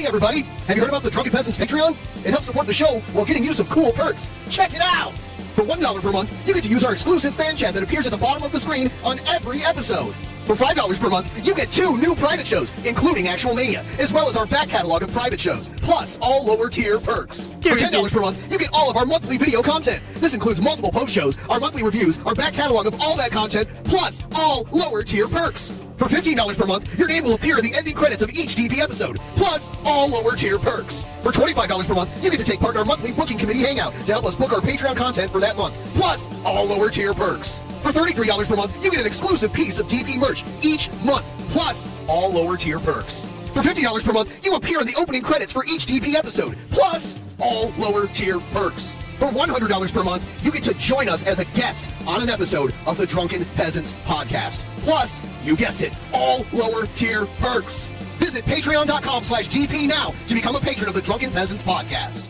everybody! Have you heard about the Drunken Peasants Patreon? It helps support the show while getting you some cool perks. Check it out! For $1 per month, you get to use our exclusive fan chat that appears at the bottom of the screen on every episode. For $5 per month, you get 2 new private shows, including Actual Mania, as well as our back catalog of private shows, plus all lower tier perks. For $10 per month, you get all of our monthly video content. This includes multiple post shows, our monthly reviews, our back catalog of all that content, plus all lower tier perks. For $15 per month, your name will appear in the ending credits of each DP episode, plus all lower tier perks. For $25 per month, you get to take part in our monthly booking committee hangout to help us book our Patreon content for that month, plus all lower tier perks. For $33 per month, you get an exclusive piece of DP merch each month, plus all lower tier perks. For $50 per month, you appear in the opening credits for each DP episode, plus all lower tier perks. For $100 per month, you get to join us as a guest on an episode of the Drunken Peasants podcast. Plus, you guessed it, all lower tier perks. Visit patreon.com/DP now to become a patron of the Drunken Peasants podcast.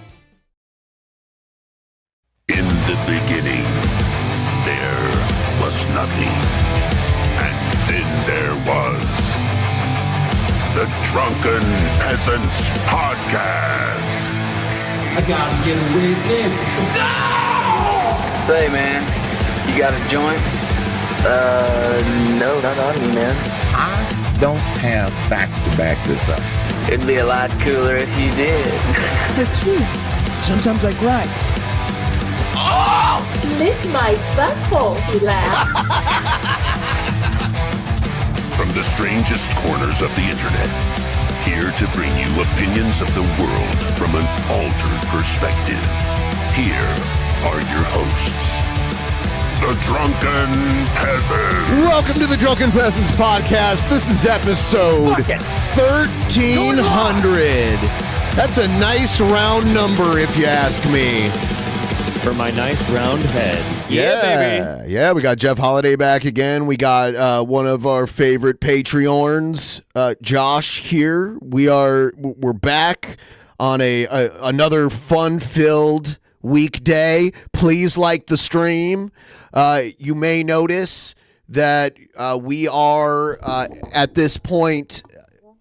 In the beginning, there was nothing. And then there was the Drunken Peasants podcast. I gotta get a witness. No! Say, man, you got a joint? No, not on me, man. I don't have facts to back this up. It'd be a lot cooler if you did. That's true. Sometimes I cry. Oh! Lick my butthole, he laughed. From the strangest corners of the internet, here to bring you opinions of the world from an altered perspective. Here are your hosts, the Drunken Peasants. Welcome to the Drunken Peasants podcast. This is episode 1300. That's a nice round number if you ask me. For my nice round head. Yeah, baby. Yeah, we got Jeff Holiday back again. We got one of our favorite Patreons, Josh, here. We're back on another fun-filled weekday. Please like the stream. You may notice that we are at this point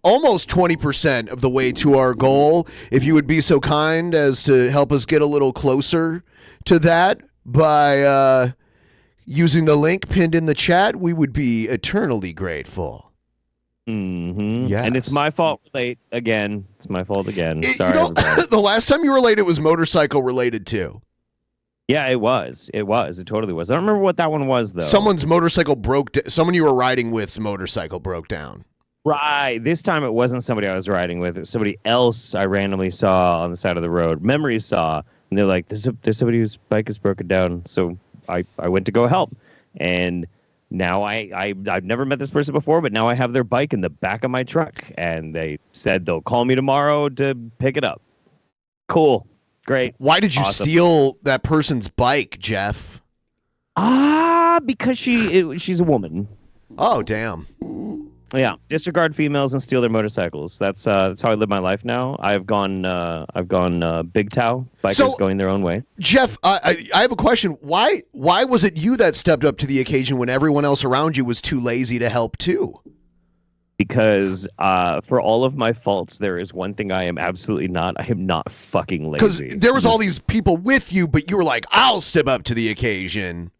almost 20% of the way to our goal. If you would be so kind as to help us get a little closer to that by using the link pinned in the chat, we would be eternally grateful. Mm-hmm. Yes. And it's my fault late again. It's my fault again. Sorry, the last time you were late, it was motorcycle related too. Yeah, it was. It totally was. I don't remember what that one was, though. Someone's motorcycle someone you were riding with's motorcycle broke down. Right. This time it wasn't somebody I was riding with. It was somebody else I randomly saw on the side of the road. Memories saw. And they're like, there's somebody whose bike is broken down. So I went to go help. And now I've never met this person before, but now I have their bike in the back of my truck. And they said they'll call me tomorrow to pick it up. Cool. Great. Why did you steal that person's bike, Jeff? Because she's a woman. Oh, damn. Yeah, disregard females and steal their motorcycles. That's how I live my life now. I've gone big tow. Bikers going their own way. Jeff, I have a question. Why was it you that stepped up to the occasion when everyone else around you was too lazy to help too? Because for all of my faults, there is one thing I am absolutely not. I am not fucking lazy. Because there was all these people with you, but you were like, I'll step up to the occasion.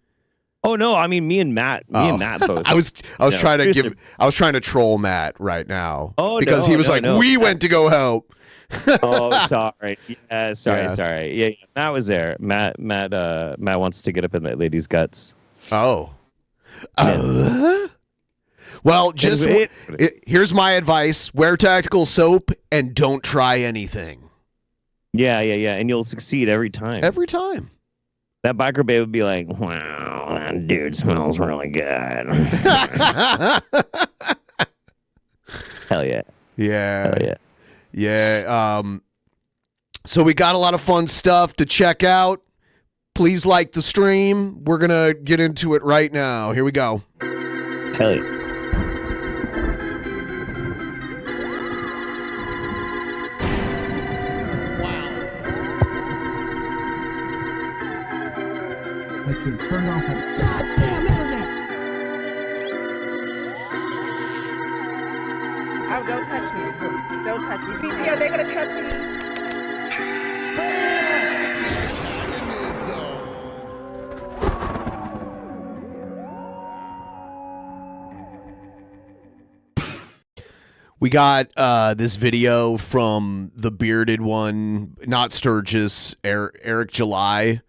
Oh no! I mean, me and Matt both. I was trying to troll Matt right now. Oh, because he was like, we went to go help. Oh, sorry. Yeah, sorry. Yeah, Matt was there. Matt wants to get up in that lady's guts. Oh. Well, here's my advice: wear tactical soap and don't try anything. Yeah, and you'll succeed every time. Every time. That biker babe would be like, wow, that dude smells really good. Hell yeah. Yeah. Hell yeah. Yeah. So we got a lot of fun stuff to check out. Please like the stream. We're going to get into it right now. Here we go. Hell yeah. I should turn off the goddamn internet. I Don't touch me. Don't touch me. TP, are they gonna touch me? We got this video from the bearded one, not Sturgis, Eric July.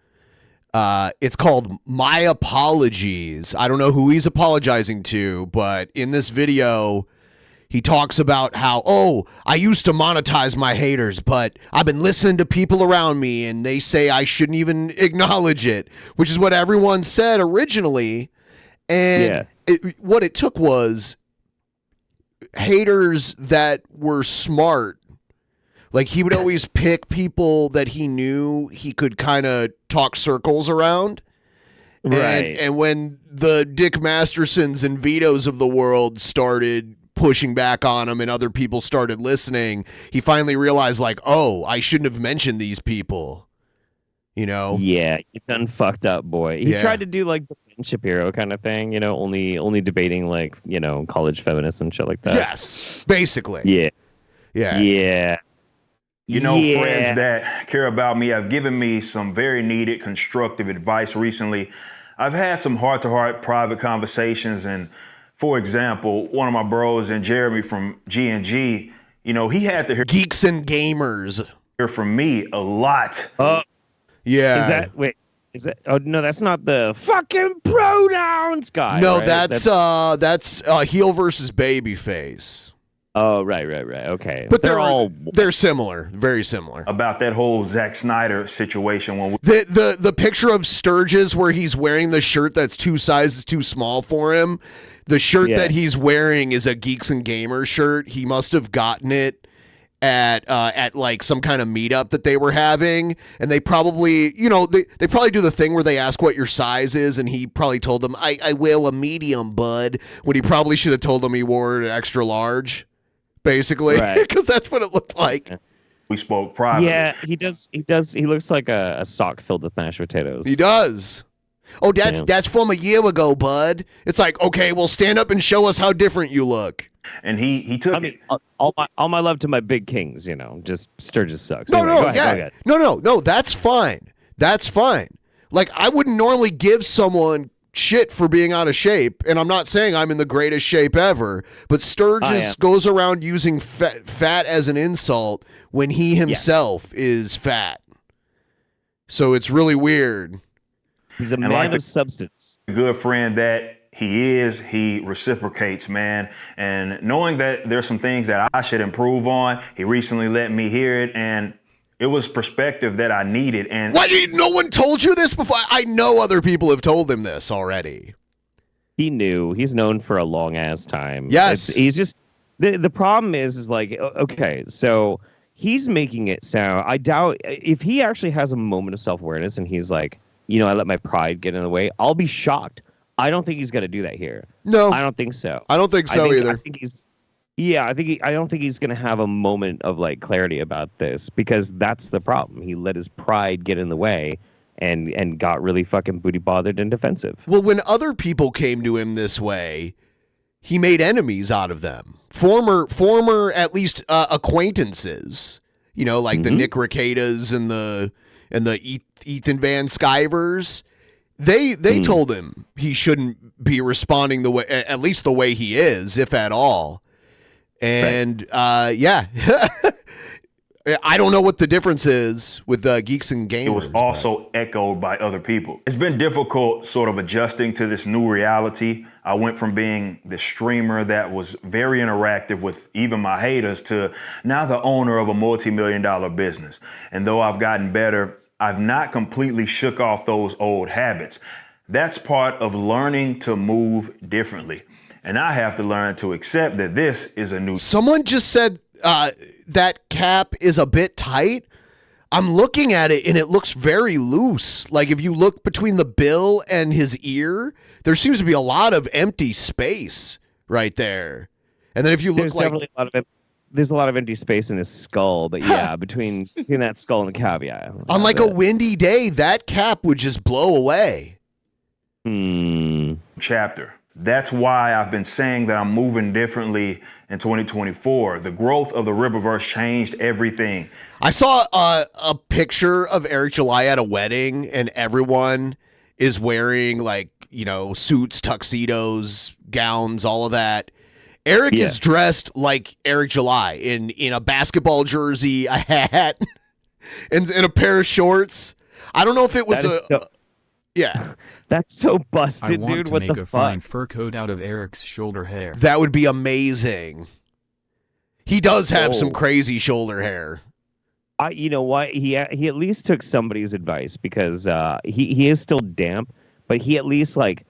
It's called My Apologies. I don't know who he's apologizing to, but in this video, he talks about how, I used to monetize my haters, but I've been listening to people around me and they say I shouldn't even acknowledge it, which is what everyone said originally. And what it took was haters that were smart. Like, he would always pick people that he knew he could kind of talk circles around. Right. And when the Dick Mastersons and Vitos of the world started pushing back on him and other people started listening, he finally realized, like, I shouldn't have mentioned these people. You know? Yeah, you done fucked up, boy. He tried to do like the Ben Shapiro kind of thing, you know, only debating like, you know, college feminists and shit like that. Yes, basically. Yeah. You know, friends that care about me have given me some very needed constructive advice recently. I've had some heart-to-heart private conversations, and for example, one of my bros and Jeremy from G&G, you know, he had to hear Geeks and Gamers from me a lot. Yeah. Is that oh no, that's not the fucking pronouns guy. No, right? that's heel versus babyface. Oh, right. Okay. But they're similar, very similar. About that whole Zack Snyder situation when the picture of Sturgis where he's wearing the shirt that's 2 sizes too small for him. The shirt that he's wearing is a Geeks and Gamers shirt. He must have gotten it at like some kind of meetup that they were having, and they probably, you know, they probably do the thing where they ask what your size is, and he probably told them, I wear a medium, bud, when he probably should have told them he wore an extra large. Basically, because that's what it looked like. We spoke privately. Yeah, he does. He looks like a sock filled with mashed potatoes. He does. Oh, that's from a year ago, bud. It's like, okay, well, stand up and show us how different you look. And he took it. All my love to my big kings, you know, just Sturgis sucks. No, anyway, go ahead. No, that's fine. That's fine. Like, I wouldn't normally give someone shit for being out of shape, and I'm not saying I'm in the greatest shape ever, but Sturgis goes around using fat as an insult when he himself is fat. So it's really weird. He's a man of substance. Good friend that he reciprocates, man. And knowing that there's some things that I should improve on, he recently let me hear it, and it was perspective that I needed. And why no one told you this before? I know other people have told him this already. He knew. He's known for a long ass time. Yes. He's just the problem is like, okay, so he's making it sound, I doubt if he actually has a moment of self-awareness and he's like, you know, I let my pride get in the way, I'll be shocked. I don't think he's going to do that here. No. I don't think so. I don't think so either. I don't think he's going to have a moment of like clarity about this, because that's the problem. He let his pride get in the way and got really fucking booty bothered and defensive. Well, when other people came to him this way, he made enemies out of them. Former at least acquaintances, you know, like the Nick Ricadas and the Ethan Van Skivers. They told him he shouldn't be responding the way, at least the way he is, if at all. And I don't know what the difference is with Geeks and Gamers. It was also echoed by other people. It's been difficult sort of adjusting to this new reality. I went from being the streamer that was very interactive with even my haters to now the owner of a multi-million-dollar business. And though I've gotten better, I've not completely shook off those old habits. That's part of learning to move differently. And I have to learn to accept that this is a new... Someone just said that cap is a bit tight. I'm looking at it and it looks very loose. Like if you look between the bill and his ear, there seems to be a lot of empty space right there. And then if you look there's a lot of empty space in his skull, but yeah, between that skull and the cap, yeah. On like a windy day, that cap would just blow away. Chapter. That's why I've been saying that I'm moving differently in 2024. The growth of the Rippaverse changed everything. I saw a picture of Eric July at a wedding, and everyone is wearing like, you know, suits, tuxedos, gowns, all of that. Eric is dressed like Eric July in a basketball jersey, a hat, and a pair of shorts. I don't know if it was yeah. That's so busted, I want dude. to What make the a fuck? fine fur coat out of Eric's shoulder hair. That would be amazing. He does have some crazy shoulder hair. You know what? He at least took somebody's advice because he is still damp, but he at least like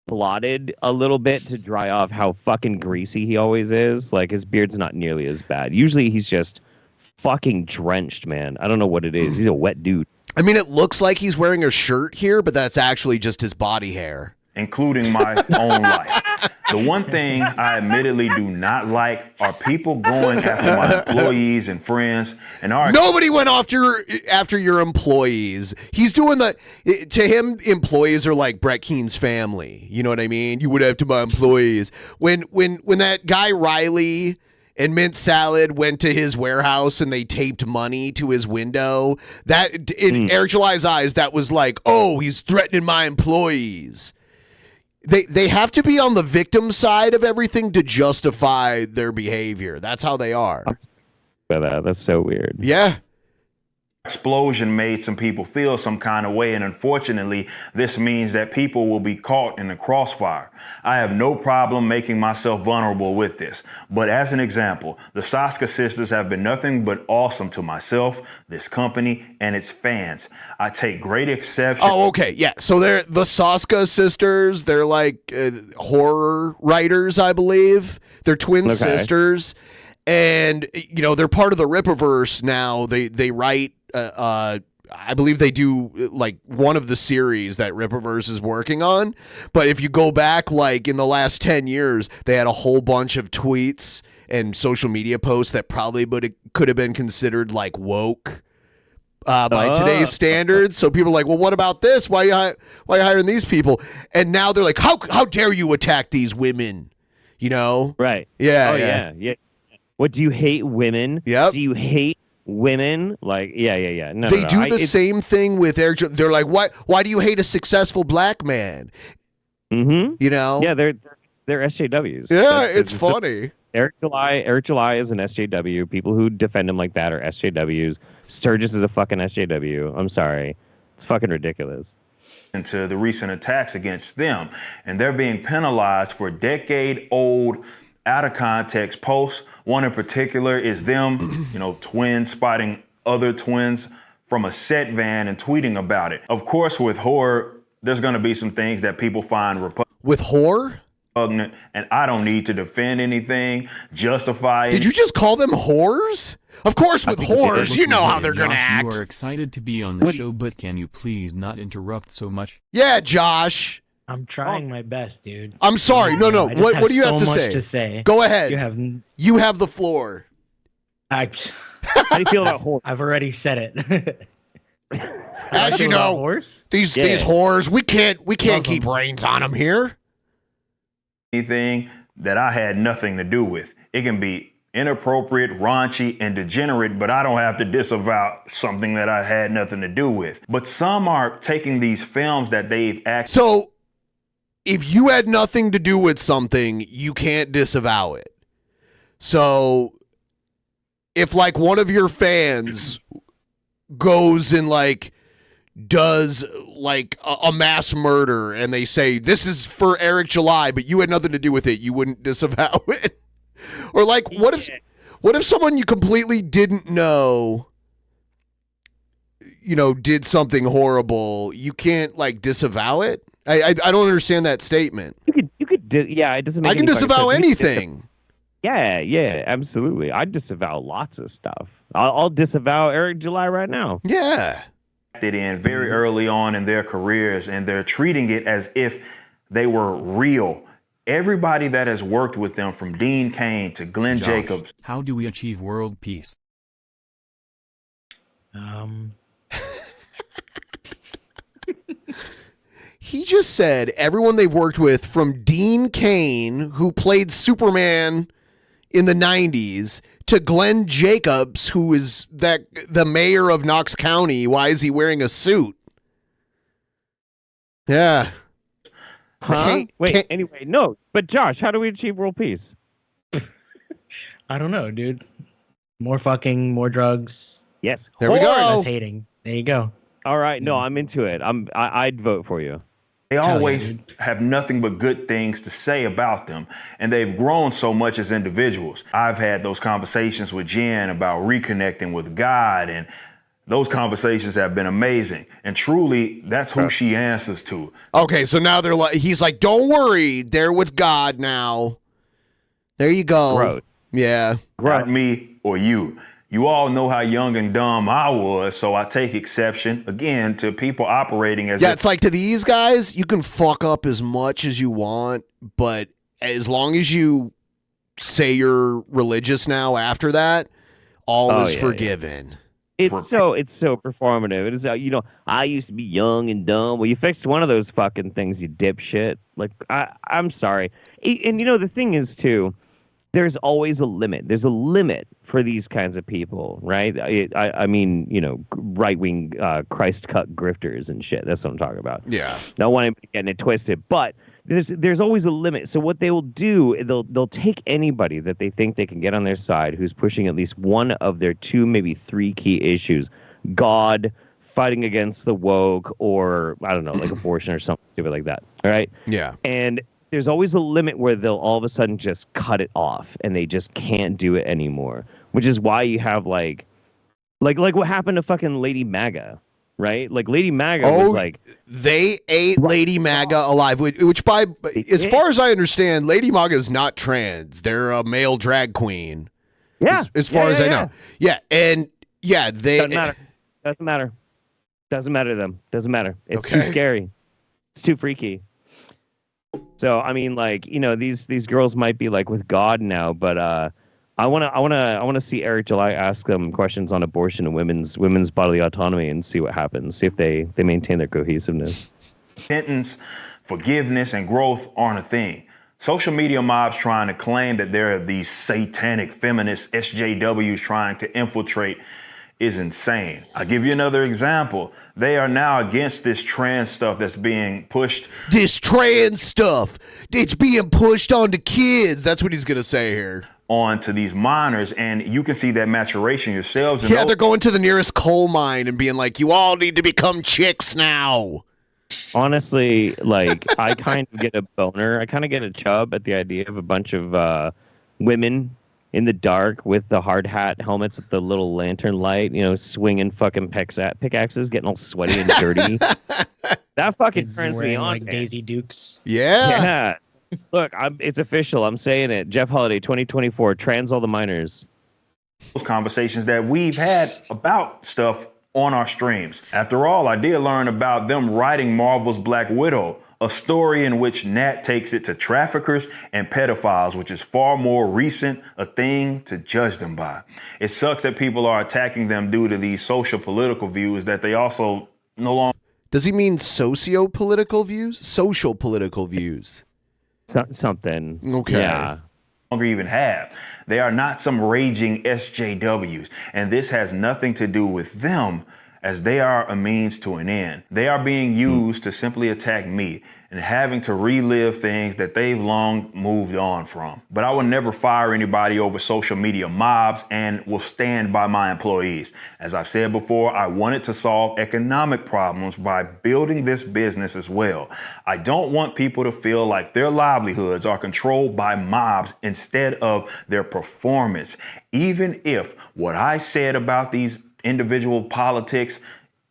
blotted a little bit to dry off how fucking greasy he always is. Like his beard's not nearly as bad. Usually he's just fucking drenched, man. I don't know what it is. He's a wet dude. I mean, it looks like he's wearing a shirt here, but that's actually just his body hair. Including my own life. The one thing I admittedly do not like are people going after my employees and friends. And nobody went after your employees. He's doing to him, employees are like Brett Keene's family. You know what I mean? You went after my employees. When that guy Riley and Mint Salad went to his warehouse and they taped money to his window, that in Eric July's eyes, that was like, oh, he's threatening my employees. They have to be on the victim side of everything to justify their behavior. That's how they are. That's so weird. Yeah. Explosion made some people feel some kind of way, and unfortunately, this means that people will be caught in the crossfire. I have no problem making myself vulnerable with this, but as an example, the Saska sisters have been nothing but awesome to myself, this company, and its fans. I take great exception. Oh, okay, yeah. So they're the Saska sisters. They're like horror writers, I believe. They're twin sisters, and you know they're part of the Rippaverse now. They write. I believe they do like one of the series that Rippaverse is working on. But if you go back like in the last 10 years, they had a whole bunch of tweets and social media posts that probably could have been considered like woke by today's standards. So people are like, well, what about this? Why are you hiring these people? And now they're like, how dare you attack these women? You know? Right. Yeah. Oh, yeah. What, do you hate women? Yep. Do you hate women? Like, yeah. No, they do the same thing with Eric. They're like, why do you hate a successful black man? Mm-hmm. You know? Yeah, they're SJWs. Yeah, it's funny. Eric July is an SJW. People who defend him like that are SJWs. Sturgis is a fucking SJW. I'm sorry. It's fucking ridiculous. Into the recent attacks against them, and they're being penalized for decade-old, out-of-context posts. One in particular is them, twins spotting other twins from a set van and tweeting about it. Of course, with horror, there's going to be some things that people find repugnant. With horror? And I don't need to defend anything, justify it. Did you just call them whores? Of course, with whores, you know how they're going to act. You are excited to be on the show, but can you please not interrupt so much? Yeah, Josh. I'm trying my best, dude. I'm sorry. No. What do you have to say? To say? Go ahead. You have the floor. How do you feel about whores? I've already said it. As you know, these whores, we can't keep reins on them here. Anything that I had nothing to do with. It can be inappropriate, raunchy, and degenerate, but I don't have to disavow something that I had nothing to do with. But some are taking these films that they've acted. So, if you had nothing to do with something, you can't disavow it. So, if like one of your fans goes and like does like a mass murder and they say this is for Eric July, but you had nothing to do with it, you wouldn't disavow it? Or like what if someone you completely didn't know did something horrible, you can't like disavow it? I don't understand that statement. You could it doesn't make I can disavow anything. Yeah, absolutely. I disavow lots of stuff. I'll disavow Eric July right now. Yeah. In very early on in their careers, and they're treating it as if they were real. Everybody that has worked with them, from Dean Cain to Glenn Jacobs. How do we achieve world peace? He just said everyone they've worked with, from Dean Cain, who played Superman in the 90s to Glenn Jacobs, who is the mayor of Knox County. Why is he wearing a suit? Yeah. Huh? Anyway, no. But Josh, how do we achieve world peace? I don't know, dude. More fucking, more drugs. Yes. There we go. Less hating. There you go. All right. No, I'm into it. I'd vote for you. They always have nothing but good things to say about them, and they've grown so much as individuals. I've had those conversations with Jen about reconnecting with God, and those conversations have been amazing. And truly, that's who she answers to. Okay, so now he's like, don't worry, they're with God now. There you go. Growth. Yeah. Not me or you. You all know how young and dumb I was, so I take exception, again, to people operating as it's like to these guys, you can fuck up as much as you want, but as long as you say you're religious now after that, all is forgiven. It's so performative. It is, I used to be young and dumb. Well, you fixed one of those fucking things, you dipshit. Like, I'm sorry. And the thing is, too, there's always a limit. There's a limit for these kinds of people, right? I mean, right-wing Christ-cut grifters and shit. That's what I'm talking about. Yeah. Don't want anybody getting it twisted, but there's always a limit. So what they will do, they'll take anybody that they think they can get on their side who's pushing at least one of their 2, maybe 3 key issues: God, fighting against the woke, or I don't know, like abortion or something stupid like that. All right. Yeah. And there's always a limit where they'll all of a sudden just cut it off and they just can't do it anymore, which is why you have like what happened to fucking Lady MAGA, right? Like Lady MAGA was like, they ate Lady MAGA alive, which as far as I understand, Lady MAGA is not trans. They're a male drag queen. Yeah. As far as I know. Yeah. And yeah, they doesn't matter to them. Doesn't matter. It's too scary. It's too freaky. So I mean, like, these girls might be like with God now, but I wanna see Eric July ask them questions on abortion and women's bodily autonomy and see what happens. See if they maintain their cohesiveness. Repentance, forgiveness, and growth aren't a thing. Social media mobs trying to claim that there are these satanic feminist SJWs trying to infiltrate is insane. I'll give you another example. They are now against this trans stuff that's being pushed. This trans stuff, it's being pushed onto kids. That's what he's going to say here. On to these minors, and you can see that maturation yourselves. Yeah, they're going to the nearest coal mine and being like, you all need to become chicks now. Honestly, like, I kind of get a boner. I kind of get a chub at the idea of a bunch of women in the dark with the hard hat helmets with the little lantern light, swinging fucking pickaxes, getting all sweaty and dirty. That fucking turns me on. Like Daisy Dukes. Yeah. Look, it's official. I'm saying it. Jeff Holiday, 2024, trans all the minors. Those conversations that we've had about stuff on our streams. After all, I did learn about them writing Marvel's Black Widow, a story in which Nat takes it to traffickers and pedophiles, which is far more recent a thing to judge them by. It sucks that people are attacking them due to these social political views that they also no longer... Does he mean socio-political views? Social political views. Something. Okay. Yeah. Longer even have. They are not some raging SJWs, and this has nothing to do with them, as they are a means to an end. They are being used to simply attack me and having to relive things that they've long moved on from. But I will never fire anybody over social media mobs and will stand by my employees. As I've said before, I wanted to solve economic problems by building this business as well. I don't want people to feel like their livelihoods are controlled by mobs instead of their performance. Even if what I said about these individual politics,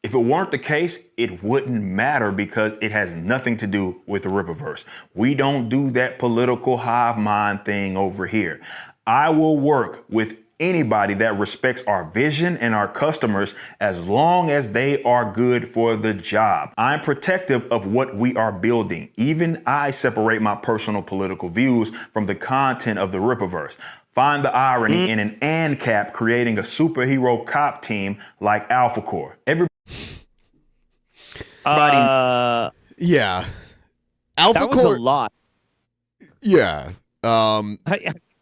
if it weren't the case, it wouldn't matter because it has nothing to do with the Rippaverse. We don't do that political hive mind thing over here. I will work with anybody that respects our vision and our customers as long as they are good for the job. I'm protective of what we are building. Even I separate my personal political views from the content of the Rippaverse. Find the irony in an ANCAP creating a superhero cop team like Alpha Corps. Everybody. Yeah. Alpha that was Corps. a lot. Yeah.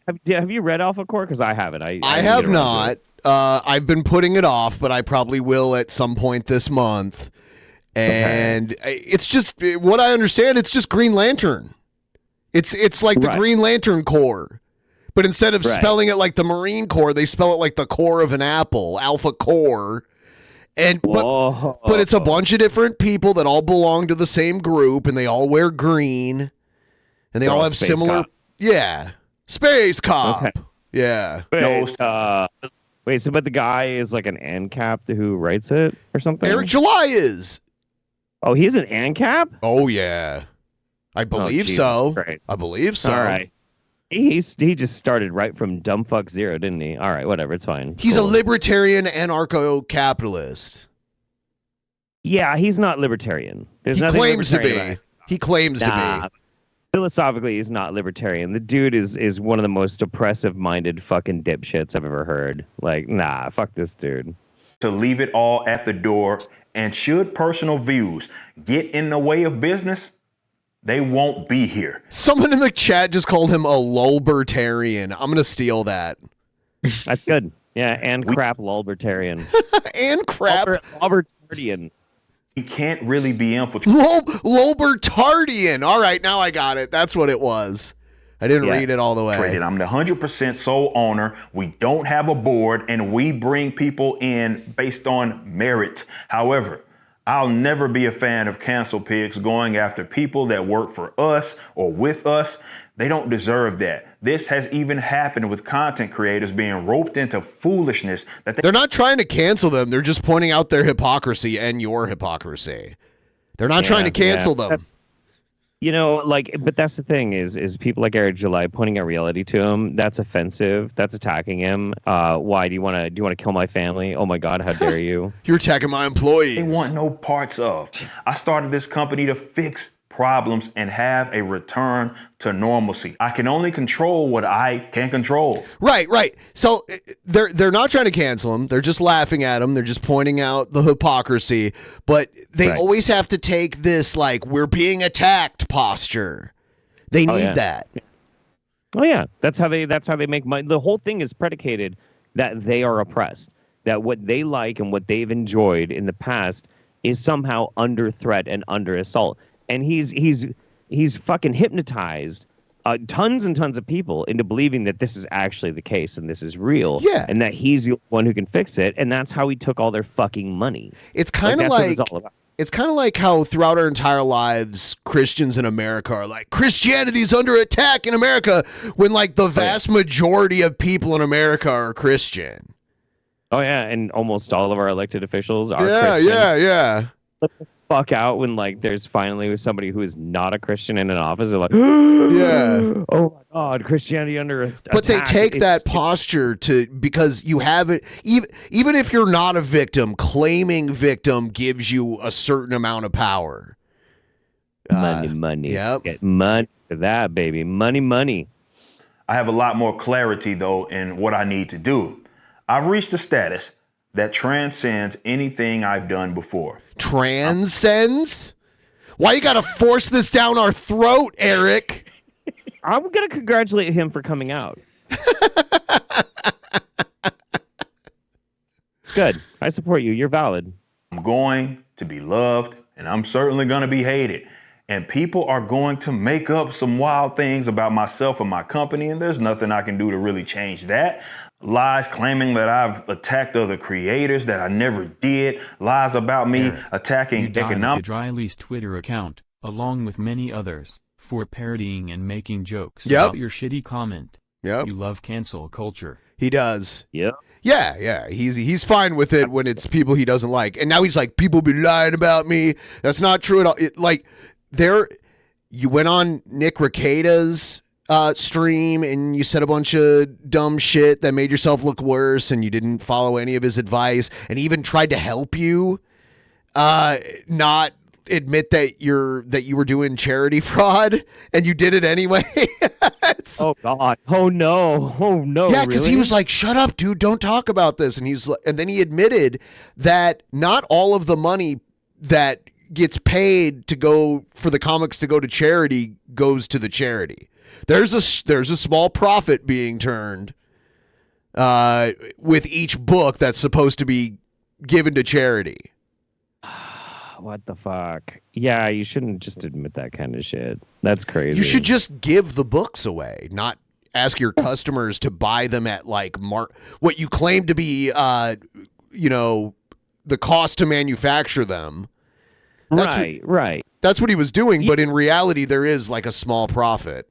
Have you read Alpha Core? Because I haven't. I have not. I've been putting it off, but I probably will at some point this month. And it's just what I understand. It's just Green Lantern. It's like the Green Lantern Corps, but instead of spelling it like the Marine Corps, they spell it like the core of an apple, Alpha Core. And but it's a bunch of different people that all belong to the same group, and they all wear green, and they all have similar. Yeah, Space Cop. Okay. Yeah. Wait, so but the guy is like an ANCAP who writes it or something? Eric July is. Oh, he's an ANCAP? Oh, yeah. I believe so. Christ. I believe so. All right. He just started right from dumbfuck zero, didn't he? All right, whatever. It's fine. He's a libertarian anarcho-capitalist. Yeah, he's not libertarian. He claims to be. He claims to be. Philosophically, he's not libertarian. The dude is one of the most oppressive-minded fucking dipshits I've ever heard. Like, nah, fuck this dude. To leave it all at the door, and should personal views get in the way of business, they won't be here. Someone in the chat just called him a lulbertarian. I'm going to steal that. That's good. Yeah, and crap lulbertarian. And crap. Lulbertarian. He can't really be infiltrated. Lulbertardian. All right, now I got it. That's what it was. I didn't read it all the way. I'm the 100% sole owner. We don't have a board, and we bring people in based on merit. However, I'll never be a fan of cancel pigs going after people that work for us or with us. They don't deserve that. This has even happened with content creators being roped into foolishness that they're not trying to cancel them. They're just pointing out their hypocrisy and your hypocrisy. They're not trying to cancel them. You know, like, but that's the thing is people like Eric July pointing out reality to him. That's offensive. That's attacking him. Why do you want to kill my family? Oh my God, how dare you? You're attacking my employees. They want no parts of. I started this company to fix problems and have a return to normalcy. I can only control what I can control. Right. So they're not trying to cancel him. They're just laughing at him. They're just pointing out the hypocrisy. But they always have to take this like we're being attacked posture. They need that. Oh yeah, that's how they make money. The whole thing is predicated that they are oppressed. That what they like and what they've enjoyed in the past is somehow under threat and under assault. And he's fucking hypnotized tons and tons of people into believing that this is actually the case and this is real. Yeah. And that he's the one who can fix it. And that's how he took all their fucking money. It's kind of like it's kind of like how throughout our entire lives, Christians in America are like, Christianity's under attack in America, when like the vast majority of people in America are Christian. Oh yeah, and almost all of our elected officials are Christian. Yeah. Fuck out when like there's finally somebody who is not a Christian in an office. They're like, yeah, oh my God, Christianity under attack. But they take that posture because you have it. Even if you're not a victim, claiming victim gives you a certain amount of power. Money. Yep. Get money for that, baby. Money. I have a lot more clarity though in what I need to do. I've reached a status that transcends anything I've done before. Transcends? Why you gotta force this down our throat, Eric? I'm gonna congratulate him for coming out. It's good. I support you. You're valid. I'm going to be loved, and I'm certainly gonna be hated. And people are going to make up some wild things about myself and my company, and there's nothing I can do to really change that. Lies claiming that I've attacked other creators that I never did. Lies about me attacking economic. Riley's Twitter account, along with many others, for parodying and making jokes about your shitty comment. Yep. You love cancel culture. He does. Yep. Yeah. He's fine with it when it's people he doesn't like. And now he's like, people be lying about me. That's not true at all. You went on Nick Rekieta's stream and you said a bunch of dumb shit that made yourself look worse, and you didn't follow any of his advice, and he even tried to help you not admit that you were doing charity fraud, and you did it anyway. Oh God. Oh no. Yeah, because he was like, shut up, dude, don't talk about this. And then he admitted that not all of the money that gets paid to go for the comics to go to charity goes to the charity. There's a small profit being turned with each book that's supposed to be given to charity. What the fuck? Yeah, you shouldn't just admit that kind of shit. That's crazy. You should just give the books away, not ask your customers to buy them at like what you claim to be, the cost to manufacture them. Right. That's what he was doing, but in reality, there is like a small profit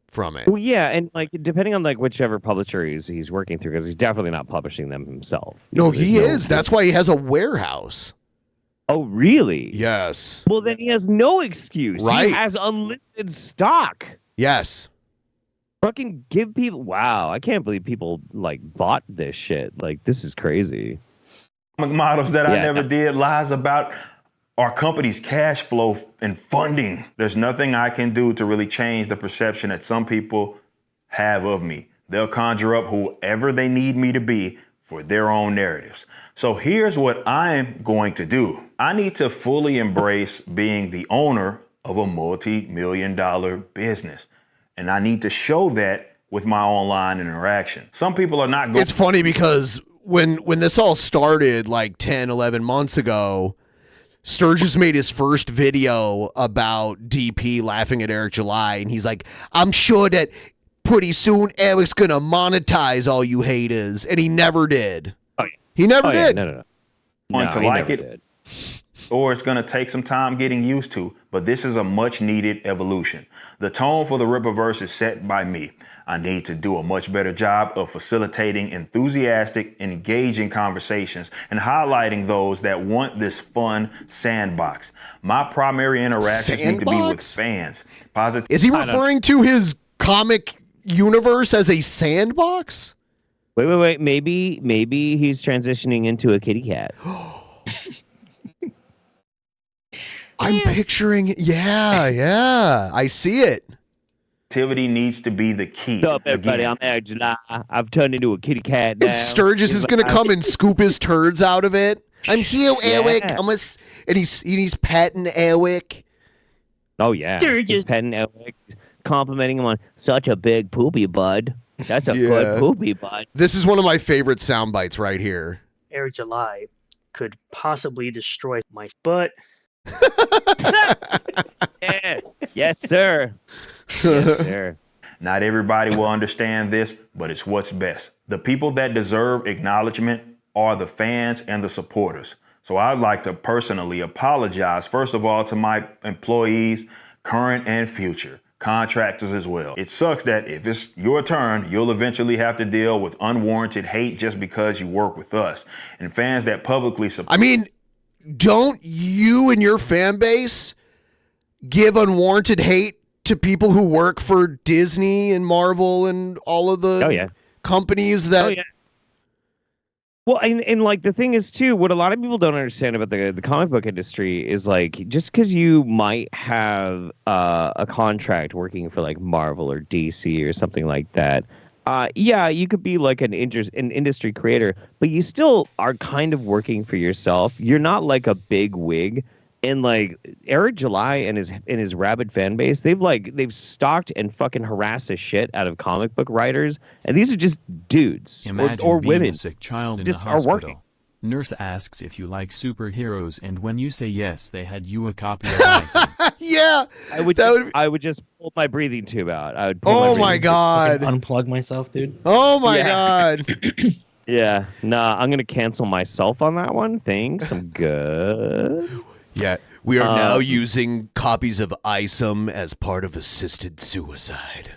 from it. Well, yeah, and like depending on like whichever publisher he's working through, because he's definitely not publishing them himself. No, he is. That's why he has a warehouse. Oh, really? Yes. Well, then he has no excuse. Right. He has unlimited stock. Yes. Fucking give people. Wow, I can't believe people like bought this shit. Like, this is crazy. Models that I never did, lies about our company's cash flow and funding. There's nothing I can do to really change the perception that some people have of me. They'll conjure up whoever they need me to be for their own narratives. So here's what I'm going to do. I need to fully embrace being the owner of a multi-million-dollar business. And I need to show that with my online interaction. Some people are not going. It's funny because when this all started like 10, 11 months ago, Sturgis made his first video about DP laughing at Eric July. And he's like, I'm sure that pretty soon Eric's going to monetize all you haters. And he never did. Oh, yeah. He never did. Yeah, no. Want to like it, or it's going to take some time getting used to, but this is a much needed evolution. The tone for the Rippaverse is set by me. I need to do a much better job of facilitating enthusiastic, engaging conversations and highlighting those that want this fun sandbox. My primary interactions need to be with fans. Is he referring to his comic universe as a sandbox? Wait. Maybe he's transitioning into a kitty cat. I'm picturing, yeah, I see it. Activity needs to be the key. What's up, everybody? I'm Eric July. I've turned into a kitty cat now. And Sturgis is going to come and scoop his turds out of it. I'm here, Eric. And he's petting Eric. Oh, yeah. He's petting Eric, complimenting him on such a big poopy bud. That's a good poopy bud. This is one of my favorite sound bites right here. Eric July could possibly destroy my butt. Yeah. Yes, sir. Yes, sir. Not everybody will understand this, but it's what's best. The people that deserve acknowledgement are the fans and the supporters. So I'd like to personally apologize, first of all, to my employees, current and future, contractors as well. It sucks that if it's your turn, you'll eventually have to deal with unwarranted hate just because you work with us. And fans that publicly support. I mean, don't you and your fan base give unwarranted hate to people who work for Disney and Marvel and all of the companies that... Oh, yeah. Well, and like the thing is, too, what a lot of people don't understand about the comic book industry is like, just because you might have a contract working for like Marvel or DC or something like that, you could be like an industry creator, but you still are kind of working for yourself. You're not like a big wig. And like Eric July and his rabid fan base, they've stalked and fucking harassed the shit out of comic book writers, and these are just dudes or being women. A sick child in just the hospital. are working. Nurse asks if you like superheroes, and when you say yes, they had you a copy of Monetizing. Yeah, I would just pull my breathing tube out. I would. Pull Oh my my god! Unplug myself, dude. Oh my god! Yeah, nah, I'm gonna cancel myself on that one. Thanks, I'm good. Yeah, we are now using copies of ISOM as part of assisted suicide.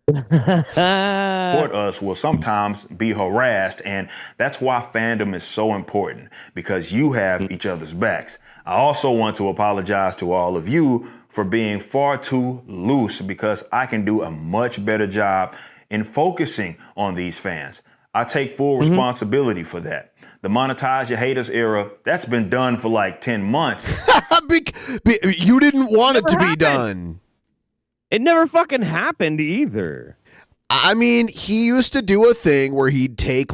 Support us will sometimes be harassed, and that's why fandom is so important, because you have each other's backs. I also want to apologize to all of you for being far too loose, because I can do a much better job in focusing on these fans. I take full responsibility for that. The monetize your haters era, that's been done for like 10 months. You didn't want it to be done. It never fucking happened either. I mean, he used to do a thing where he'd take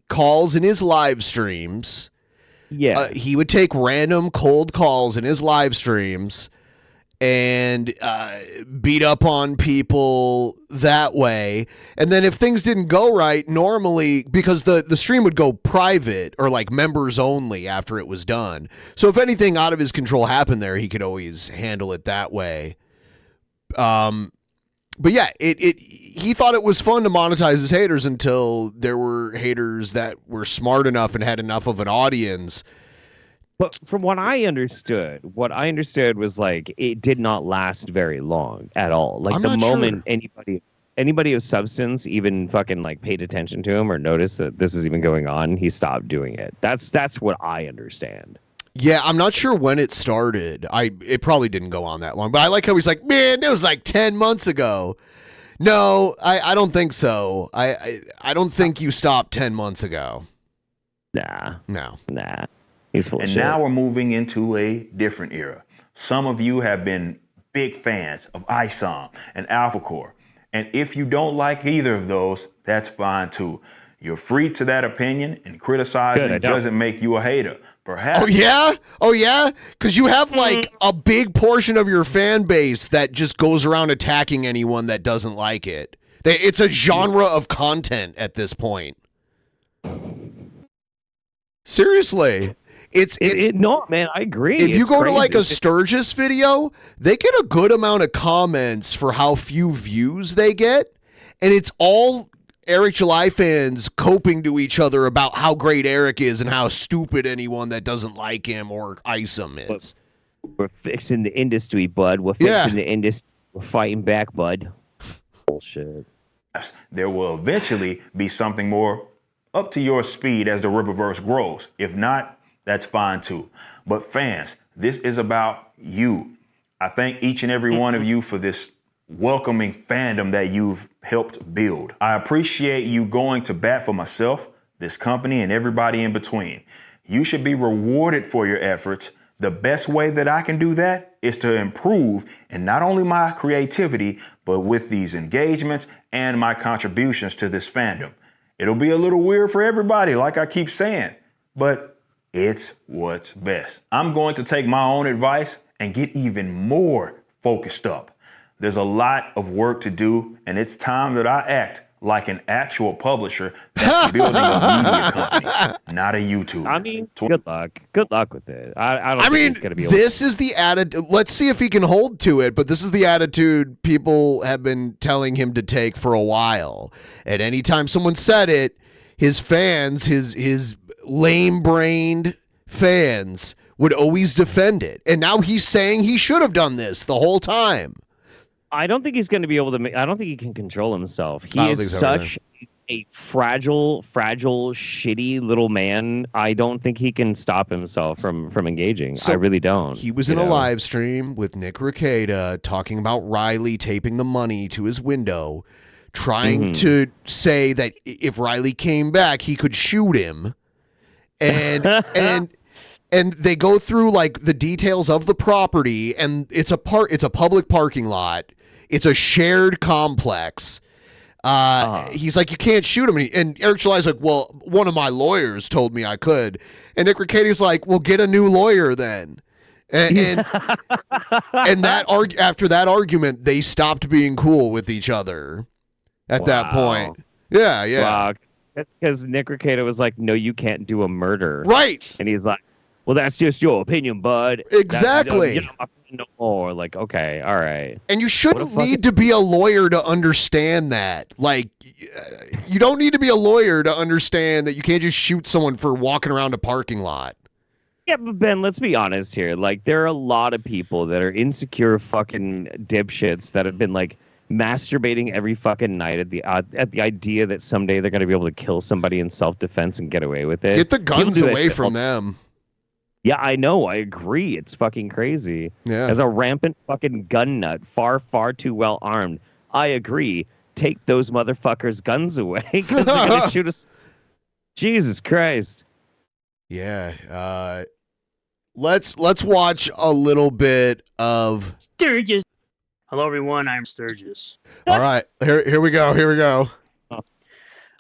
calls in his live streams. Yeah. He would take random cold calls in his live streams and beat up on people that way. And then if things didn't go right, normally, because the stream would go private or like members only after it was done. So if anything out of his control happened there, he could always handle it that way. But yeah, he thought it was fun to monetize his haters until there were haters that were smart enough and had enough of an audience. But from what I understood was like it did not last very long at all. Like the moment anybody of substance even fucking like paid attention to him or noticed that this is even going on, he stopped doing it. That's what I understand. Yeah, I'm not sure when it started. It probably didn't go on that long. But I like how he's like, man, it was like 10 months ago. No, I don't think so. I don't think you stopped 10 months ago. Nah. No. Nah. He's full of and shit. now we're moving into a different era. Some of you have been big fans of ISOM and Alpha Core. And if you don't like either of those, that's fine too. You're free to that opinion, and criticizing doesn't make you a hater. Perhaps. Oh yeah? Because you have like a big portion of your fan base that just goes around attacking anyone that doesn't like it. It's a genre of content at this point. Seriously. No, man, I agree. If you go crazy. to like a Sturgis video, they get a good amount of comments for how few views they get. And it's all Eric July fans coping to each other about how great Eric is and how stupid anyone that doesn't like him or ice him is. We're fixing the industry, bud. We're fixing the industry. We're fighting back, bud. Bullshit. There will eventually be something more up to your speed as the Rippaverse grows. If not, that's fine too. But fans, this is about you. I thank each and every one of you for this welcoming fandom that you've helped build. I appreciate you going to bat for myself, this company, and everybody in between. You should be rewarded for your efforts. The best way that I can do that is to improve in not only my creativity, but with these engagements and my contributions to this fandom. It'll be a little weird for everybody, like I keep saying, but it's what's best. I'm going to take my own advice and get even more focused up. There's a lot of work to do, and it's time that I act like an actual publisher that's building a media company, not a YouTuber. I mean, good luck. Good luck with it. I don't think it's going to be this is the attitude. Let's see if he can hold to it, but this is the attitude people have been telling him to take for a while. And anytime someone said it, his fans, his lame-brained fans would always defend it. And now he's saying he should have done this the whole time. I don't think he's going to be able to I don't think he can control himself. He is such a fragile, shitty little man. I don't think he can stop himself from engaging. So I really don't. He was in a live stream with Nick Rekieta talking about Riley taping the money to his window, trying to say that if Riley came back, he could shoot him. And and they go through like the details of the property, and it's a public parking lot. It's a shared complex. He's like, you can't shoot him. And Eric July's like, well, one of my lawyers told me I could. And Nick Rekieta's like, well, get a new lawyer then. And after that argument, they stopped being cool with each other at that point. Yeah. Wow. Because Nick Rekieta was like, no, you can't do a murder. Right. And he's like, well, that's just your opinion, bud. Exactly. You're not my friend no more. Like, okay, all right. And you shouldn't need to be a lawyer to understand that. Like, you don't need to be a lawyer to understand that you can't just shoot someone for walking around a parking lot. Yeah, but Ben, let's be honest here. Like, there are a lot of people that are insecure fucking dipshits that have been, like, masturbating every fucking night at the idea that someday they're going to be able to kill somebody in self-defense and get away with it. Get the guns away from them. Yeah, I know. I agree. It's fucking crazy. Yeah. As a rampant fucking gun nut, far, far too well armed, I agree. Take those motherfuckers' guns away because they're going to shoot us. Jesus Christ. Yeah. Let's watch a little bit of Sturgis. Hello, everyone. I'm Sturgis. All right. Here we go. Hello,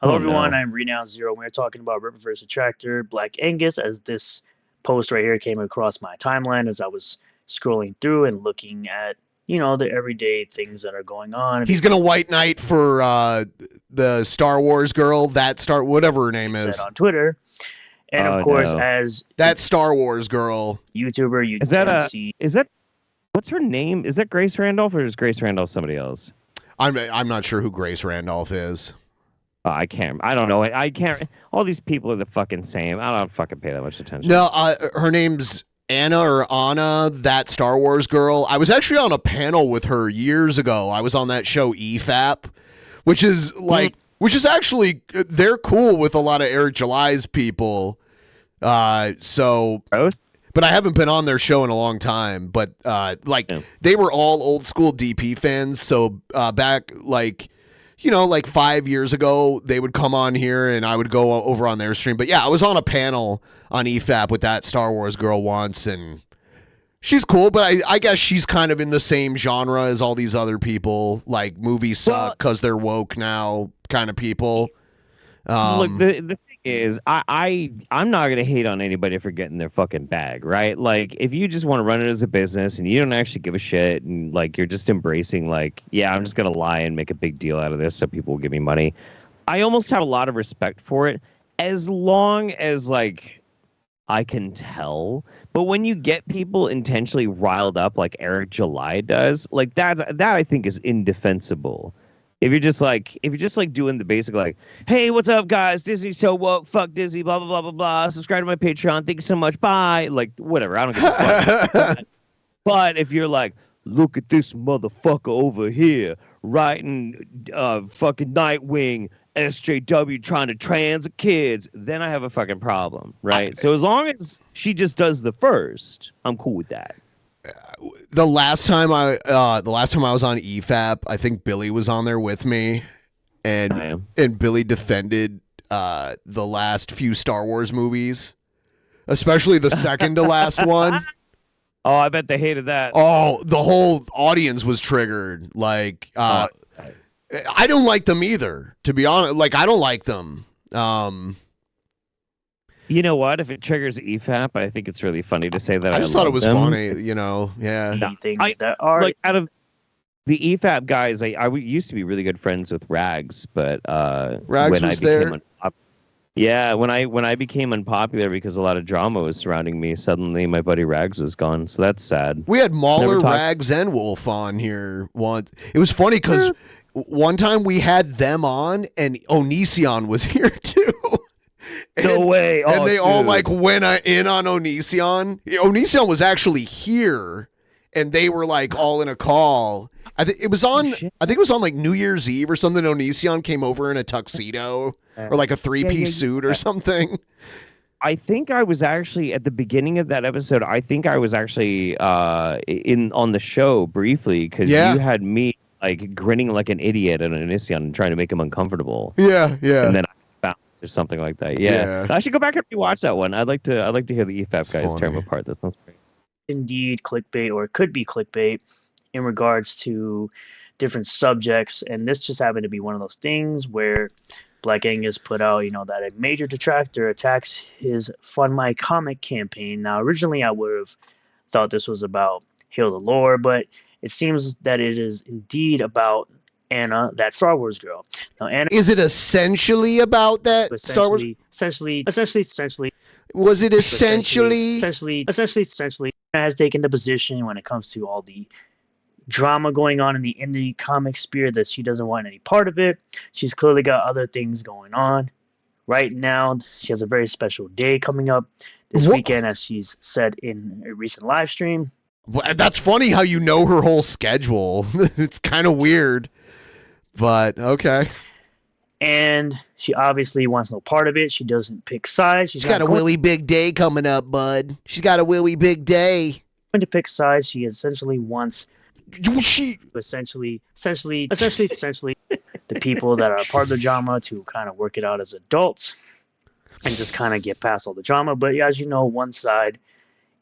everyone. I'm Renowned Zero. We're talking about Rippaverse Attractor, Black Angus, as this post right here came across my timeline as I was scrolling through and looking at, you know, the everyday things that are going on. He's gonna white knight for the Star Wars girl, whatever her name is on Twitter. And of course, as that Star Wars girl YouTuber, you see. Is that what's her name? Is that Grace Randolph or is Grace Randolph somebody else? I'm not sure who Grace Randolph is. I don't know. I can't. All these people are the fucking same. I don't fucking pay that much attention. No, her name's Anna, that Star Wars girl. I was actually on a panel with her years ago. I was on that show EFAP, which is actually, they're cool with a lot of Eric July's people. But I haven't been on their show in a long time. But they were all old school DP fans. So back like 5 years ago, they would come on here and I would go over on their stream. But yeah, I was on a panel on EFAP with that Star Wars girl once, and she's cool, but I guess she's kind of in the same genre as all these other people, like movies suck because they're woke now kind of people. Look, the thing is, I'm not gonna hate on anybody for getting their fucking bag, right? Like, if you just want to run it as a business and you don't actually give a shit, and like you're just embracing, like, yeah, I'm just gonna lie and make a big deal out of this so people will give me money. I almost have a lot of respect for it, as long as like I can tell. But when you get people intentionally riled up like Eric July does, like that I think is indefensible. If you're just like doing the basic, like, hey, what's up, guys? Disney's so woke. Fuck Disney. Blah blah blah blah blah. Subscribe to my Patreon. Thank you so much. Bye. Like, whatever. I don't give a fuck. But if you're like, look at this motherfucker over here writing fucking Nightwing, SJW trying to trans kids, then I have a fucking problem, right? So as long as she just does the first, I'm cool with that. The last time I was on EFAP, I think Billy was on there with me, and Billy defended the last few Star Wars movies, especially the second to last one. Oh, I bet they hated that. Oh, the whole audience was triggered. Like, I don't like them either, to be honest. Like, I don't like them. You know what? If it triggers EFAP, I think it's really funny to say that. I just thought it was funny, yeah. Things that are like out of the EFAP guys. I used to be really good friends with Rags, but Rags when was I became there. Yeah, when I became unpopular because a lot of drama was surrounding me, suddenly my buddy Rags was gone. So that's sad. We had Mahler, Rags, and Wolf on here once. It was funny because one time we had them on, and Onision was here too. No way. And they all like went in on Onision. Onision was actually here, and they were like all in a call. I think it was on like New Year's Eve or something. Onision came over in a tuxedo or like a 3-piece suit or something. I think I was actually at the beginning of that episode. I think I was actually on the show briefly because you had me like grinning like an idiot at Onision and trying to make him uncomfortable. Yeah. And then or something like that. Yeah. I should go back and rewatch that one. I'd like to hear the EFAP guys tear them apart. That sounds great. Indeed clickbait, or it could be clickbait, in regards to different subjects, and this just happened to be one of those things where Black Angus put out, that a major detractor attacks his Fund My Comic campaign. Now, originally I would have thought this was about Hail the Lore, but it seems that it is indeed about Anna, that Star Wars girl. Now, Anna, is it essentially about that Star Wars? Essentially. Was it essentially? Essentially, has taken the position when it comes to all the drama going on in the indie comic sphere that she doesn't want any part of it. She's clearly got other things going on right now. She has a very special day coming up this weekend, as she's said in a recent live stream. Well, that's funny how you know her whole schedule. It's kind of weird. But, okay. And she obviously wants no part of it. She doesn't pick sides. She's got a really big day coming up, bud. She's got a really big day. Going to pick sides. She essentially wants essentially the people that are part of the drama to kind of work it out as adults and just kind of get past all the drama. But as you know, one side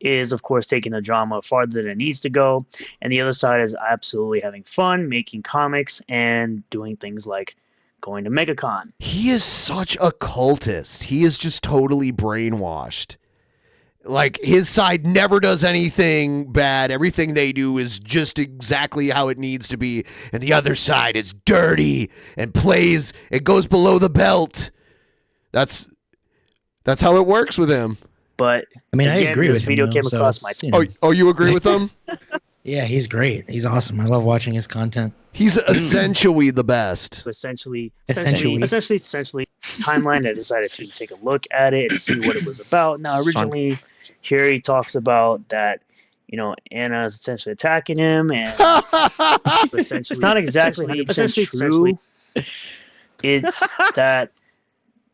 is, of course, taking the drama farther than it needs to go, and the other side is absolutely having fun, making comics, and doing things like going to MegaCon. He is such a cultist. He is just totally brainwashed. Like, his side never does anything bad. Everything they do is just exactly how it needs to be. And the other side is dirty and plays, it goes below the belt. That's how it works with him. But I mean, I again, agree this with him, video though, came so across it's, my you know. Oh, you agree with him? Yeah, he's great. He's awesome. I love watching his content. He's essentially the best. Essentially, Essentially. timeline. I decided to take a look at it and see what it was about. Now, originally, here he talks about that, you know, Anna is essentially attacking him, and it's not exactly 100% true. It's that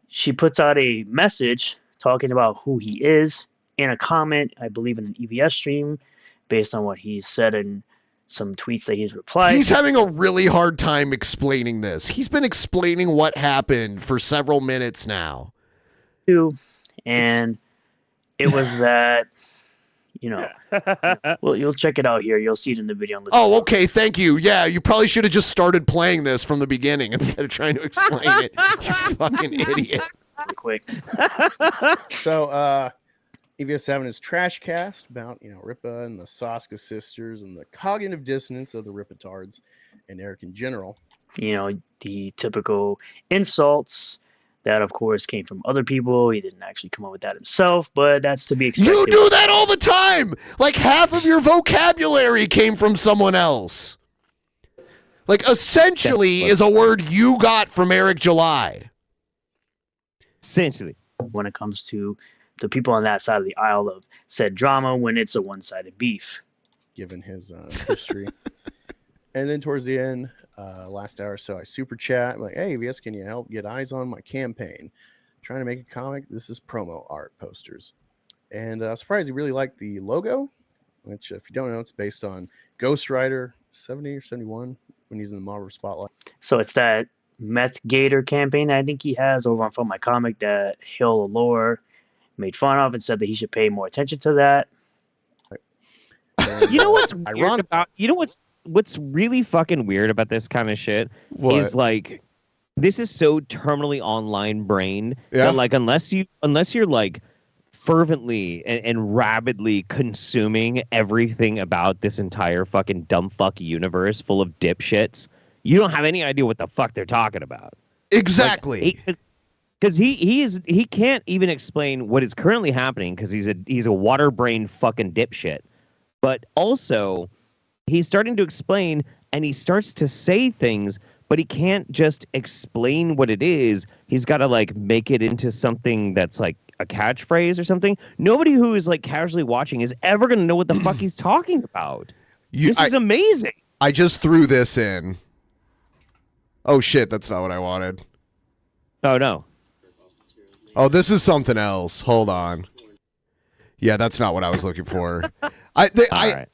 she puts out a message talking about who he is in a comment, I believe in an EVS stream, based on what he said in some tweets that he's replied. He's having a really hard time explaining this. He's been explaining what happened for several minutes now. And it was that, you know, well, you'll check it out here. You'll see it in the video. Oh, okay. Thank you. Yeah, you probably should have just started playing this from the beginning instead of trying to explain it. You fucking idiot. Real quick. So, EVS 7 is Trash Cast about, you know, Ripa and the Saska sisters and the cognitive dissonance of the Ripatards and Eric in general. You know, the typical insults that, of course, came from other people. He didn't actually come up with that himself, but that's to be expected. You do that all the time! Like, half of your vocabulary came from someone else. Like, essentially is a word you got from Eric July. Essentially. When it comes to the people on that side of the aisle of said drama, when it's a one-sided beef. Given his history. And then towards the end, last hour or so, I super chat. I'm like, hey, EVS, can you help get eyes on my campaign? Trying to make a comic. This is promo art posters. And I was surprised he really liked the logo, which, if you don't know, it's based on Ghost Rider 70 or 71 when he's in the Marvel Spotlight. So it's that Meth Gator campaign I think he has over on From My Comic that Hill Allure made fun of and said that he should pay more attention to that. You know what's weird about, you know what's really fucking weird about this kind of shit is like, this is so terminally online brain that like unless you're like fervently and rabidly consuming everything about this entire fucking dumb fuck universe full of dipshits, you don't have any idea what the fuck they're talking about. Exactly. Because he can't even explain what is currently happening because he's a water brain fucking dipshit. But also, he's starting to explain and he starts to say things, but he can't just explain what it is. He's got to like make it into something that's like a catchphrase or something. Nobody who is like casually watching is ever going to know what the fuck he's talking about. This is amazing. I just threw this in. Oh shit, that's not what I wanted. Oh no. Oh, this is something else. Hold on. Yeah, that's not what I was looking for. I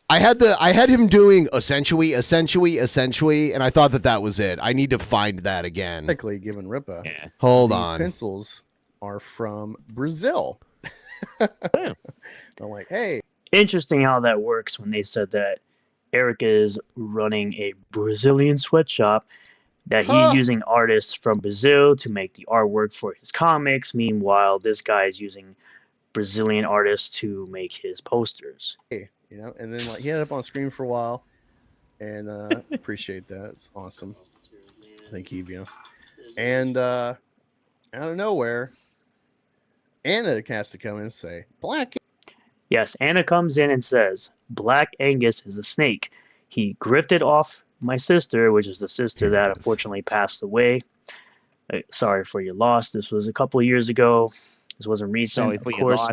had him doing essentially, and I thought that was it. I need to find that again. Technically, given Ripa, hold these on. Pencils are from Brazil. I'm like, hey. Interesting how that works when they said that Eric is running a Brazilian sweatshop, that he's using artists from Brazil to make the artwork for his comics. Meanwhile, this guy is using Brazilian artists to make his posters. Hey, you know, and then like he had it up on screen for a while, and appreciate that. It's awesome. Thank you, EVS. And out of nowhere, Anna has to come in and say, Black. Yes, Anna comes in and says, Black Angus is a snake. He grifted off my sister, which is the sister that unfortunately passed away. Sorry for your loss. This was a couple of years ago. This wasn't recent, of course.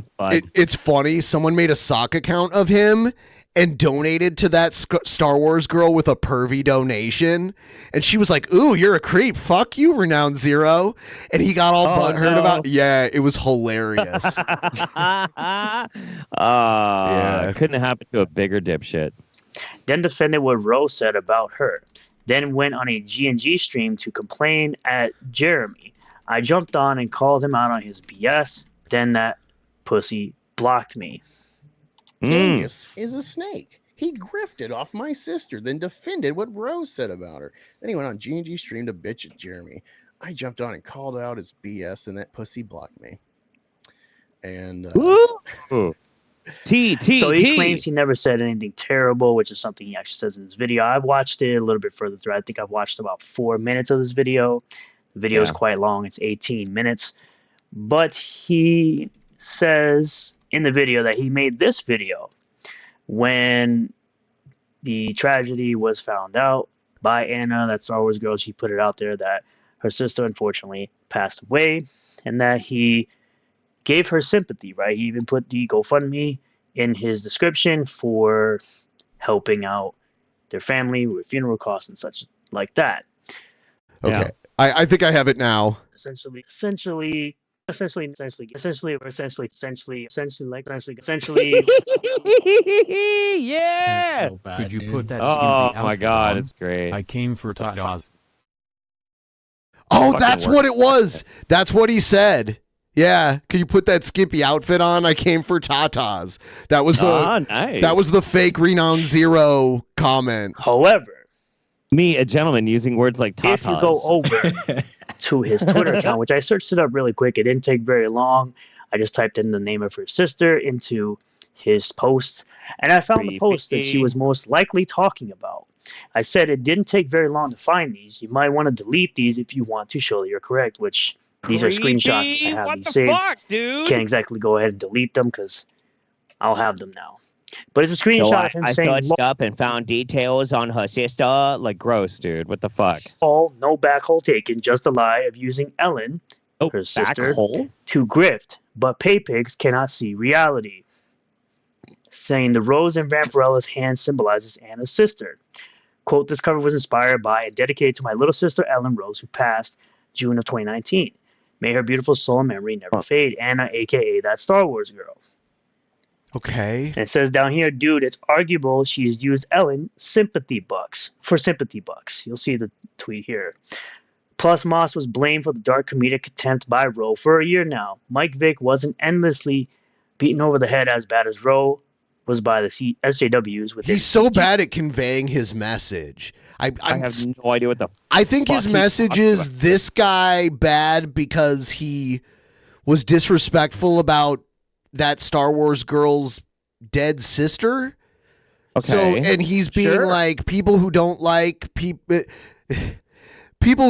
It's funny. Someone made a sock account of him and donated to that Star Wars girl with a pervy donation. And she was like, ooh, you're a creep. Fuck you, Renowned Zero. And he got all butthurt about it. Yeah, it was hilarious. Couldn't have happened to a bigger dipshit. Then defended what Rose said about her. Then went on a G&G stream to complain at Jeremy. I jumped on and called him out on his BS. Then that pussy blocked me. Angus is a snake. He grifted off my sister, then defended what Rose said about her. Then he went on G&G stream to bitch at Jeremy. I jumped on and called out his BS, and that pussy blocked me. And So he claims he never said anything terrible, which is something he actually says in this video. I've watched it a little bit further through. I think I've watched about 4 minutes of this video. The video is quite long. It's 18 minutes. But he says in the video that he made this video when the tragedy was found out by Anna, that Star Wars girl. She put it out there that her sister unfortunately passed away and that he gave her sympathy, right? He even put the GoFundMe in his description for helping out their family with funeral costs and such like that. Okay. Yeah. I think I have it now. Essentially, yeah. So bad, Could you put that? Oh my God, it's great. I came for tatas. Oh, that's what it was. That's what he said. Yeah, can you put that skimpy outfit on? I came for tatas. That was the nice. That was the fake Renown Zero comment. However, me, a gentleman, using words like tatas. If you go over to his Twitter account, which I searched it up really quick, it didn't take very long. I just typed in the name of her sister into his post, and I found the post that she was most likely talking about. I said it didn't take very long to find these. You might want to delete these if you want to show that you're correct, which these are screenshots. I have these saved. Fuck, dude? Can't exactly go ahead and delete them because I'll have them now. But it's a screenshot of him saying, I searched up and found details on her sister. Like, gross, dude. What the fuck? Oh, no backhole taken. Just a lie of using Ellen, her sister, to grift. But pay pigs cannot see reality. Saying the rose in Vampirella's hand symbolizes Anna's sister. Quote, this cover was inspired by and dedicated to my little sister Ellen Rose, who passed June of 2019. May her beautiful soul and memory never fade. Anna, a.k.a. that Star Wars girl. Okay. And it says down here, dude, it's arguable she's used Ellen sympathy bucks. You'll see the tweet here. Plus, Moss was blamed for the dark comedic attempt by Roe for a year now. Mike Vick wasn't endlessly beaten over the head as bad as Roe was by the SJWs. He's so bad at conveying his message. I have no idea what the I think his message is this guy bad because he was disrespectful about that Star Wars girl's dead sister. Okay. So, and he's being like, people who don't like people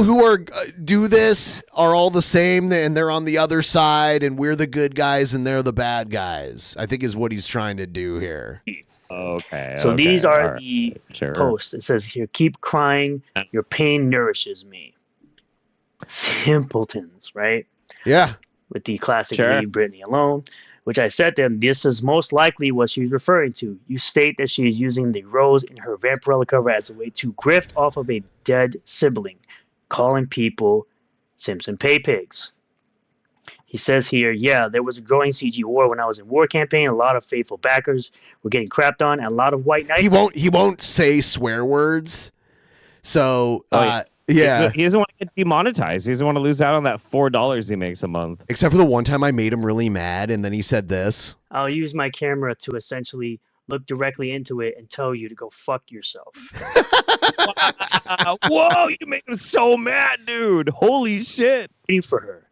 who are do this are all the same, and they're on the other side, and we're the good guys and they're the bad guys, I think is what he's trying to do here. Okay. So these are the posts. It says here, keep crying. Your pain nourishes me. Simpletons, right? Yeah. With the classic Leave Britney Alone, which I said to them, this is most likely what she's referring to. You state that she is using the rose in her Vampirella cover as a way to grift off of a dead sibling, calling people Simpson pay pigs. He says here, yeah, there was a growing CG war when I was in war campaign. A lot of faithful backers were getting crapped on, and a lot of white knights. He won't say swear words. So yeah. He doesn't want to get demonetized. He doesn't want to lose out on that $4 he makes a month. Except for the one time I made him really mad, and then he said this. I'll use my camera to essentially look directly into it and tell you to go fuck yourself. Wow. Whoa, you made him so mad, dude. Holy shit. For her.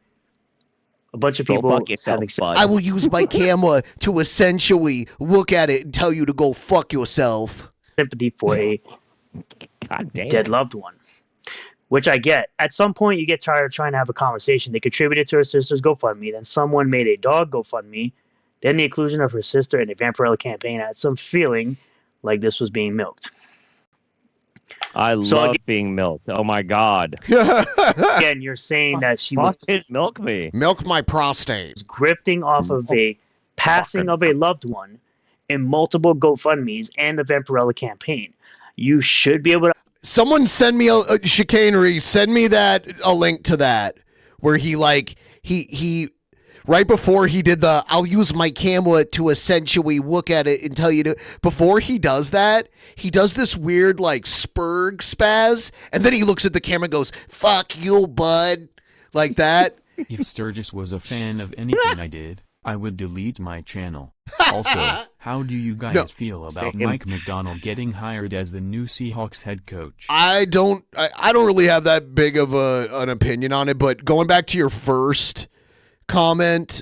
A bunch of people having fun. I will use my camera to essentially look at it and tell you to go fuck yourself. Sympathy for a dead loved one. Which I get. At some point, you get tired of trying to have a conversation. They contributed to her sister's GoFundMe. Then someone made a dog GoFundMe. Then the inclusion of her sister in a Vampirella campaign had some feeling like this was being milked. I love being milked. Oh my God. Again, you're saying that she was milk me. Milk my prostate. Grifting off of a passing of a loved one in multiple GoFundMes and the Vampirella campaign. You should be able to. Someone send me a chicanery. Send me a link to that where he right before he did the I'll use my camera to essentially look at it and tell you to. Before he does that, he does this weird like spurg spaz, and then he looks at the camera and goes, "Fuck you, bud," like that. If Sturgis was a fan of anything I did, I would delete my channel. Also, how do you guys feel about Mike McDonald getting hired as the new Seahawks head coach? I don't really have that big of an opinion on it, but going back to your first comment,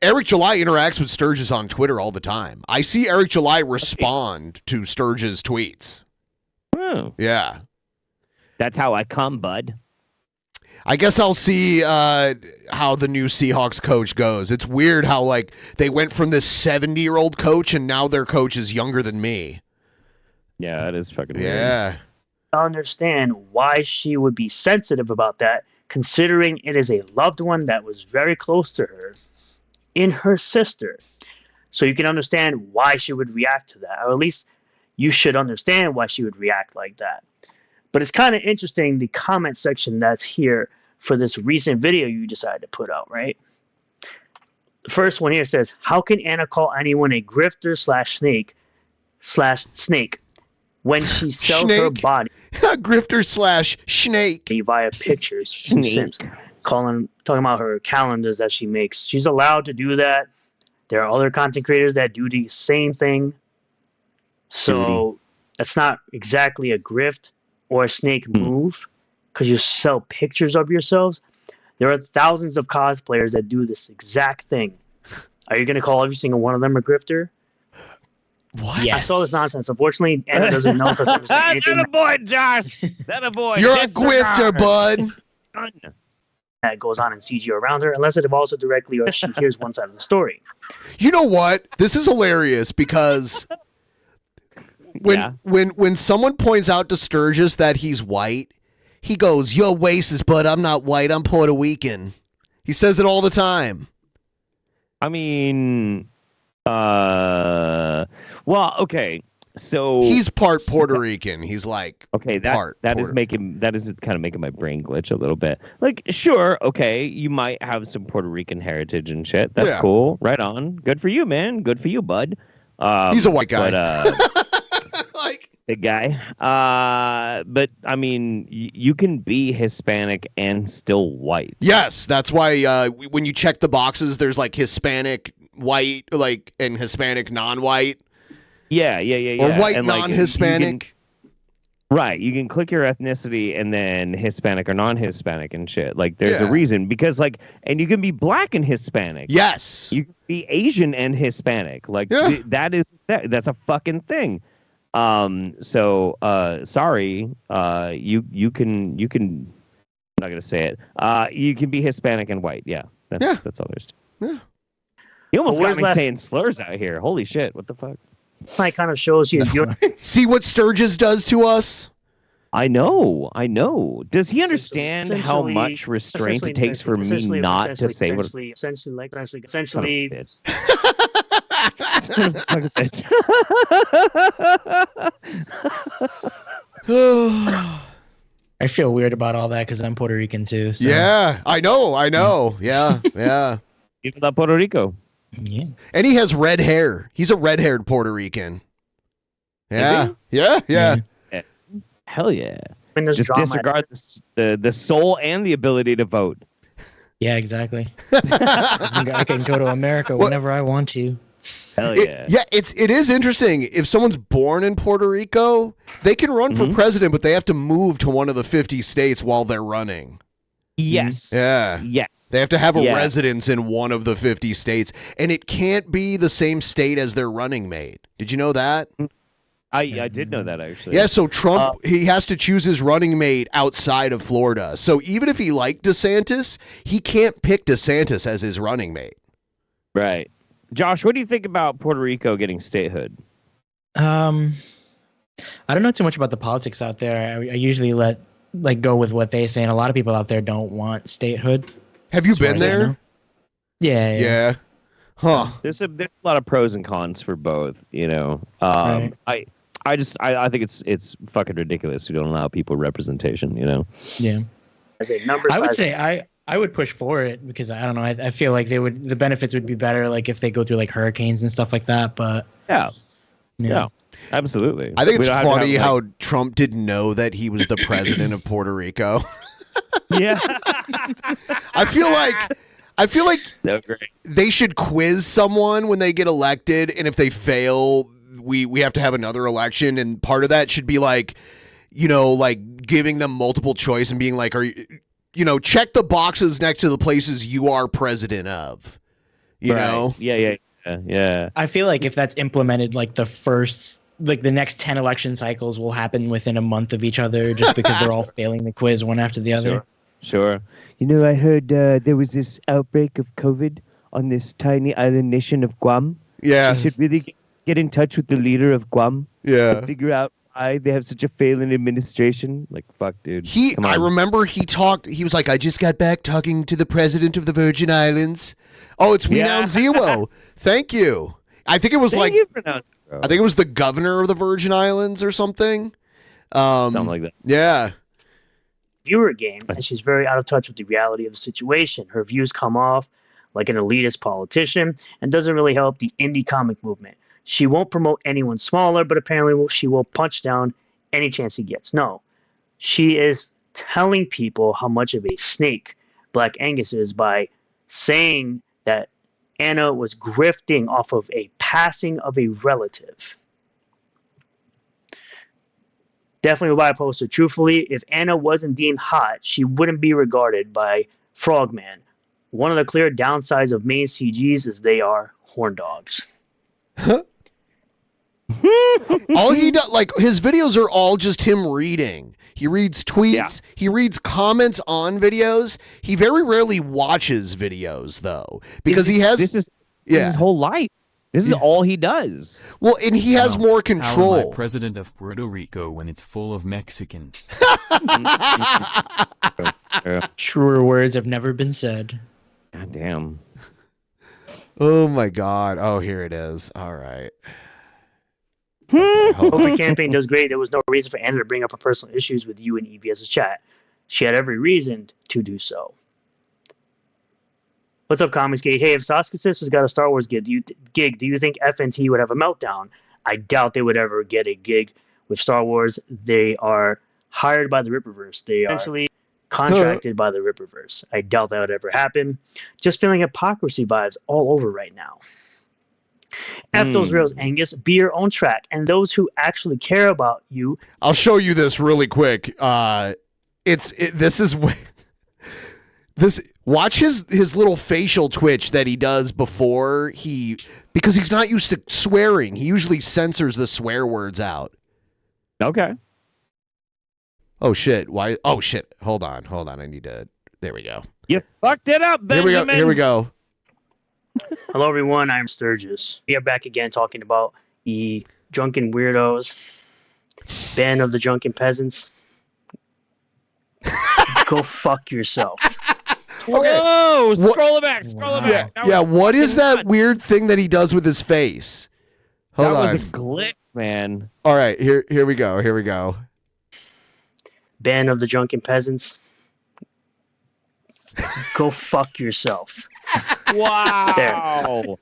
Eric July interacts with Sturgis on Twitter all the time. I see Eric July respond to Sturgis tweets. Oh. Yeah. That's how I come, bud. I guess I'll see how the new Seahawks coach goes. It's weird how, like, they went from this 70-year-old coach and now their coach is younger than me. Yeah, that is fucking weird. Yeah. I understand why she would be sensitive about that, considering it is a loved one that was very close to her in her sister. So you can understand why she would react to that, or at least you should understand why she would react like that. But it's kind of interesting, the comment section that's here for this recent video you decided to put out, right? The first one here says, how can Anna call anyone a grifter / snake when she sells her body? Grifter / snake. Via pictures from Sims. Talking about her calendars that she makes. She's allowed to do that. There are other content creators that do the same thing. So that's not exactly a grift or a snake move, because you sell pictures of yourselves. There are thousands of cosplayers that do this exact thing. Are you going to call every single one of them a grifter? What? Yes. I saw this nonsense. Unfortunately, Anna doesn't know such anything. That a boy, Josh. That a boy. You're a grifter, bud. That goes on in CG around her, unless it involves her directly or she hears one side of the story. You know what? This is hilarious because when someone points out to Sturgis that he's white, he goes, "You're racist, but I'm not white. I'm Puerto Rican." He says it all the time. I mean, well, okay. So he's part Puerto Rican. He's like, okay, that is kind of making my brain glitch a little bit. Like, sure, okay, you might have some Puerto Rican heritage and shit. That's cool. Right on. Good for you, man. Good for you, bud. He's a white guy. But, like big guy. But I mean, you can be Hispanic and still white. Yes, that's why when you check the boxes, there's like Hispanic, white, like, and Hispanic non-white. Yeah. Or white and, non-Hispanic. Right. You can click your ethnicity and then Hispanic or non-Hispanic and shit. Like, there's a reason. Because, like, and you can be black and Hispanic. Yes. You can be Asian and Hispanic. Like, that's a fucking thing. So, sorry. You can, I'm not going to say it. You can be Hispanic and white. Yeah. That's all there's to it. Yeah. You almost got me saying slurs out here. Holy shit. What the fuck? Like, kind of shows you. See what Sturgis does to us? I know. Does he understand how much restraint it takes for me not to say what? Essentially. I feel weird about all that because I'm Puerto Rican too. So. Yeah, I know. Yeah. Even that Puerto Rico. Yeah. And he has red hair. He's a red-haired Puerto Rican. Yeah. Yeah. Hell yeah. Just disregard the soul and the ability to vote. Yeah, exactly. I can go to America whenever I want to. Hell yeah. It is interesting. If someone's born in Puerto Rico, they can run for president, but they have to move to one of the 50 states while they're running. Yes. Yeah. Yes. They have to have a residence in one of the 50 states, and it can't be the same state as their running mate. Did you know that? I did know that, actually. Yeah, so Trump, he has to choose his running mate outside of Florida. So even if he liked DeSantis, he can't pick DeSantis as his running mate. Right. Josh, what do you think about Puerto Rico getting statehood? I don't know too much about the politics out there. I usually go with what they say, and a lot of people out there don't want statehood. Have you been there? Yeah. Huh. There's a lot of pros and cons for both, you know. Right. I think it's fucking ridiculous we don't allow people representation, you know. Yeah. I would say I would push for it because I don't know. I feel like the benefits would be better like if they go through like hurricanes and stuff like that. But yeah, absolutely. I think it's funny how Trump didn't know that he was the president of Puerto Rico. Yeah. I feel like they should quiz someone when they get elected, and if they fail, we have to have another election, and part of that should be like, you know, like giving them multiple choice and being like, are you, check the boxes next to the places you are president of. You Right. know? Yeah. I feel like if that's implemented, like the next 10 election cycles will happen within a month of each other, just because they're all failing the quiz one after the other. Sure. You know, I heard there was this outbreak of COVID on this tiny island nation of Guam. Yeah. We should really get in touch with the leader of Guam. Yeah. And figure out why they have such a failing administration. Like, fuck, dude. Come on. I remember he was like, I just got back talking to the president of the Virgin Islands. Oh, it's Renowned Zero. Thank you. I think it was I think it was the governor of the Virgin Islands or something. Something like that. Yeah. Viewer game, and she's very out of touch with the reality of the situation. Her views come off like an elitist politician and doesn't really help the indie comic movement. She won't promote anyone smaller, but apparently she will punch down any chance he gets. No, she is telling people how much of a snake Black Angus is by saying that Anna was grifting off of a passing of a relative. Definitely why I posted. Truthfully, if Anna wasn't deemed hot, she wouldn't be regarded by Frogman. One of the clear downsides of main CGs is they are horn dogs. All he does, like, his videos are all just him reading. He reads tweets. Yeah. He reads comments on videos. He very rarely watches videos, though, because this is his whole life. This is all he does. Well, and he has more control. How am I president of Puerto Rico when it's full of Mexicans? Truer words have never been said. God damn. Oh my God. Oh, here it is. All right. Open campaign does great. There was no reason for Anna to bring up her personal issues with you and EVS's chat. She had every reason to do so. What's up, Comics Gate? Hey, if Sasuke Sisters got a Star Wars gig, do you think FNT would have a meltdown? I doubt they would ever get a gig with Star Wars. They are hired by the Ripperverse. They are essentially contracted by the Ripperverse. I doubt that would ever happen. Just feeling hypocrisy vibes all over right now. F those rails, Angus. Be your own track. And those who actually care about you. I'll show you this really quick. Watch his little facial twitch that he does before because he's not used to swearing. He usually censors the swear words out. Okay. Oh shit. Why? Oh shit. Hold on. I need to. There we go. You fucked it up, Benjamin. Here we go. Hello, everyone. I'm Sturgis. We are back again talking about the drunken weirdos, band of the drunken peasants. Go fuck yourself. Whoa! Scroll it back. Yeah. What is that weird thing that he does with his face? Hold on. That was a glitch, man. All right. Here we go. Band of the drunken peasants. Go fuck yourself. Wow. There.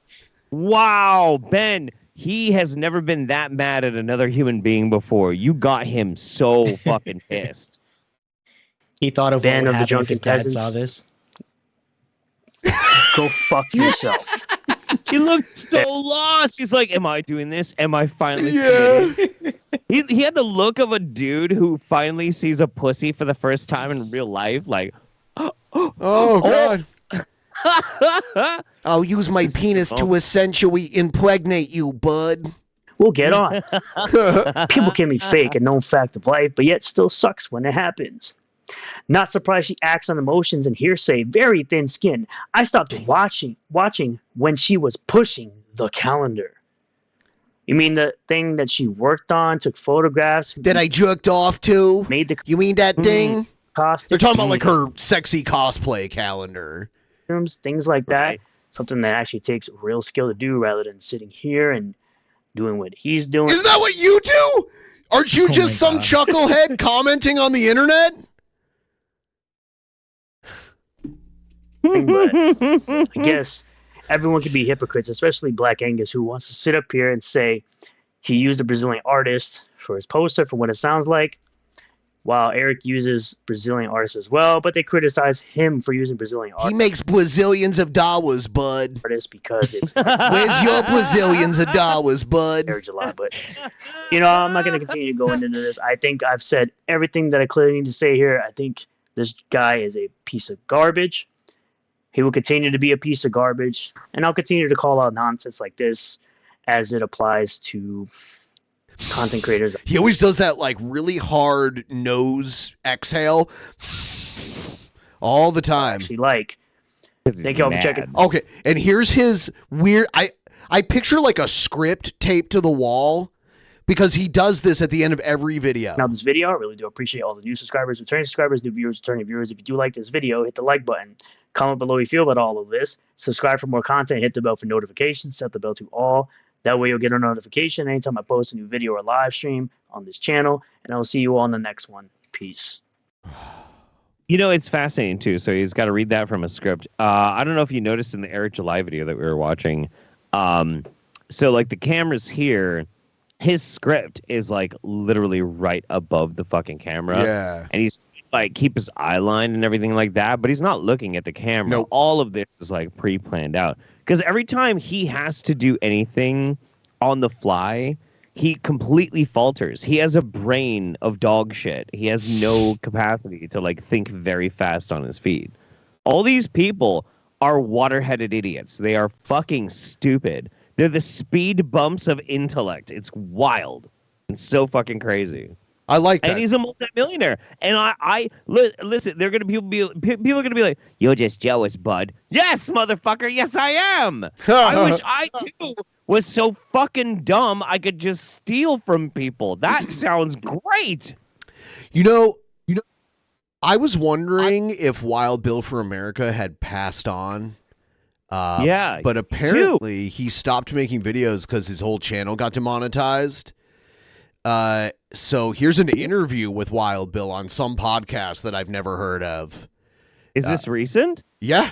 Wow, Ben. He has never been that mad at another human being before. You got him so fucking pissed. He thought of Band what of the would happen if drunken his dad peasants. saw this. Go fuck yourself. He looked so lost. He's like, am I doing this? Am I finally He had the look of a dude who finally sees a pussy for the first time in real life. Like, oh God. I'll use my penis to essentially impregnate you, bud. We'll get on. People can be fake, a known fact of life, but yet still sucks when it happens. Not surprised she acts on emotions and hearsay, very thin skin. I stopped watching when she was pushing the calendar. You mean the thing that she worked on, took photographs? That I jerked off to? You mean that thing? Costume. They're talking about like her sexy cosplay calendar. Things like that. Something that actually takes real skill to do rather than sitting here and doing what he's doing. Isn't that what you do? Aren't you just some chucklehead commenting on the internet? But I guess everyone can be hypocrites, especially Black Angus, who wants to sit up here and say he used a Brazilian artist for his poster for what it sounds like, while Eric uses Brazilian artists as well, but they criticize him for using Brazilian artists. He makes Brazilians of dollars, bud. Because it's where's your Brazilians of dollars, bud? July, but I'm not going to continue to go into this. I think I've said everything that I clearly need to say here. I think this guy is a piece of garbage. He will continue to be a piece of garbage, and I'll continue to call out nonsense like this as it applies to content creators. He always does that like really hard nose exhale all the time. Actually, like, thank you all for checking. Okay, and here's his weird. I picture like a script taped to the wall because he does this at the end of every video. Now, this video, I really do appreciate all the new subscribers, returning subscribers, new viewers, returning viewers. If you do like this video, hit the like button. Comment below how you feel about all of this. Subscribe for more content. Hit the bell for notifications. Set the bell to all. That way you'll get a notification anytime I post a new video or live stream on this channel. And I will see you all on the next one. Peace. You know, it's fascinating, too. So he's got to read that from a script. I don't know if you noticed in the Eric July video that we were watching. So, like, the camera's here. His script is, like, literally right above the fucking camera. Yeah. And he's, like, keep his eye line and everything like that. But he's not looking at the camera. Nope. All of this is, like, pre-planned out. Because every time he has to do anything on the fly, he completely falters. He has a brain of dog shit. He has no capacity to like think very fast on his feet. All these people are water-headed idiots. They are fucking stupid. They're the speed bumps of intellect. It's wild and so fucking crazy. I like that. And he's a multimillionaire. And listen, they're gonna people are gonna be like, "You're just jealous, bud." Yes, motherfucker. Yes, I am. I wish I too was so fucking dumb I could just steal from people. That sounds great. You know, I was wondering if Wild Bill for America had passed on. Yeah, but apparently he stopped making videos because his whole channel got demonetized. So here's an interview with Wild Bill on some podcast that I've never heard of. Is this recent? Yeah.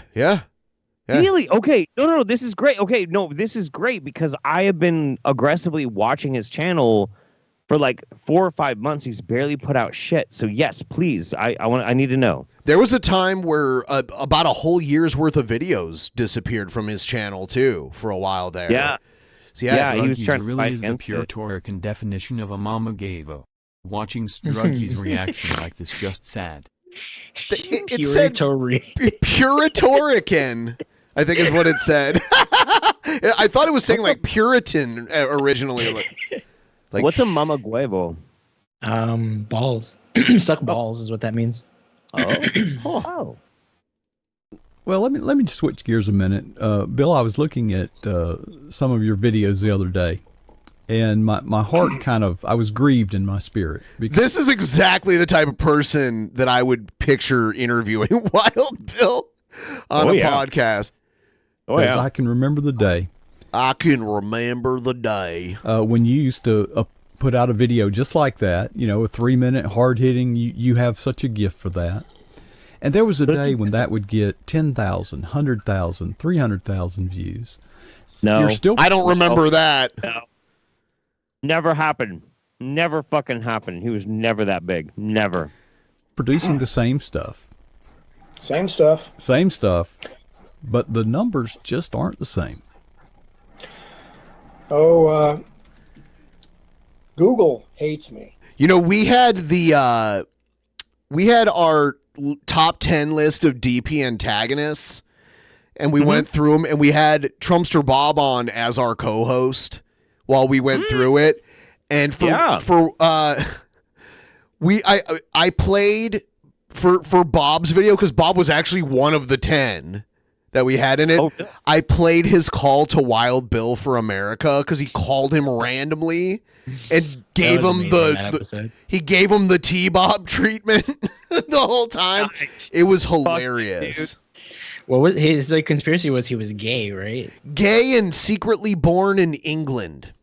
Really? Okay. No. This is great. Okay. No, this is great because I have been aggressively watching his channel for like 4 or 5 months. He's barely put out shit. So yes, please. I need to know. There was a time where about a whole year's worth of videos disappeared from his channel too for a while there. Yeah. So, yeah, he was trying to really is the pure Torrican definition of a mama gavo. Watching Sturgis' reaction like this just sad. It said Puritorican, I think is what it said. I thought it was saying like Puritan originally. Like what's a mama guevo? Balls. Suck balls is what that means. Oh. Well, let me switch gears a minute. Bill, I was looking at some of your videos the other day, and my heart I was grieved in my spirit. This is exactly the type of person that I would picture interviewing Wild Bill on a podcast. Oh, yeah. I can remember the day. When you used to put out a video just like that, a 3-minute hard-hitting, you have such a gift for that. And there was a day when that would get 10,000, 100,000, 300,000 views. No. I don't remember that. No. Never happened. Never fucking happened. He was never that big. Never. Producing the same stuff. Same stuff. But the numbers just aren't the same. Google hates me. We had our top 10 list of DP antagonists, and we went through them, and we had Trumpster Bob on as our co-host while we went through it. And I played for Bob's video because Bob was actually one of the 10 that we had in it. I played his call to Wild Bill for America because he called him randomly and gave him he gave him the T-Bob treatment the whole time. It was hilarious. Well, his conspiracy was he was gay, right? Gay and secretly born in England.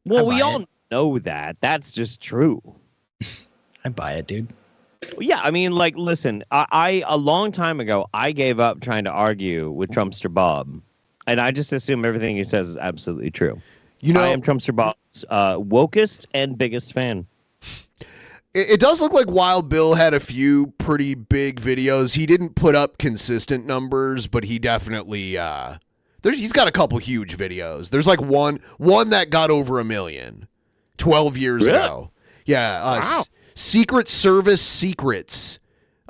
Well, we all know that. That's just true. I buy it, dude. Yeah, I mean, like, listen, I a long time ago, I gave up trying to argue with Trumpster Bob, and I just assume everything he says is absolutely true. I am Trumpster Bob's wokest and biggest fan. It does look like Wild Bill had a few pretty big videos. He didn't put up consistent numbers, but he definitely he's got a couple huge videos. There's like one that got over 1 million 12 years ago. Yeah, wow. Secret Service Secrets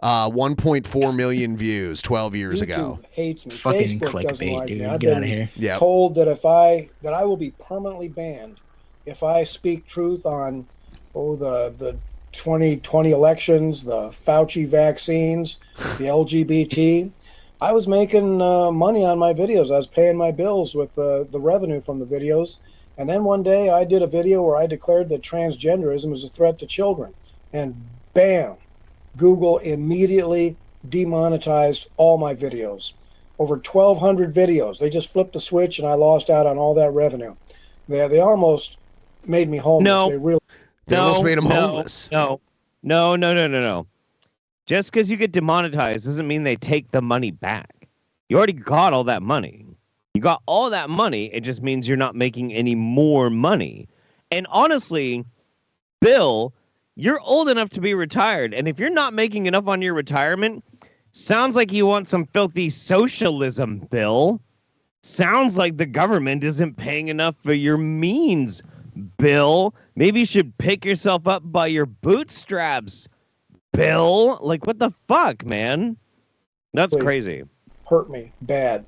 1.4 million views 12 years ago. YouTube hates me. Fucking Facebook doesn't clickbait, like dude. me. I've Get outta been here. Yep. told that I will be permanently banned if I speak truth on the 2020 elections, the Fauci vaccines, the LGBT. I was making money on my videos. I was paying my bills with the revenue from the videos. And then one day I did a video where I declared that transgenderism is a threat to children. And bam, Google immediately demonetized all my videos. Over 1,200 videos. They just flipped the switch and I lost out on all that revenue. They almost made me homeless. No. They almost made him homeless. No. Just because you get demonetized doesn't mean they take the money back. You already got all that money. You got all that money. It just means you're not making any more money. And honestly, Bill, you're old enough to be retired. And if you're not making enough on your retirement, sounds like you want some filthy socialism, Bill. Sounds like the government isn't paying enough for your means, Bill. Maybe you should pick yourself up by your bootstraps, Bill. Like, what the fuck, man? That's crazy. Hurt me bad.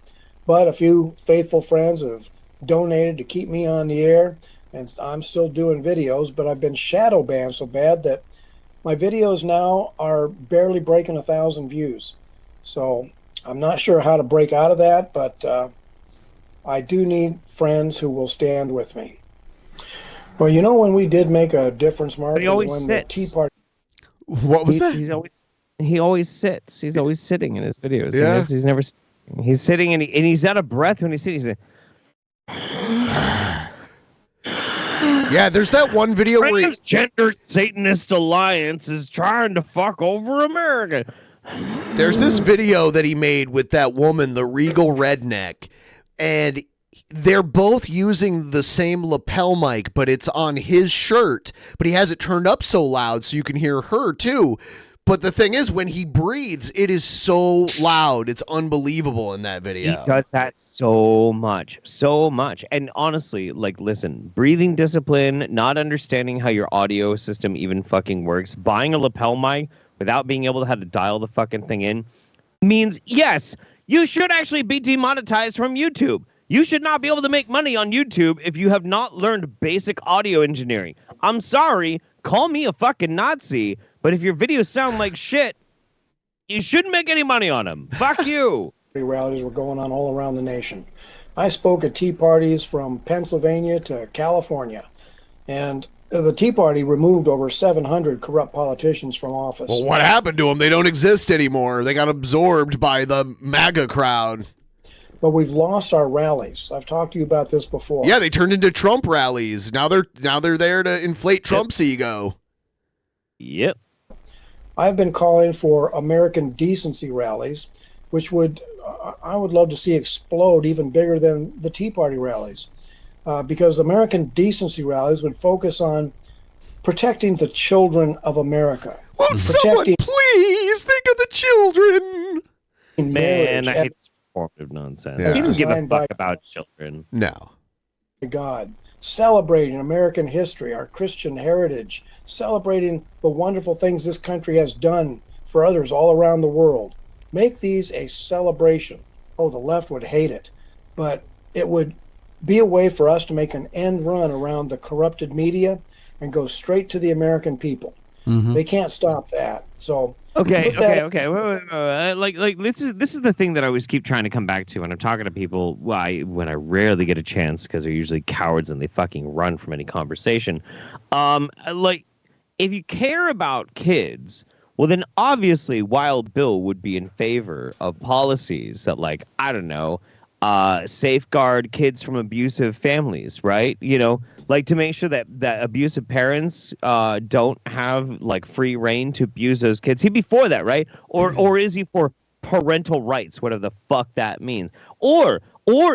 But a few faithful friends have donated to keep me on the air, and I'm still doing videos, but I've been shadow banned so bad that my videos now are barely breaking 1,000 views. So I'm not sure how to break out of that, but I do need friends who will stand with me. Well, you know when we did make a difference, Mark, he always when sits. the Tea Party. What was that? He always sits. He's always sitting in his videos. Yeah. He's never. He's sitting and he's out of breath when he's sitting. He's like, yeah, there's that one video where Transgender Satanist Alliance is trying to fuck over America. there's this video that he made with that woman, the Regal Redneck, and they're both using the same lapel mic, but it's on his shirt, but he has it turned up so loud so you can hear her too. But the thing is, when he breathes, it is so loud. It's unbelievable in that video. He does that so much. And honestly, like, listen, breathing discipline, not understanding how your audio system even fucking works, buying a lapel mic without being able to how to dial the fucking thing in means, yes, you should actually be demonetized from YouTube. You should not be able to make money on YouTube if you have not learned basic audio engineering. I'm sorry, call me a fucking Nazi, but if your videos sound like shit, you shouldn't make any money on them. Fuck you. Rallies were going on all around the nation. I spoke at tea parties from Pennsylvania to California, and the Tea Party removed over 700 corrupt politicians from office. Well, what happened to them? They don't exist anymore. They got absorbed by the MAGA crowd. But we've lost our rallies. I've talked to you about this before. Yeah, they turned into Trump rallies. Now they're there to inflate Trump's ego. Yep. I've been calling for American decency rallies, which I would love to see explode even bigger than the Tea Party rallies, because American decency rallies would focus on protecting the children of America. Won't someone please think of the children? Man, I hate this performative nonsense. Yeah. You don't give a Designed fuck by- about children. No. God, celebrating American history, our Christian heritage, celebrating the wonderful things this country has done for others all around the world. Make these a celebration. Oh, the left would hate it, but it would be a way for us to make an end run around the corrupted media and go straight to the American people. Mm-hmm. They can't stop that. So Okay. Wait. Like this is the thing that I always keep trying to come back to when I'm talking to people. When I rarely get a chance because they're usually cowards and they fucking run from any conversation. Like, if you care about kids, well then obviously Wild Bill would be in favor of policies that, like, I don't know, safeguard kids from abusive families, right? You know, like to make sure that abusive parents don't have like free reign to abuse those kids. He'd be for that, right? Or is he for parental rights, whatever the fuck that means? Or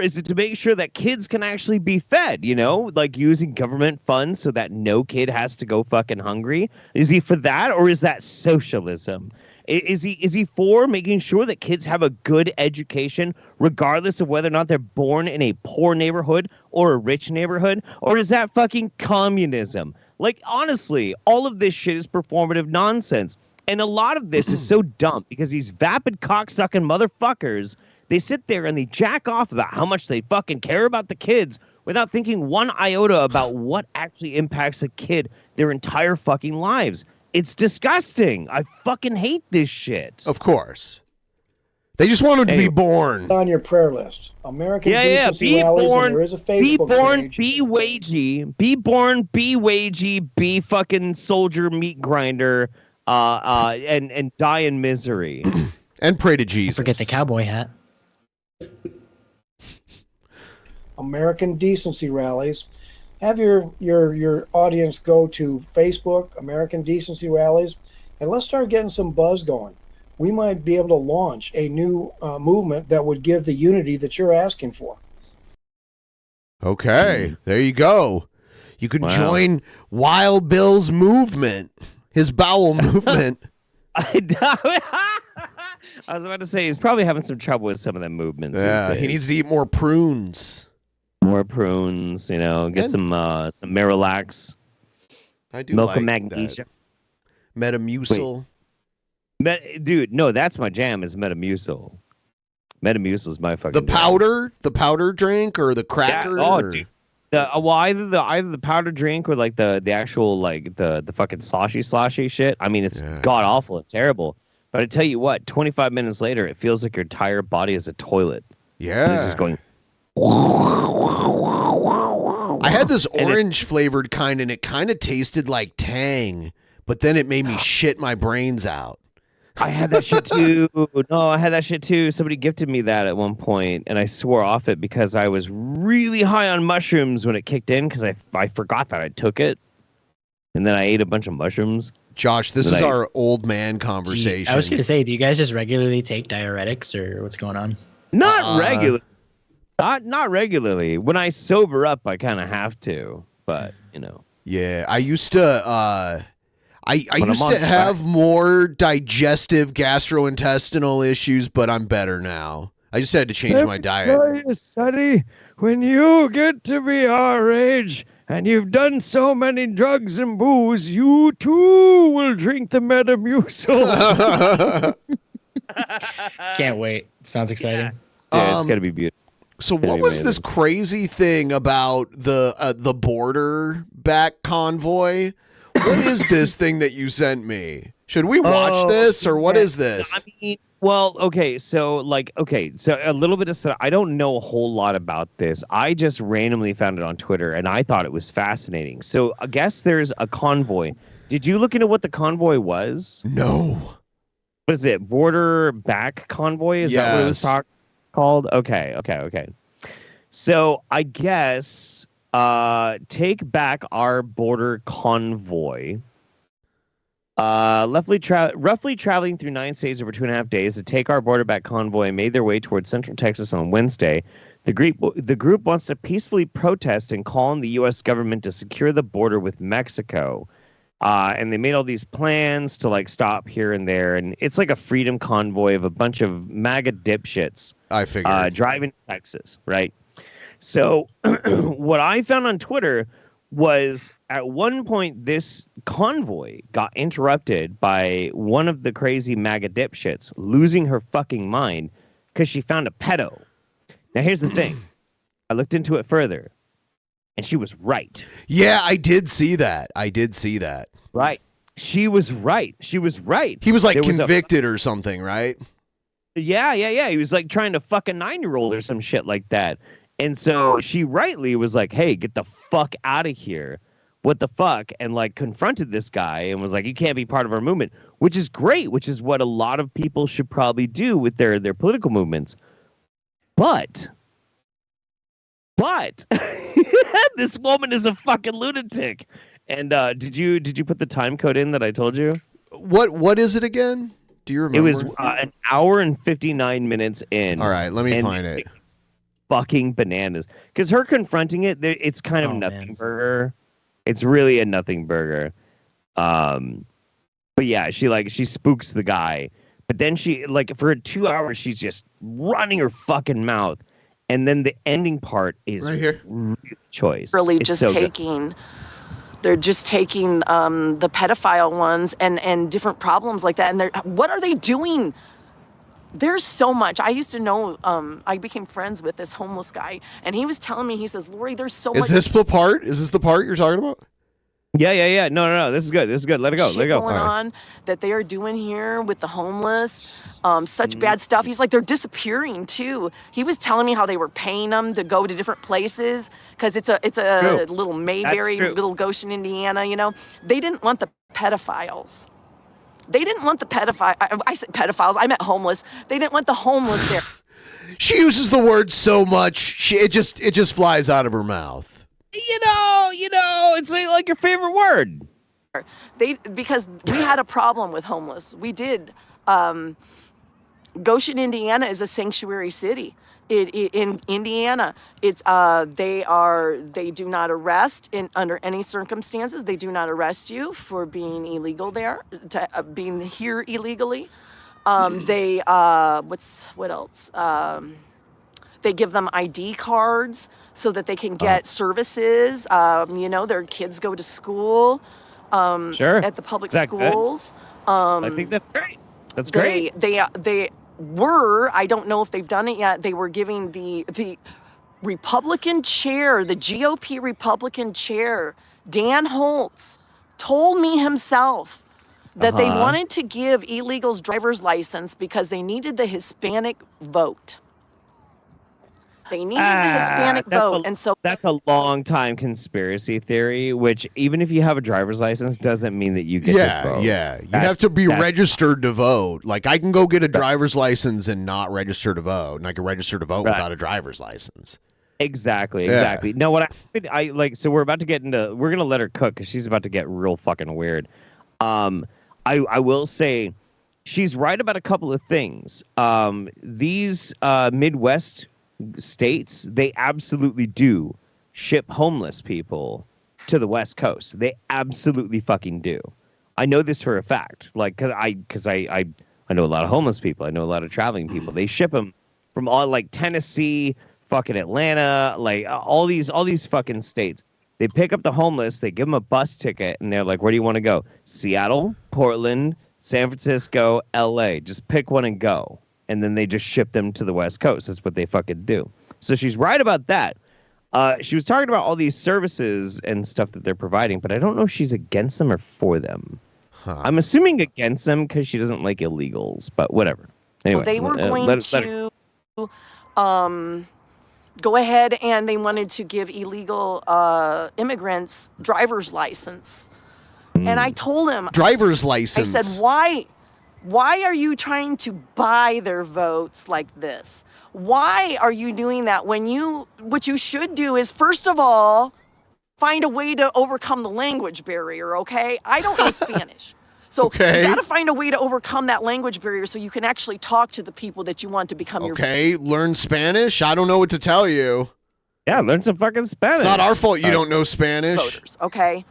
is it to make sure that kids can actually be fed, you know, like using government funds so that no kid has to go fucking hungry? Is he for that, or is that socialism? Is he for making sure that kids have a good education regardless of whether or not they're born in a poor neighborhood or a rich neighborhood? Or is that fucking communism? Like, honestly, all of this shit is performative nonsense. And a lot of this is so dumb because these vapid cocksucking motherfuckers, they sit there and they jack off about how much they fucking care about the kids without thinking one iota about what actually impacts a kid their entire fucking lives. It's disgusting. I fucking hate this shit. Of course. They just want him to be born. On your prayer list. American Decency Be Rallies, born, and there is a be Facebook born, page. be wagey. Be born, be wagey, be fucking soldier meat grinder, and die in misery. And pray to Jesus. Forget the cowboy hat. American Decency Rallies. Have your audience go to Facebook, American Decency Rallies, and let's start getting some buzz going. We might be able to launch a new movement that would give the unity that you're asking for. Okay, there you go. You could join Wild Bill's movement, his bowel movement. I was about to say he's probably having some trouble with some of them movements. Yeah, he needs to eat more prunes. More prunes, get some Miralax. I do milk like and magnesia. That. Metamucil. Dude, no, that's my jam. Is Metamucil. Metamucil is my fucking. The powder drink, or the cracker. Yeah, dude. Either the powder drink or like the actual like the fucking sloshy shit. I mean, it's god awful and terrible. But I tell you what, 25 minutes later, it feels like your entire body is a toilet. Yeah, it's just going. I had this orange flavored kind, and it kind of tasted like Tang, but then it made me shit my brains out. I had that shit too. No, I had that shit too. Somebody gifted me that at one point, and I swore off it because I was really high on mushrooms when it kicked in because I forgot that I took it, and then I ate a bunch of mushrooms. Josh, this is our old man conversation. I was going to say, do you guys just regularly take diuretics, or what's going on? Not regularly. Not regularly. When I sober up, I kind of have to, but Yeah, I used to. I used to have more digestive gastrointestinal issues, but I'm better now. I just had to change my diet. Tell you, Sonny, when you get to be our age and you've done so many drugs and booze, you too will drink the Metamucil. Can't wait. Sounds exciting. Yeah, it's gonna be beautiful. So what was this crazy thing about the border back convoy? What is this thing that you sent me? Should we watch this, or what is this? I mean, well, okay, so a little bit of I don't know a whole lot about this. I just randomly found it on Twitter, and I thought it was fascinating. So I guess there's a convoy. Did you look into what the convoy was? No. What is it? Border back convoy? Is that what it was called? Okay. So I guess take back our border convoy. Roughly traveling through 9 states over 2.5 days, the Take Our Border Back convoy made their way towards Central Texas on Wednesday. The group wants to peacefully protest and call on the U.S. government to secure the border with Mexico. And they made all these plans to like stop here and there, and it's like a freedom convoy of a bunch of MAGA dipshits. I figured driving to Texas, right? So what I found on Twitter was at one point this convoy got interrupted by one of the crazy MAGA dipshits losing her fucking mind because she found a pedo. Now here's the thing. I looked into it further, and she was right. Yeah, I did see that. Right. She was right. He was like convicted or something, right? Yeah. He was like trying to fuck a 9-year-old or some shit like that. And so she rightly was like, hey, get the fuck out of here. What the fuck? And like confronted this guy and was like, you can't be part of our movement, which is great, which is what a lot of people should probably do with their political movements. But this woman is a fucking lunatic. And did you put the time code in that I told you? What is it again? Do you remember? It was an hour and 59 minutes in. All right, let me find it. Fucking bananas. Because her confronting it, it's kind of nothing burger. It's really a nothing burger. But yeah, she spooks the guy. But then she, like, for 2 hours, she's just running her fucking mouth. And then the ending part is right here. Really choice. Really it's just so taking They're just taking the pedophile ones and different problems like that. And what are they doing? There's so much. I used to know, I became friends with this homeless guy, and he was telling me, he says, Lori, there's so much. Is this the part? Is this the part you're talking about? Yeah. No. This is good. Let it go. Let it go. Going on that they are doing here with the homeless. Such bad stuff. He's like, they're disappearing too. He was telling me how they were paying them to go to different places because it's a little Mayberry, little Goshen, Indiana. You know, they didn't want the pedophiles. They didn't want the I said pedophiles. I meant homeless. They didn't want the homeless there. She uses the word so much, it just flies out of her mouth. You know, it's like your favorite word. Because we had a problem with homeless. We did. Goshen, Indiana is a sanctuary city. In Indiana, it's they do not arrest under any circumstances. They do not arrest you for being illegal there, being here illegally. They what else? They give them ID cards so that they can get services. Their kids go to school at the public schools. I think that's great. That's great. I don't know if they've done it yet. They were giving the Republican chair, the GOP Republican chair, Dan Holtz, told me himself that they wanted to give illegals driver's license because they needed the Hispanic vote. They needed the Hispanic vote, and so that's a long time conspiracy theory. Which even if you have a driver's license, doesn't mean that you get to vote. Yeah. You have to be registered to vote. Like I can go get a driver's license and not register to vote, and I can register to vote without a driver's license. Exactly. No, what I like. So we're about to get into. We're gonna let her cook because she's about to get real fucking weird. I will say, she's right about a couple of things. These Midwest states, they absolutely do ship homeless people to the West Coast. They absolutely fucking do. I know this for a fact. Like, cause I know a lot of homeless people. I know a lot of traveling people. They ship them from all like Tennessee, fucking Atlanta, like all these fucking states. They pick up the homeless. They give them a bus ticket, and they're like, "Where do you want to go? Seattle, Portland, San Francisco, L.A. Just pick one and go." And then they just ship them to the West Coast. That's what they fucking do. So she's right about that. She was talking about all these services and stuff that they're providing, but I don't know if she's against them or for them. I'm assuming against them because she doesn't like illegals, but whatever. Anyway, they were going to go ahead and they wanted to give illegal immigrants driver's license. And I told him, driver's license. I said, why are you trying to buy their votes like this? Why are you doing that when what you should do is, first of all, find a way to overcome the language barrier, okay? I don't know Spanish. So you got to find a way to overcome that language barrier so you can actually talk to the people that you want to become your learn Spanish? I don't know what to tell you. Yeah, learn some fucking Spanish. It's not our fault you don't know Spanish. Voters, okay?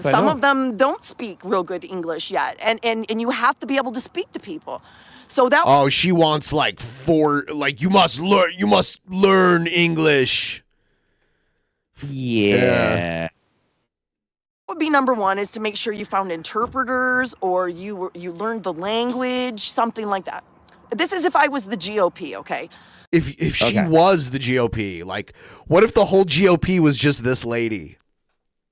Some of them don't speak real good English yet, and you have to be able to speak to people. So that she wants you must learn English. Yeah. Would be number one is to make sure you found interpreters or you learned the language, something like that. This is if I was the GOP, okay? If she was the GOP, like, what if the whole GOP was just this lady?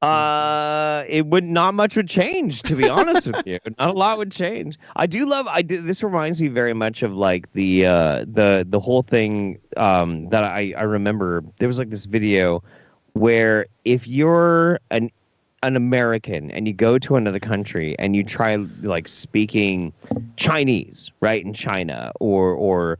Not much would change, to be honest with you. Not a lot would change. This reminds me very much of like the whole thing that I remember. There was like this video where if you're an American and you go to another country and you try like speaking Chinese, right, in China, or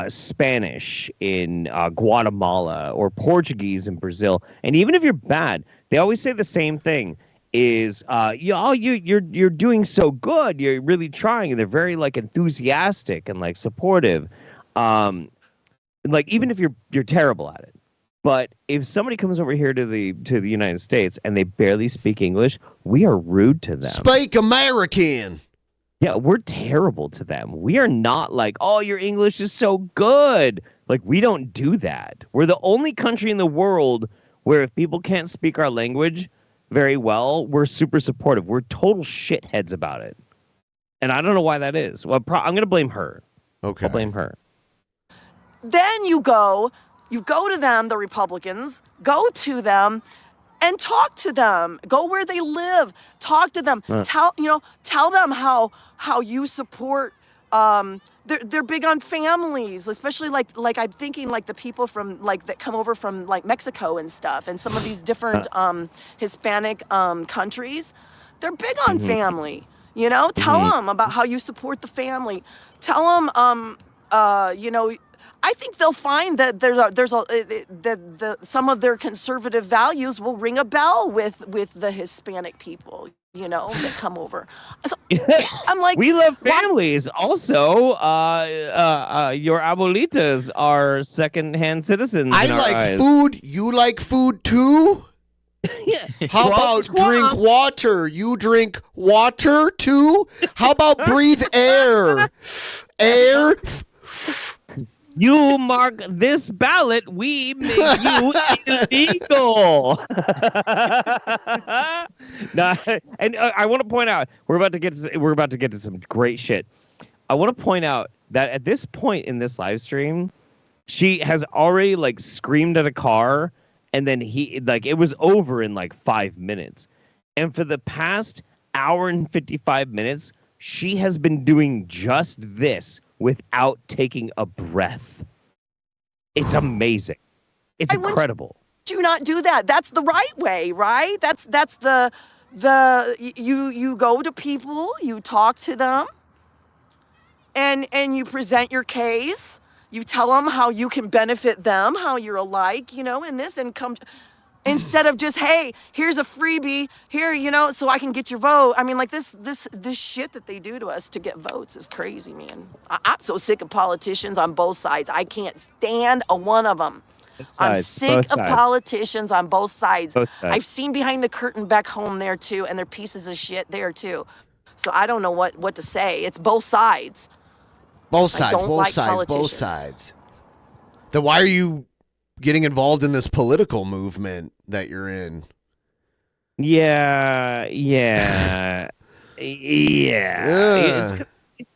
Spanish in Guatemala, or Portuguese in Brazil, and even if you're bad, they always say the same thing: is you're doing so good, you're really trying, and they're very like enthusiastic and like supportive, like even if you're terrible at it. But if somebody comes over here to the United States and they barely speak English, we are rude to them. Speak American. Yeah, we're terrible to them. We are not like, oh, your English is so good. Like, we don't do that. We're the only country in the world where if people can't speak our language, very well, we're super supportive. We're total shitheads about it. And I don't know why that is. Well, I'm going to blame her. Okay. I'll blame her. Then you go to them, the Republicans, go to them and talk to them. Go where they live, talk to them. Tell them how you support. They're big on families, especially like I'm thinking like the people from like that come over from like Mexico and stuff, and some of these different Hispanic countries. They're big on family. Tell them about how you support the family. Tell them, I think they'll find that some of their conservative values will ring a bell with the Hispanic people, that come over. So, I'm like, we love families. Also, your abuelitas are second-hand citizens. I in our like eyes. food. You like food too? Yeah. How about drink water? You drink water too? How about breathe air? Air? You mark this ballot, we make you illegal. Nah, and I want to point out we're about to get to some great shit. I want to point out that at this point in this live stream, she has already like screamed at a car, and then it was over in like 5 minutes. And for the past hour and 55 minutes, she has been doing just this without taking a breath. It's amazing. It's incredible. Do not do that. That's the right way, right? That's the you go to people, you talk to them, and you present your case. You tell them how you can benefit them, how you're alike, in this, and come instead of just, hey, here's a freebie here, so I can get your vote. I mean, like this shit that they do to us to get votes is crazy, man. I'm so sick of politicians on both sides. I can't stand a one of them. I'm sick of politicians on both sides. I've seen behind the curtain back home there too, and they're pieces of shit there too. So I don't know what to say. It's both sides. Both sides. Then why are you getting involved in this political movement that you're in? Yeah.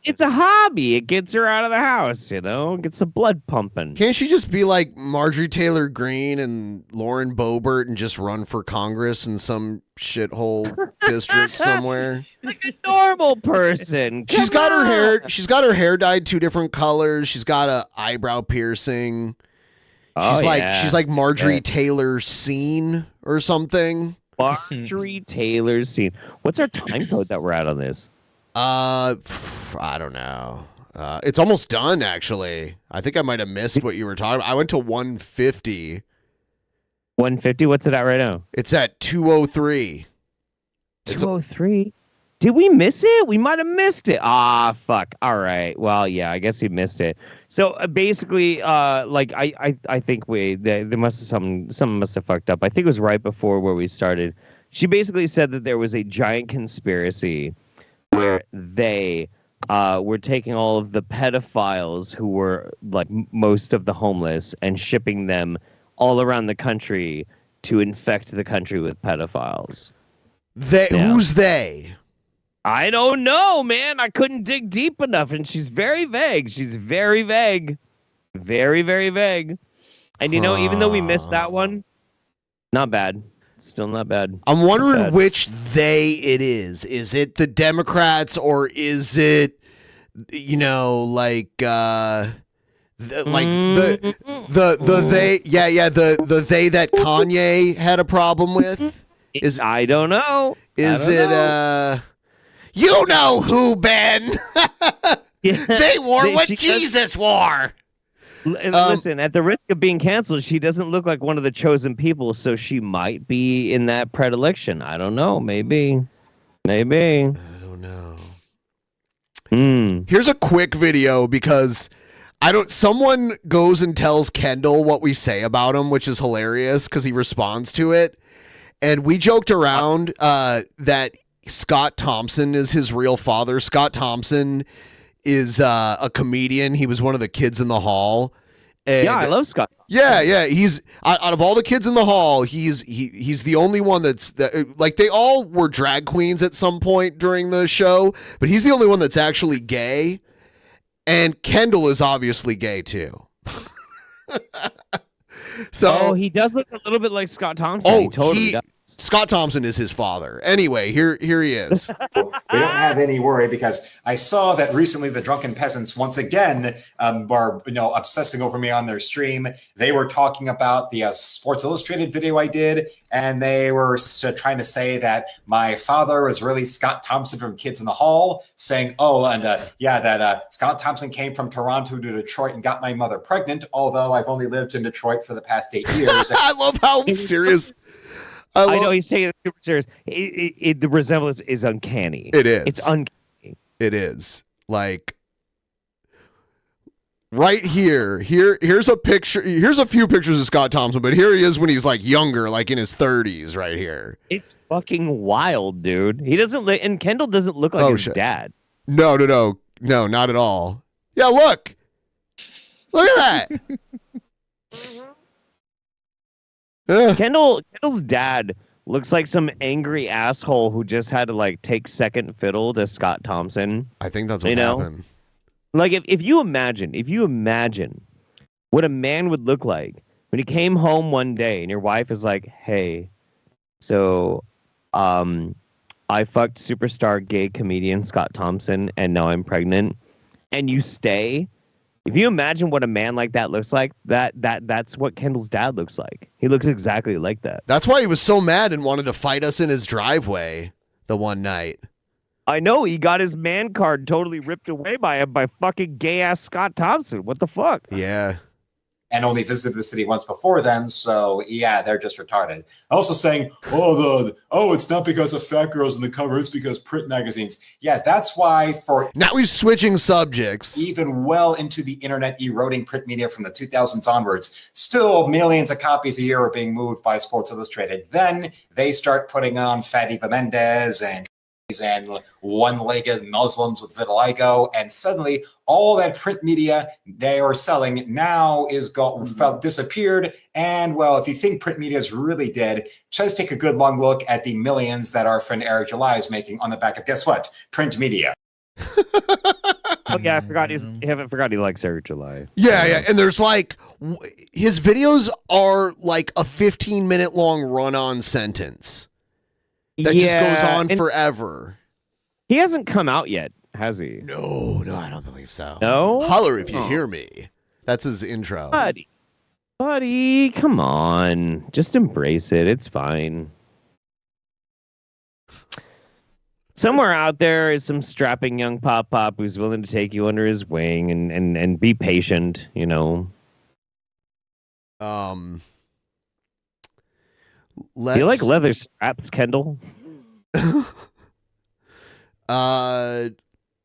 It's a hobby. It gets her out of the house, gets the blood pumping. Can't she just be like Marjorie Taylor Greene and Lauren Boebert and just run for Congress in some shithole district somewhere? Like a normal person. She's got her hair dyed 2 different colors. She's got a eyebrow piercing. She's like Marjorie Taylor Scene or something. Marjorie Taylor Scene. What's our time code that we're at on this? I don't know. It's almost done, actually. I think I might have missed what you were talking about. I went to 150. 150? What's it at right now? It's at 203. 203? Did we miss it? We might have missed it. Ah, fuck. All right. Well, yeah, I guess we missed it. So basically, I think there must have something must have fucked up. I think it was right before where we started. She basically said that there was a giant conspiracy where they were taking all of the pedophiles who were like most of the homeless and shipping them all around the country to infect the country with pedophiles. Who's they? I don't know, man. I couldn't dig deep enough, and she's very vague. She's very vague. Very, very vague. And even though we missed that one, not bad. Still not bad. I'm wondering which they it is. Is it the Democrats or is it, the they that Kanye had a problem with? I don't know. Is it you know who, Ben? They wore what Jesus wore. Listen, at the risk of being canceled, she doesn't look like one of the chosen people, so she might be in that predilection. I don't know. Maybe. I don't know. Here's a quick video because someone goes and tells Kendall what we say about him, which is hilarious because he responds to it. And we joked around that Scott Thompson is his real father. Scott Thompson is a comedian. He was one of the kids in the hall. And, yeah, I love Scott. Yeah. He's out of all the kids in the hall, he's the only one like they all were drag queens at some point during the show, but he's the only one that's actually gay. And Kendall is obviously gay too. So he does look a little bit like Scott Thompson. He totally does. Scott Thompson is his father. Anyway, here he is. We don't have any worry because I saw that recently the Drunken Peasants once again were obsessing over me on their stream. They were talking about the Sports Illustrated video I did, and they were trying to say that my father was really Scott Thompson from Kids in the Hall, saying, that Scott Thompson came from Toronto to Detroit and got my mother pregnant, although I've only lived in Detroit for the past 8 years. I love how serious. I know he's taking it super serious. The resemblance is uncanny. It is. It's uncanny. It is. Like right here. Here's a picture. Here's a few pictures of Scott Thompson, but here he is when he's like younger, like in his 30s, right here. It's fucking wild, dude. He doesn't. And Kendall doesn't look like his dad. No, not at all. Yeah, look at that. Kendall's dad looks like some angry asshole who just had to like take second fiddle to Scott Thompson. I think that's what happened. Like if you imagine what a man would look like when he came home one day and your wife is like, "Hey, so I fucked superstar gay comedian Scott Thompson and now I'm pregnant," and you stay. If you imagine what a man like that looks like, that's what Kendall's dad looks like. He looks exactly like that. That's why he was so mad and wanted to fight us in his driveway the one night. I know, he got his man card totally ripped away by fucking gay ass Scott Thompson. What the fuck? Yeah. And only visited the city once before then, so yeah, they're just retarded. Also saying, it's not because of fat girls in the cover, it's because print magazines. Yeah, that's why now he's switching subjects. Even well into the internet eroding print media from the 2000s onwards, still millions of copies a year are being moved by Sports Illustrated. Then they start putting on Fadiva Mendez and one-legged Muslims with vitiligo, and suddenly all that print media they are selling now is disappeared. And well, if you think print media is really dead, just take a good long look at the millions that our friend Eric July is making on the back of, guess what, print media. Oh yeah, I haven't forgot he likes Eric July. Yeah, and there's like his videos are like a 15-minute long run-on sentence. That just goes on forever. He hasn't come out yet, has he? No, I don't believe so. No? Holler if you hear me. That's his intro. Buddy, come on. Just embrace it. It's fine. Somewhere out there is some strapping young pop who's willing to take you under his wing and be patient, you know. Do you like leather straps, Kendall?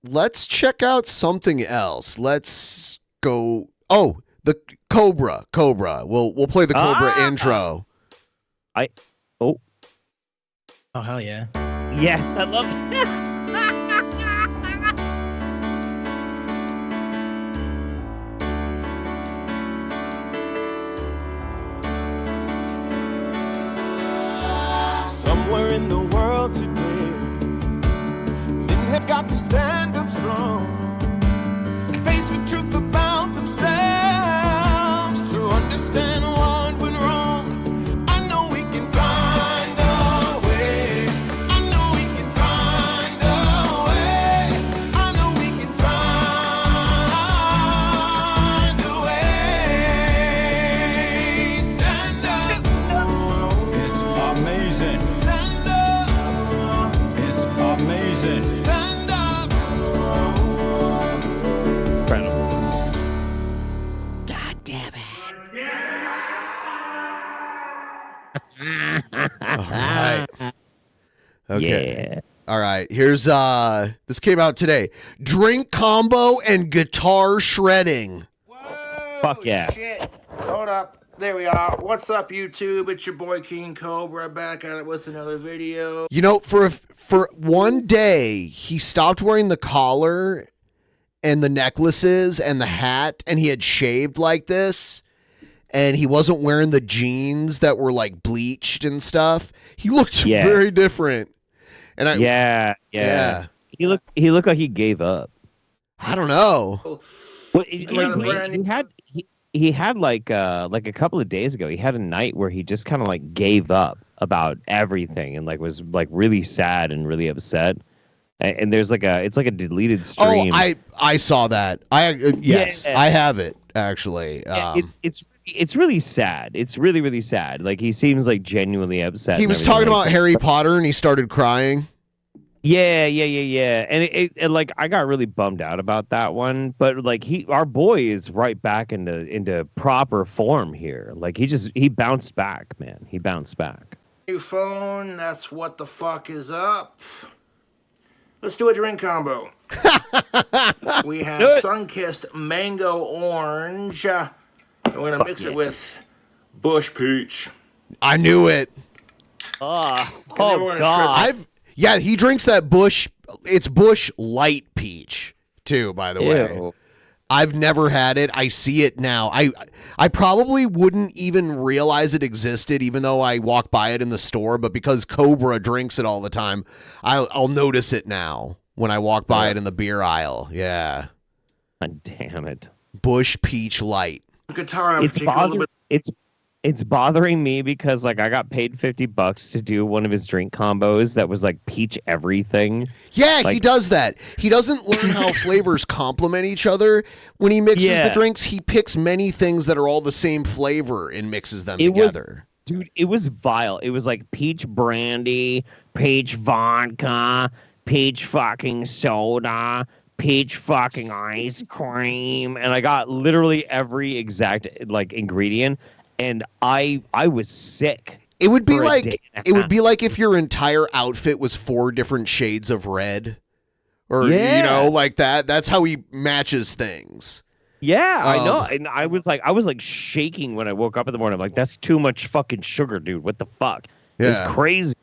Let's check out something else. Let's go. Oh, the Cobra. We'll play the Cobra intro. Oh hell yeah. Yes, I love that. Somewhere in the world today, men have got to stand up strong, face the truth about themselves, to understand what went wrong. I know we can find a way. I know we can find a way. I know we can find a way. Stand up. It's amazing. Stand up. It's amazing. Stand up. Incredible. God damn it. All right. Okay. Yeah. All right. Here's this came out today. Drink combo and guitar shredding. Fuck yeah. Shit. Hold up. There we are. What's up, YouTube? It's your boy King Cobra back at it with another video. You know, for one day he stopped wearing the collar and the necklaces and the hat, and he had shaved like this, and he wasn't wearing the jeans that were like bleached and stuff. He looked very different. And yeah. He looked like he gave up. I don't know. Well, he had like a couple of days ago, he had a night where he just kind of like gave up about everything and like was like really sad and really upset. And there's like it's like a deleted stream. Oh, I saw that. Yes, I have it actually. It's really sad. It's really, really sad. Like he seems like genuinely upset. He was talking about Harry Potter and he started crying. Yeah. And it like I got really bummed out about that one, but like our boy is right back into proper form here. Like he bounced back, man. He bounced back. New phone, that's what the fuck is up. Let's do a drink combo. We have sun-kissed mango orange. We're gonna mix it with bush peach. I knew it. Oh God. Yeah, he drinks that Bush. It's Bush Light Peach too, by the way. I've never had it. I see it now. I probably wouldn't even realize it existed, even though I walk by it in the store. But because Cobra drinks it all the time, I'll notice it now when I walk by it in the beer aisle. Yeah. God damn it. Bush Peach Light. Guitar. It's bothering me because like I got paid $50 to do one of his drink combos that was like peach everything. Yeah, he does that. He doesn't learn how flavors complement each other. When he mixes the drinks, he picks many things that are all the same flavor and mixes them together. Dude, it was vile. It was like peach brandy, peach vodka, peach fucking soda, peach fucking ice cream, and I got literally every exact like ingredient. And I was sick. It would be like if your entire outfit was 4 different shades of red, or you know, like that. That's how he matches things. Yeah, I know. And I was like shaking when I woke up in the morning. I'm like, that's too much fucking sugar, dude. What the fuck? Yeah. It's crazy.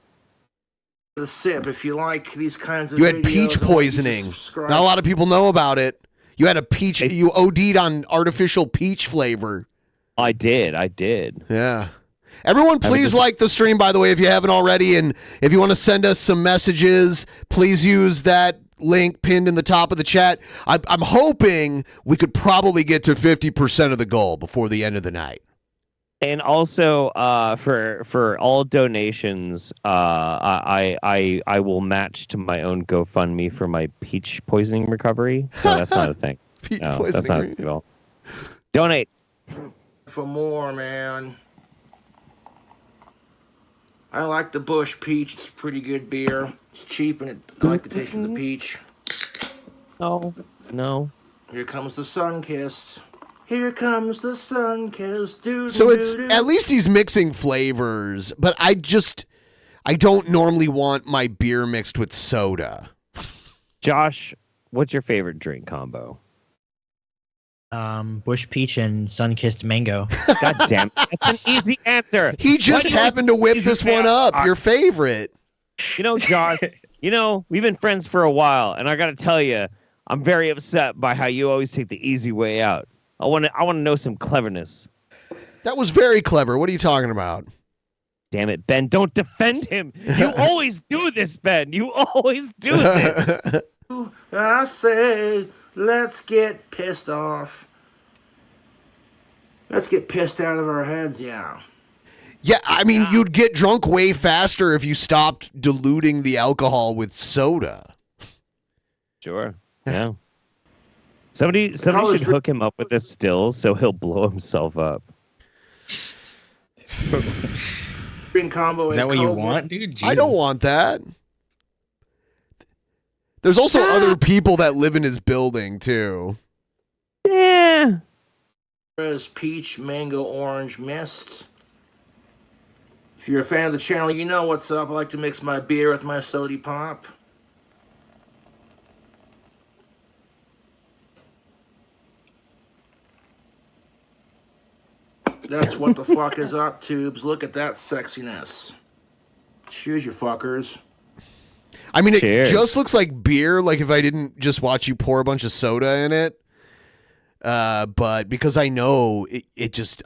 The sip. If you like these kinds of You had peach poisoning. Not a lot of people know about it. You had a peach. You OD'd on artificial peach flavor. I did. Yeah. Everyone, please like the stream, by the way, if you haven't already. And if you want to send us some messages, please use that link pinned in the top of the chat. I'm hoping we could probably get to 50% of the goal before the end of the night. And also, for all donations, I will match to my own GoFundMe for my peach poisoning recovery. So that's not a thing. Peach poisoning. That's not a thing at all. Donate. For more, man. I like the Bush Peach. It's pretty good beer. It's cheap and I like the taste of the peach. No. Here comes the sun-kissed. Here comes the sun-kissed. So it's at least he's mixing flavors, but I don't normally want my beer mixed with soda. Josh, what's your favorite drink combo? Bush peach and sun-kissed mango. God damn it. That's an easy answer. He just happened to whip this one up. Your favorite. You know, Josh, we've been friends for a while, and I got to tell you, I'm very upset by how you always take the easy way out. I want to know some cleverness. That was very clever. What are you talking about? Damn it, Ben, don't defend him. You always do this, Ben. You always do this. I say, let's get pissed off. Let's get pissed out of our heads, yeah. Yeah, I mean, you'd get drunk way faster if you stopped diluting the alcohol with soda. Sure, yeah. Somebody should hook him up with a still so he'll blow himself up. Combo. Is that what you want, dude? Jesus. I don't want that. There's also other people that live in his building, too. Yeah. There's peach, mango, orange, mist. If you're a fan of the channel, you know what's up. I like to mix my beer with my sody pop. That's what the fuck is up, tubes. Look at that sexiness. Choose your fuckers. I mean, it Cheers. just looks like beer. Like if I didn't just watch you pour a bunch of soda in it. But because I know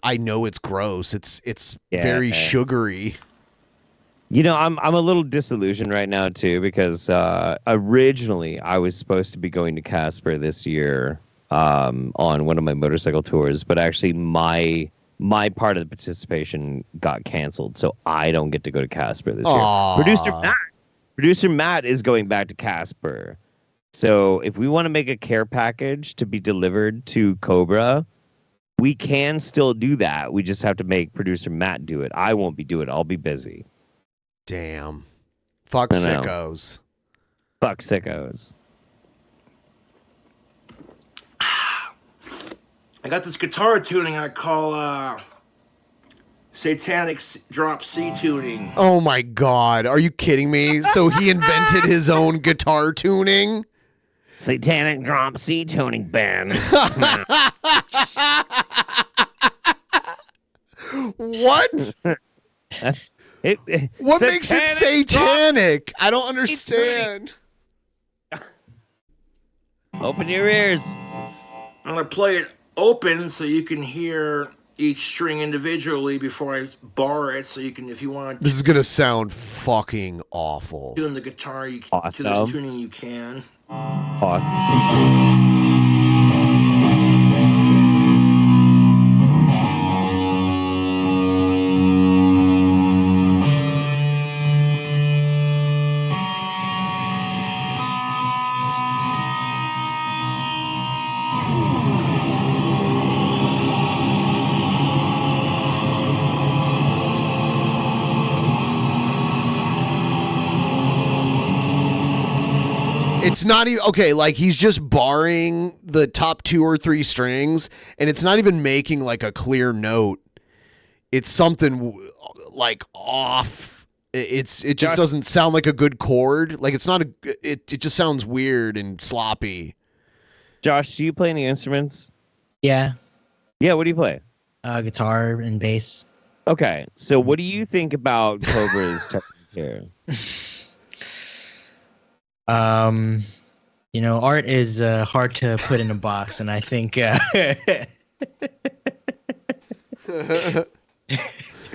I know it's gross. It's very sugary. You know, I'm a little disillusioned right now too because originally I was supposed to be going to Casper this year on one of my motorcycle tours, but actually my part of the participation got canceled, so I don't get to go to Casper this year. Producer Matt is going back to Casper. So if we want to make a care package to be delivered to Cobra, we can still do that. We just have to make producer Matt do it. I won't be doing it. I'll be busy. Damn. Fuck sickos. Fuck sickos. I got this guitar tuning I call Satanic Drop C tuning. Oh my God. Are you kidding me? So he invented his own guitar tuning? Satanic Drop C tuning band. What? That's it. What makes it satanic? I don't understand. Open your ears. I'm gonna play it open so you can hear each string individually before I bar it. So you can, if you want, This is gonna sound fucking awful. tune the guitar to Awesome. this tuning you can. Awesome. It's not even okay. Like he's just barring the top 2 or 3 strings, and it's not even making like a clear note. It's something like off. It just doesn't sound like a good chord. Like it's not a. It just sounds weird and sloppy. Josh, do you play any instruments? Yeah. Yeah. What do you play? Guitar and bass. Okay. So what do you think about Cobra's technique here? You know, art is hard to put in a box, and I think Good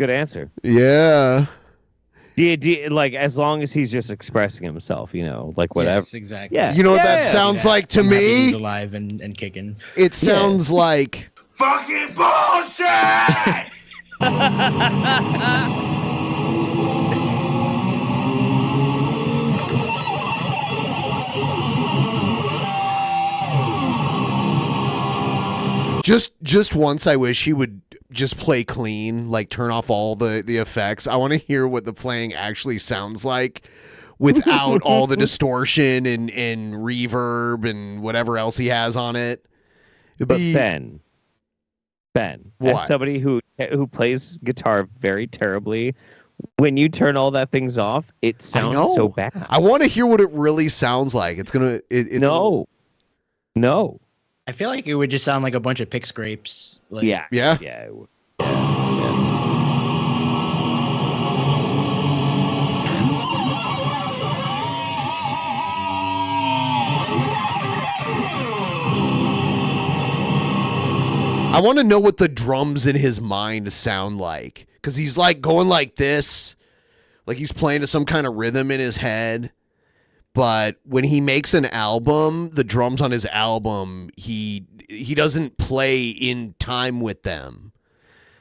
answer. Yeah. Do you, like, as long as he's just expressing himself, you know, like whatever. Yes, exactly. Yeah. You know what that sounds like to I'm happy me? he's alive and kicking. It sounds like Fucking bullshit! Just once I wish he would just play clean, like turn off all the effects. I want to hear what the playing actually sounds like without all the distortion and reverb and whatever else he has on it. But Ben, What? as somebody who plays guitar very terribly, when you turn all that things off, it sounds so bad. I want to hear what it really sounds like. It's No. I feel like it would just sound like a bunch of pick scrapes. Like, Yeah. It would. I want to know what the drums in his mind sound like, because he's like going like this, like he's playing to some kind of rhythm in his head. But when he makes an album, the drums on his album, he doesn't play in time with them.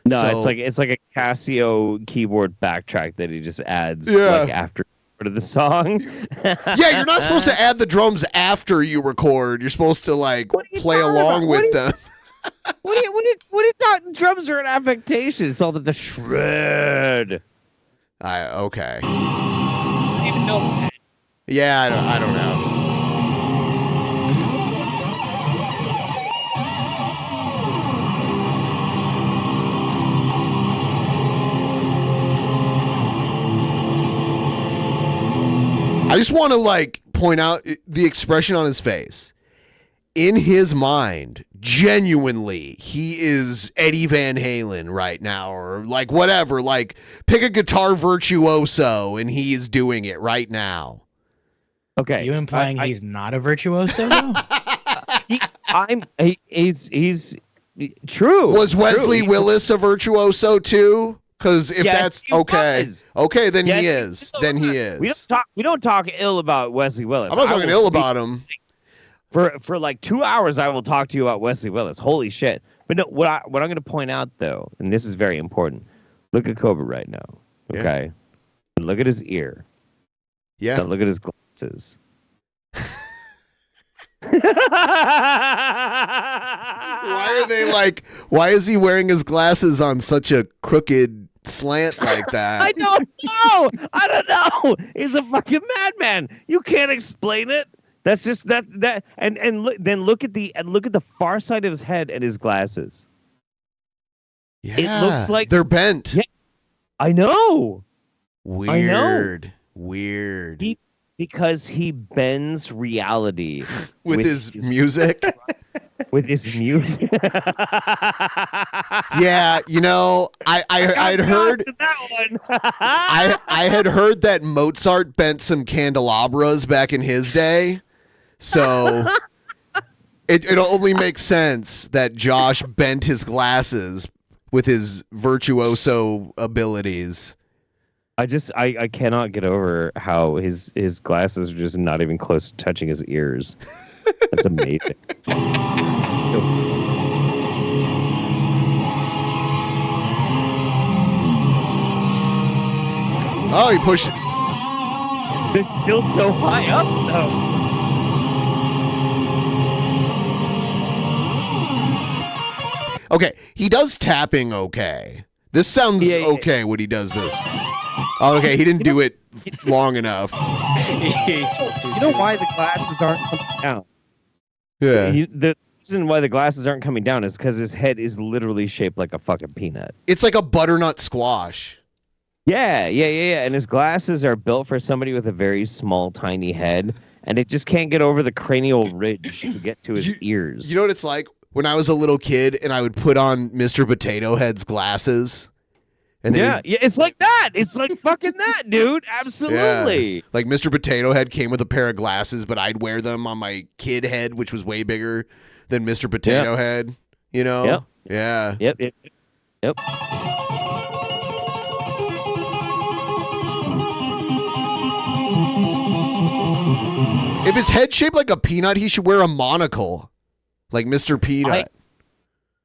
No, So- it's like a Casio keyboard backtrack that he just adds Yeah. like after part of the song. Yeah, you're not supposed to add the drums after you record. You're supposed to like play along with them. What do you thought drums are an affectation? It's all that the shred. Okay. Even know. Yeah, I don't know. I just want to like point out the expression on his face. In his mind, genuinely, he is Eddie Van Halen right now, or like whatever. Like, pick a guitar virtuoso, and he is doing it right now. Okay. You implying he's not a virtuoso? Though? He's true. Was Wesley true. Willis a virtuoso too? Because if Yes, that's he okay, was. okay, then Yes, he he is. Then he is. We don't talk ill about Wesley Willis. I'm not I talking will ill speak- about him. For like 2 hours, I will talk to you about Wesley Willis. Holy shit! But no, what I'm going to point out though, and this is very important. Look at Cobra right now. Okay, and look at his ear. Yeah. Now look at his glasses. Why are they like? Why is he wearing his glasses on such a crooked slant like that? I don't know. I don't know. He's a fucking madman. You can't explain it. That's just that and look, then look at the far side of his head and his glasses. Yeah, it looks like they're bent. Yeah, I know. Weird. Weird. Because he bends reality with his music. With his music. Yeah, you know, I'd heard I had heard that Mozart bent some candelabras back in his day. So it only makes sense that Josh bent his glasses with his virtuoso abilities. I cannot get over how his glasses are just not even close to touching his ears. That's amazing. So oh, he pushed it. They're still so high up though. Okay, he does tapping okay. This sounds okay when he does this. Oh, okay, he didn't do it long enough. You know why the glasses aren't coming down? Yeah. The reason why the glasses aren't coming down is because his head is literally shaped like a fucking peanut. It's like a butternut squash. Yeah. And his glasses are built for somebody with a very small, tiny head, and it just can't get over the cranial ridge to get to his ears. You know what it's like? When I was a little kid and I would put on Mr. Potato Head's glasses. And yeah, it's like that. It's like fucking that, dude. Absolutely. Yeah. Like Mr. Potato Head came with a pair of glasses, but I'd wear them on my kid head, which was way bigger than Mr. Potato Head. You know? Yep. Yeah. Yep. If his head's shaped like a peanut, he should wear a monocle. Like Mr. Peanut.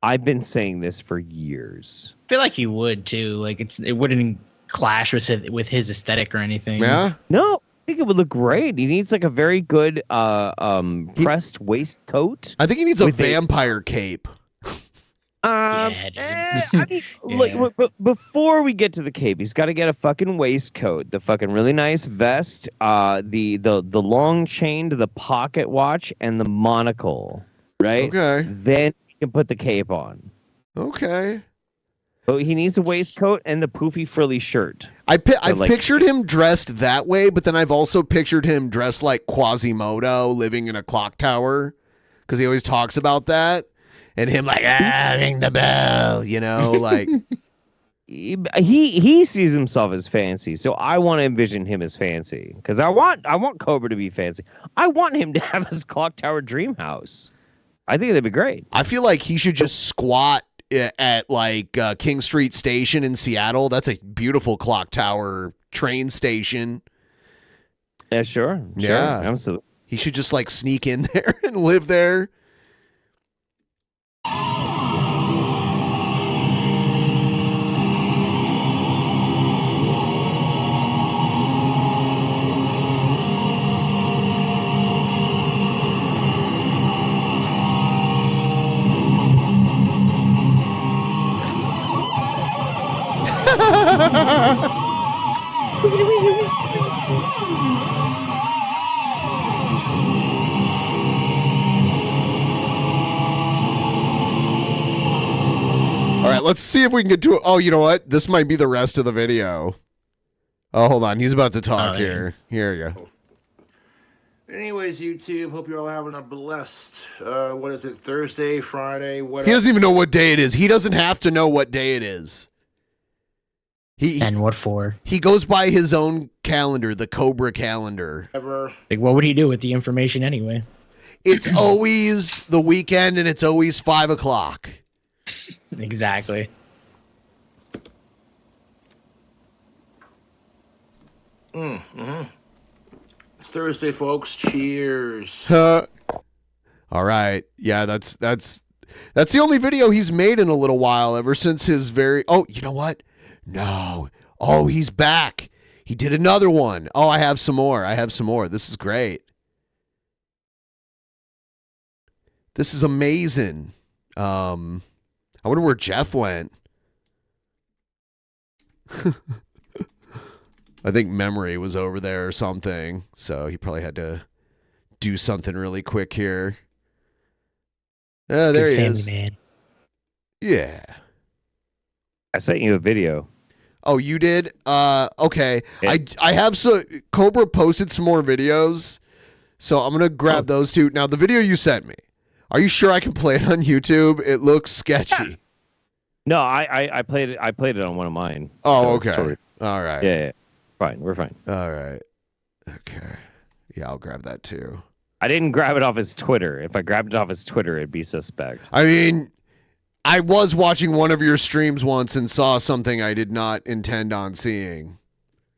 I've been saying this for years. I feel like he would too. Like it wouldn't clash with his aesthetic or anything. Yeah. No, I think it would look great. He needs like a very good pressed waistcoat. I think he needs a vampire cape. I mean, look, but before we get to the cape, he's got to get a fucking waistcoat, the fucking really nice vest, the long chain to the pocket watch, and the monocle. Right? Okay. Then he can put the cape on. Okay. But he needs a waistcoat and the poofy frilly shirt. I've pictured him dressed that way, but then I've also pictured him dressed like Quasimodo living in a clock tower because he always talks about that. And him like, ring the bell, you know, like. He sees himself as fancy, so I want to envision him as fancy because I want Cobra to be fancy. I want him to have his clock tower dream house. I think that'd be great. I feel like he should just squat at like King Street Station in Seattle. That's a beautiful clock tower train station. Yeah, sure. Yeah, absolutely. He should just like sneak in there and live there. All right, let's see if we can get to it. Oh, you know what? This might be the rest of the video. Oh, hold on. He's about to talk here. Here you go. Anyways, YouTube, hope you're all having a blessed, what is it, Thursday, Friday, whatever. He doesn't even know what day it is. He doesn't have to know what day it is. And what for? He goes by his own calendar, the Cobra calendar. Like, what would he do with the information anyway? It's always the weekend, and it's always 5 o'clock. Exactly. Mm-hmm. It's Thursday, folks. Cheers. All right. Yeah, that's the only video he's made in a little while, ever since his very... Oh, you know what? No. Oh, he's back. He did another one. Oh, I have some more. This is great. This is amazing. I wonder where Jeff went. I think Memory was over there or something, so he probably had to do something really quick here. Oh, there he is. Man. Yeah. I sent you a video. Oh, you did? Okay. Yeah. I have Cobra posted some more videos, so I'm gonna grab those two. Now, the video you sent me. Are you sure I can play it on YouTube? It looks sketchy. No, I played it. I played it on one of mine. Oh, so okay. All right. Yeah. Fine. We're fine. All right. Okay. Yeah, I'll grab that too. I didn't grab it off his Twitter. If I grabbed it off his Twitter, it'd be suspect. I mean, I was watching one of your streams once and saw something I did not intend on seeing.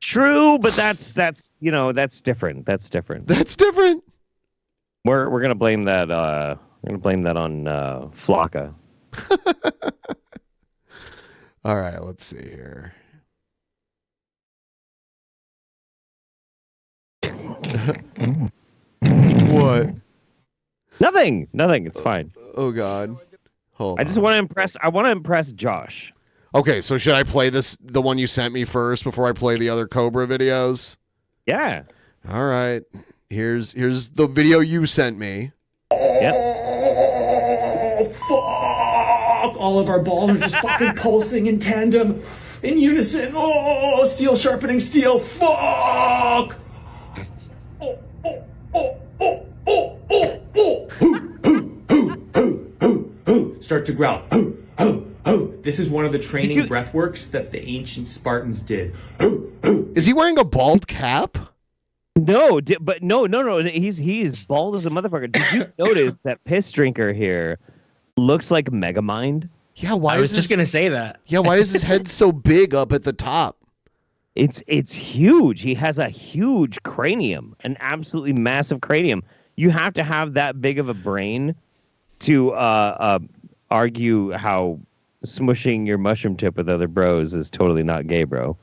True, but that's you know, that's different. That's different. That's different. We're gonna blame that. We're gonna blame that on Flocka. All right. Let's see here. What? Nothing. It's fine. Oh God. Hold I just want to impress. I want to impress Josh. Okay, so should I play the one you sent me first before I play the other Cobra videos? Yeah. All right. Here's the video you sent me. Yep. Oh, fuck! All of our balls are just fucking pulsing in tandem, in unison. Oh, steel sharpening steel. Fuck! Start to growl. This is one of the training breathworks that the ancient Spartans did. Is he wearing a bald cap? No, but no. He is bald as a motherfucker. Did you notice that piss drinker here looks like Megamind? Yeah, why? I was just gonna say that. Yeah, why is his head so big up at the top? It's huge. He has a huge cranium, an absolutely massive cranium. You have to have that big of a brain to argue how smushing your mushroom tip with other bros is totally not gay, bro.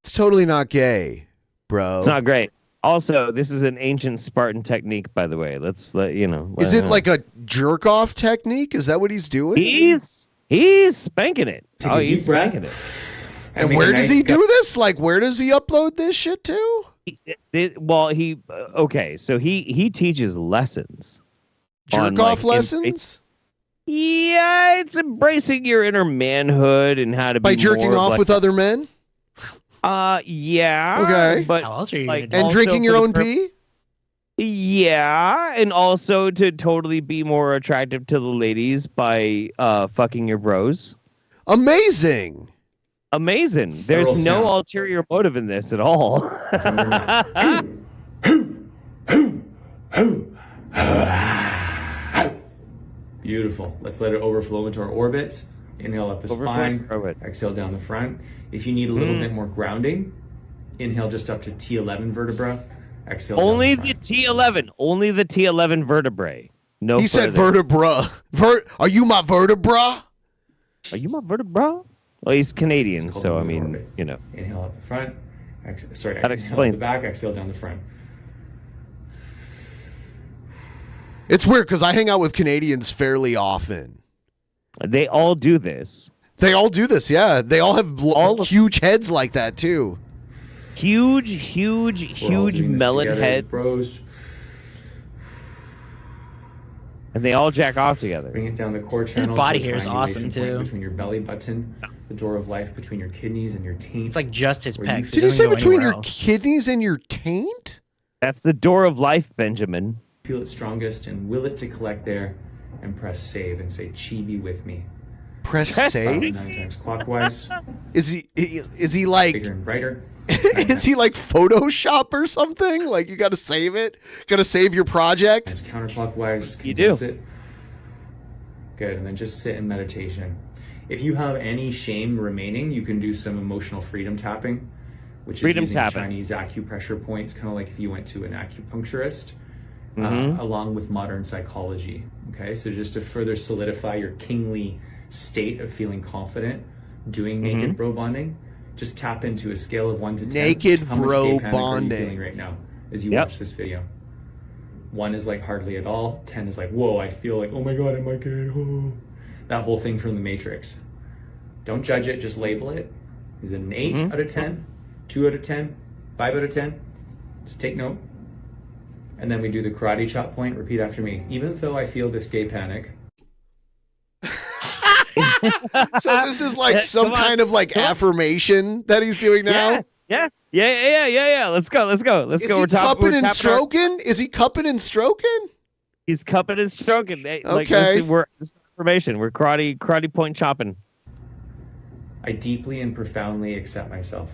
It's totally not gay, bro. It's not great. Also, this is an ancient Spartan technique, by the way. Let's let you know. Is it like a jerk off technique? Is that what he's doing? He's spanking it. Take a deep breath. Spanking it. And where does he do this? Like, where does he upload this shit to? Okay, so he teaches lessons. Jerk off lessons? Yeah, it's embracing your inner manhood and how to by be jerking more off with other men. Yeah. Okay. But how else are you like, and drinking your own pee? Yeah, and also to totally be more attractive to the ladies by fucking your bros. Amazing. There's no ulterior motive in this at all. Beautiful. Let's let it overflow into our orbit. Inhale up the spine. Exhale down the front. If you need a little bit more grounding, inhale just up to T11 vertebra. Exhale. Only the T11. Only the T11 vertebrae. No. He said vertebra. Are you my vertebra? Are you my vertebra? Well, he's Canadian, so I mean, you know. Inhale up the front. Inhale explain. up the back. Exhale down the front. It's weird because I hang out with Canadians fairly often. They all do this. Yeah. They all have huge heads like that, too. Huge melon heads. Bros. And they all jack off together. Bring it down the core channel. His body hair is awesome, too. Between your belly button, the door of life between your kidneys and your taint. It's like just his pecs. Did you say between your kidneys and your taint? That's the door of life, Benjamin. Feel it strongest and will it to collect there and press save and say chibi with me. Press save. 9 times clockwise. Is he like? Bigger and brighter. Is he like Photoshop or something? Like you got to save it? Got to save your project? It's counterclockwise. You do. It. Good, and then just sit in meditation. If you have any shame remaining, you can do some emotional freedom tapping, which is using Chinese acupressure points, kind of like if you went to an acupuncturist, along with modern psychology. Okay, so just to further solidify your kingly state of feeling confident, doing naked bro bonding, just tap into a scale of 1 to 10. Naked How much bro gay panic bonding. are you feeling right now as you watch this video? 1 is like hardly at all. 10 is like, whoa, I feel like, oh my God, am I gay? Oh. That whole thing from the Matrix. Don't judge it, just label it. Is it an 8 out of 10? 2 out of 10? 5 out of 10? Just take note. And then we do the karate chop point. Repeat after me. Even though I feel this gay panic. So this is like some kind of like affirmation that he's doing now? Yeah. Let's go. Is he cupping and stroking? Is he cupping and stroking? He's cupping and stroking. Hey, Okay. Like, this is information. We're karate point chopping. I deeply and profoundly accept myself.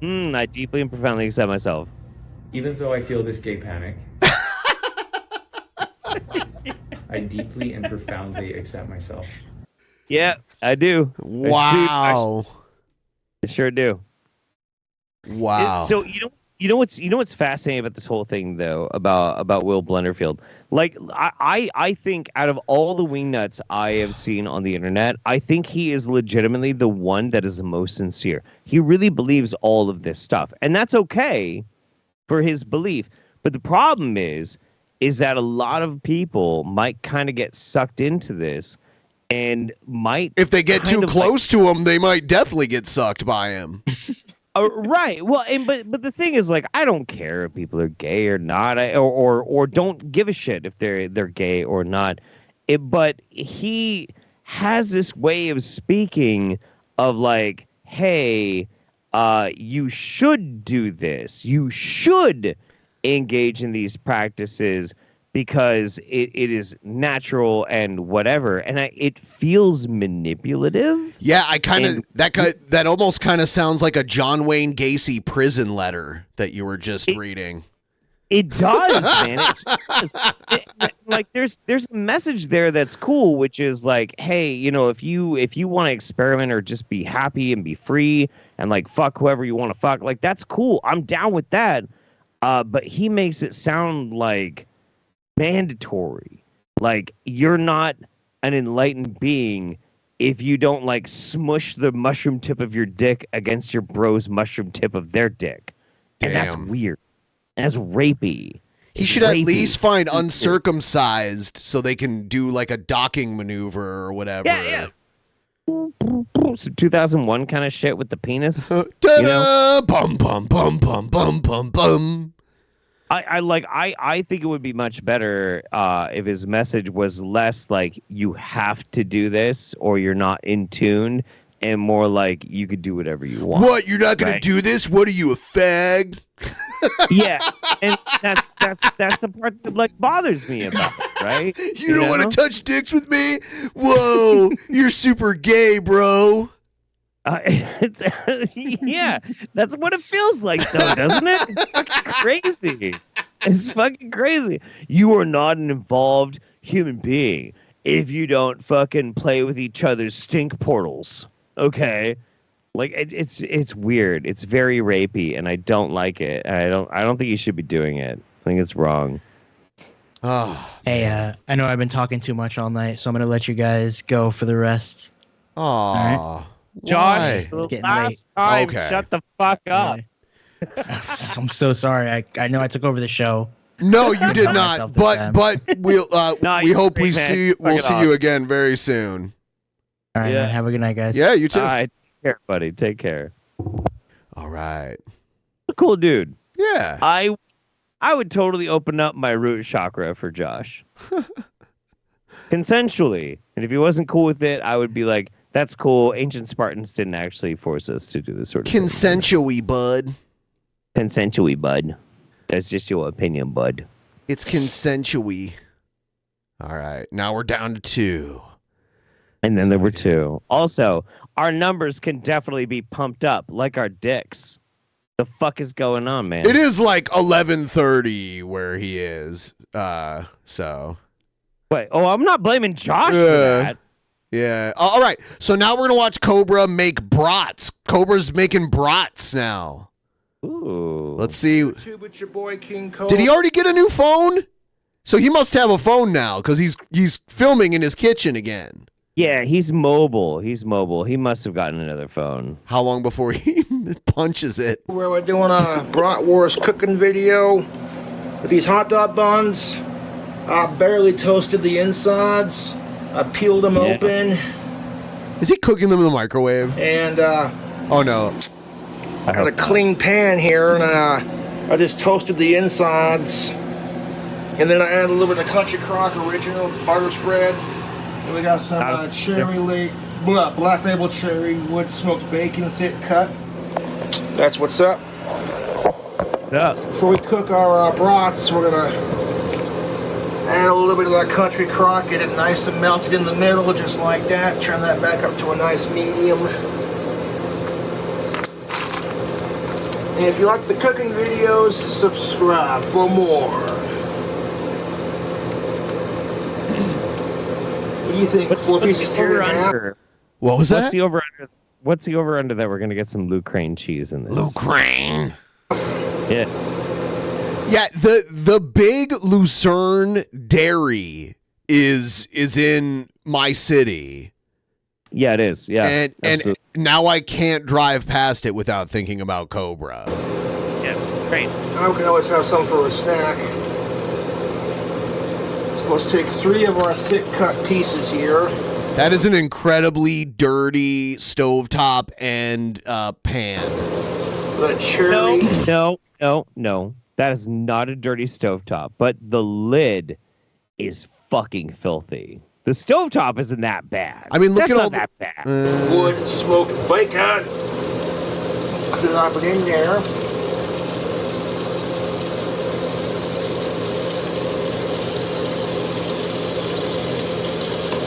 I deeply and profoundly accept myself. Even though I feel this gay panic. I deeply and profoundly accept myself. Yeah, I do. Wow. I sure do. Wow. So you know what's fascinating about this whole thing though about Will Blenderfield? Like I think out of all the wingnuts I have seen on the internet, I think he is legitimately the one that is the most sincere. He really believes all of this stuff, and that's okay for his belief. But the problem is that a lot of people might kind of get sucked into this, and might, if they get too close to him, they might definitely get sucked by him. Right. Well, but the thing is, like, I don't care if people are gay or not, or don't give a shit if they're gay or not. But he has this way of speaking of like, hey, you should do this. You should engage in these practices because it is natural and whatever. And it feels manipulative. Yeah, I kind of that almost kind of sounds like a John Wayne Gacy prison letter that you were just reading. It does, man. Like there's a message there that's cool, which is like, hey, you know, if you want to experiment or just be happy and be free and like fuck whoever you want to fuck, like that's cool. I'm down with that. But he makes it sound like mandatory. Like you're not an enlightened being if you don't like smush the mushroom tip of your dick against your bro's mushroom tip of their dick. And that's weird. That's rapey. He should at least find uncircumcised so they can do like a docking maneuver or whatever. Yeah. Some 2001 kind of shit with the penis. You know? Bum bum bum bum bum bum bum. I think it would be much better if his message was less like you have to do this or you're not in tune, and more like you could do whatever you want. What? You're not gonna do this? What are you, a fag? Yeah, and that's the part that like bothers me about it, right? You don't want to touch dicks with me? Whoa, you're super gay, bro. Yeah, that's what it feels like, though, doesn't it? It's fucking crazy. It's fucking crazy. You are not an involved human being if you don't fucking play with each other's stink portals. Okay, like it's weird. It's very rapey, and I don't like it. And I don't think you should be doing it. I think it's wrong. Hey, I know I've been talking too much all night, so I'm gonna let you guys go for the rest. Aw. Josh, It's getting last late. time, Okay. shut the fuck up. I'm so sorry. I know I took over the show. No, you did not. But we'll we hope we see you. We'll see you again very soon. All right, man, have a good night, guys. Yeah, you too. All right, take care, buddy. Take care. All right. A cool dude. Yeah. I would totally open up my root chakra for Josh. Consensually. And if he wasn't cool with it, I would be like, that's cool. Ancient Spartans didn't actually force us to do this sort of Consensually, bud. Consensually, bud. That's just your opinion, bud. It's consensually. All right. Now we're down to 2. And then there were 2. Also, our numbers can definitely be pumped up like our dicks. The fuck is going on, man? It is like 11:30 where he is. So. Wait. Oh, I'm not blaming Josh for that. Yeah. All right. So now we're gonna watch Cobra make brats. Cobra's making brats now. Ooh. Let's see. It's your boy King Cobra. Did he already get a new phone? So he must have a phone now because he's filming in his kitchen again. Yeah, he's mobile. He's mobile. He must have gotten another phone. How long before he punches it? Where we're doing a bratwurst cooking video with these hot dog buns. I barely toasted the insides. I peeled them open. Is he cooking them in the microwave? And oh no. I got a clean pan here, and I just toasted the insides. And then I added a little bit of Country Crock Original butter spread. And we got some black label cherry wood smoked bacon, thick cut. That's what's up. What's up? Before we cook our brats, we're gonna add a little bit of that Country Crock, get it nice and melted in the middle, just like that. Turn that back up to a nice medium. And if you like the cooking videos, subscribe for more. What do you think? 4 pieces, 2.5? What was that? What's the over under that we're gonna get some Lucraine cheese in this? Lucraine. Yeah. Yeah, the big Lucerne dairy is in my city. Yeah, it is. Yeah. And now I can't drive past it without thinking about Cobra. Yeah, great. I can always have some for a snack. So let's take 3 of our thick cut pieces here. That is an incredibly dirty stovetop and pan. The cherry. No. That is not a dirty stovetop, but the lid is fucking filthy. The stovetop isn't that bad. I mean, look That's at all not that bad. Wood smoked bacon. Drop it in there.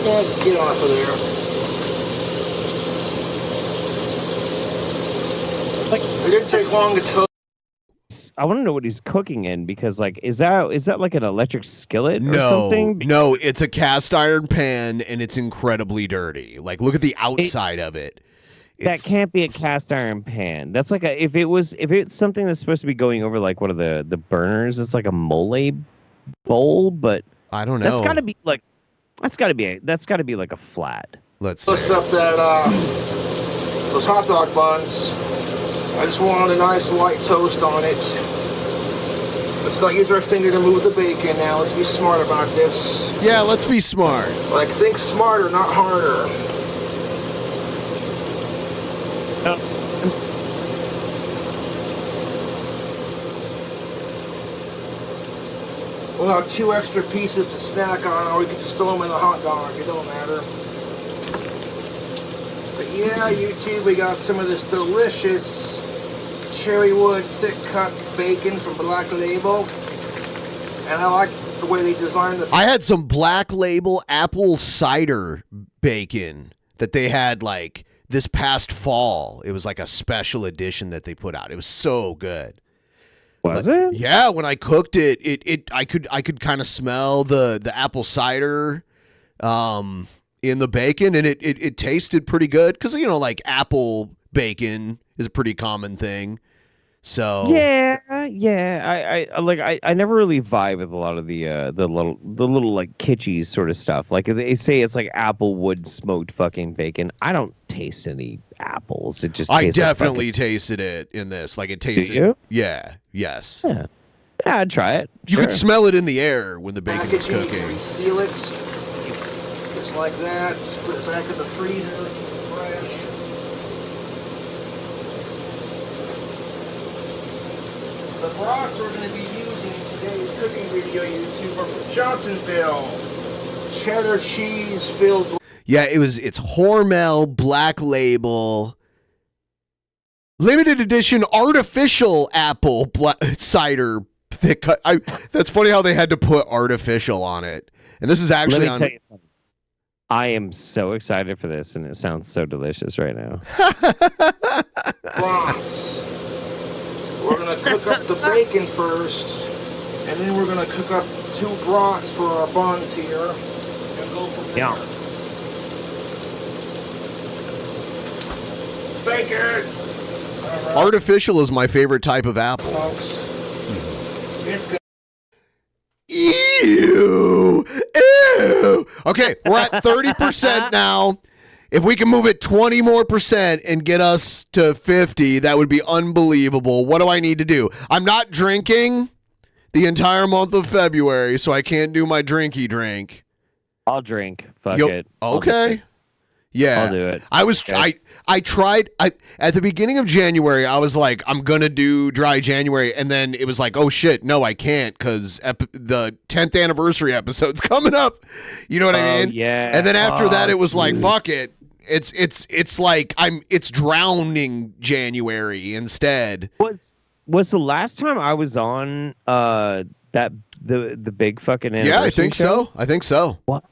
Yeah, get off of there. It didn't take long to toast. I want to know what he's cooking in because, like, is that like an electric skillet or something? No, it's a cast iron pan and it's incredibly dirty. Like, look at the outside of it. That can't be a cast iron pan. That's like if it's something that's supposed to be going over like one of the burners. It's like a mole bowl, but I don't know. That's got to be like a flat. Let's toast up that those hot dog buns. I just wanted a nice light toast on it. Let's not use our finger to move the bacon now. Let's be smart about this. Yeah, let's be smart. Like, think smarter, not harder. We'll have 2 extra pieces to snack on, or we can just throw them in the hot dog. It don't matter. But yeah, YouTube, we got some of this delicious cherrywood thick cut bacon from Black Label. And I like the way they designed the... I had some Black Label apple cider bacon that they had like this past fall. It was like a special edition that they put out. It was so good. Was it? Yeah, when I cooked it, I could kind of smell the apple cider in the bacon, and it tasted pretty good because, you know, like apple bacon is a pretty common thing. So yeah. I never really vibe with a lot of the little like kitschy sort of stuff. Like they say it's like apple wood smoked fucking bacon. I don't taste any apples. It just I tastes definitely like tasted it in this. Like it tasted. you? Yeah. Yes. Yeah, I'd try it. You Sure. could smell it in the air when the bacon was packaging. cooking. Seal it. Just like that. Put it back in the freezer. Fresh. The brats we're going to be using in today's cooking video, YouTube, are from Johnsonville. Cheddar cheese filled. Yeah, it's Hormel Black Label limited edition artificial apple cider thick cut. That's funny how they had to put artificial on it. And this is actually Let me tell you something. I am so excited for this, and it sounds so delicious right now. Brats. We're gonna cook up the bacon first, and then we're gonna cook up 2 brats for our buns here, and go from there. Yeah. Bacon. Artificial is my favorite type of apple. Ew. Ew. Okay, we're at 30% now. If we can move it 20 more percent and get us to 50, that would be unbelievable. What do I need to do? I'm not drinking the entire month of February, so I can't do my drinky drink. I'll drink. Fuck it. Okay. Yeah. I'll do it. I tried at the beginning of January, I was like, I'm gonna do dry January, and then it was like, oh shit, no, I can't, because the 10th anniversary episode's coming up. You know what I mean? Yeah. And then after that, it was like, fuck it. It's like it's drowning January instead. Was the last time I was on that the big fucking anniversary Yeah, I think show? so. I think so. What?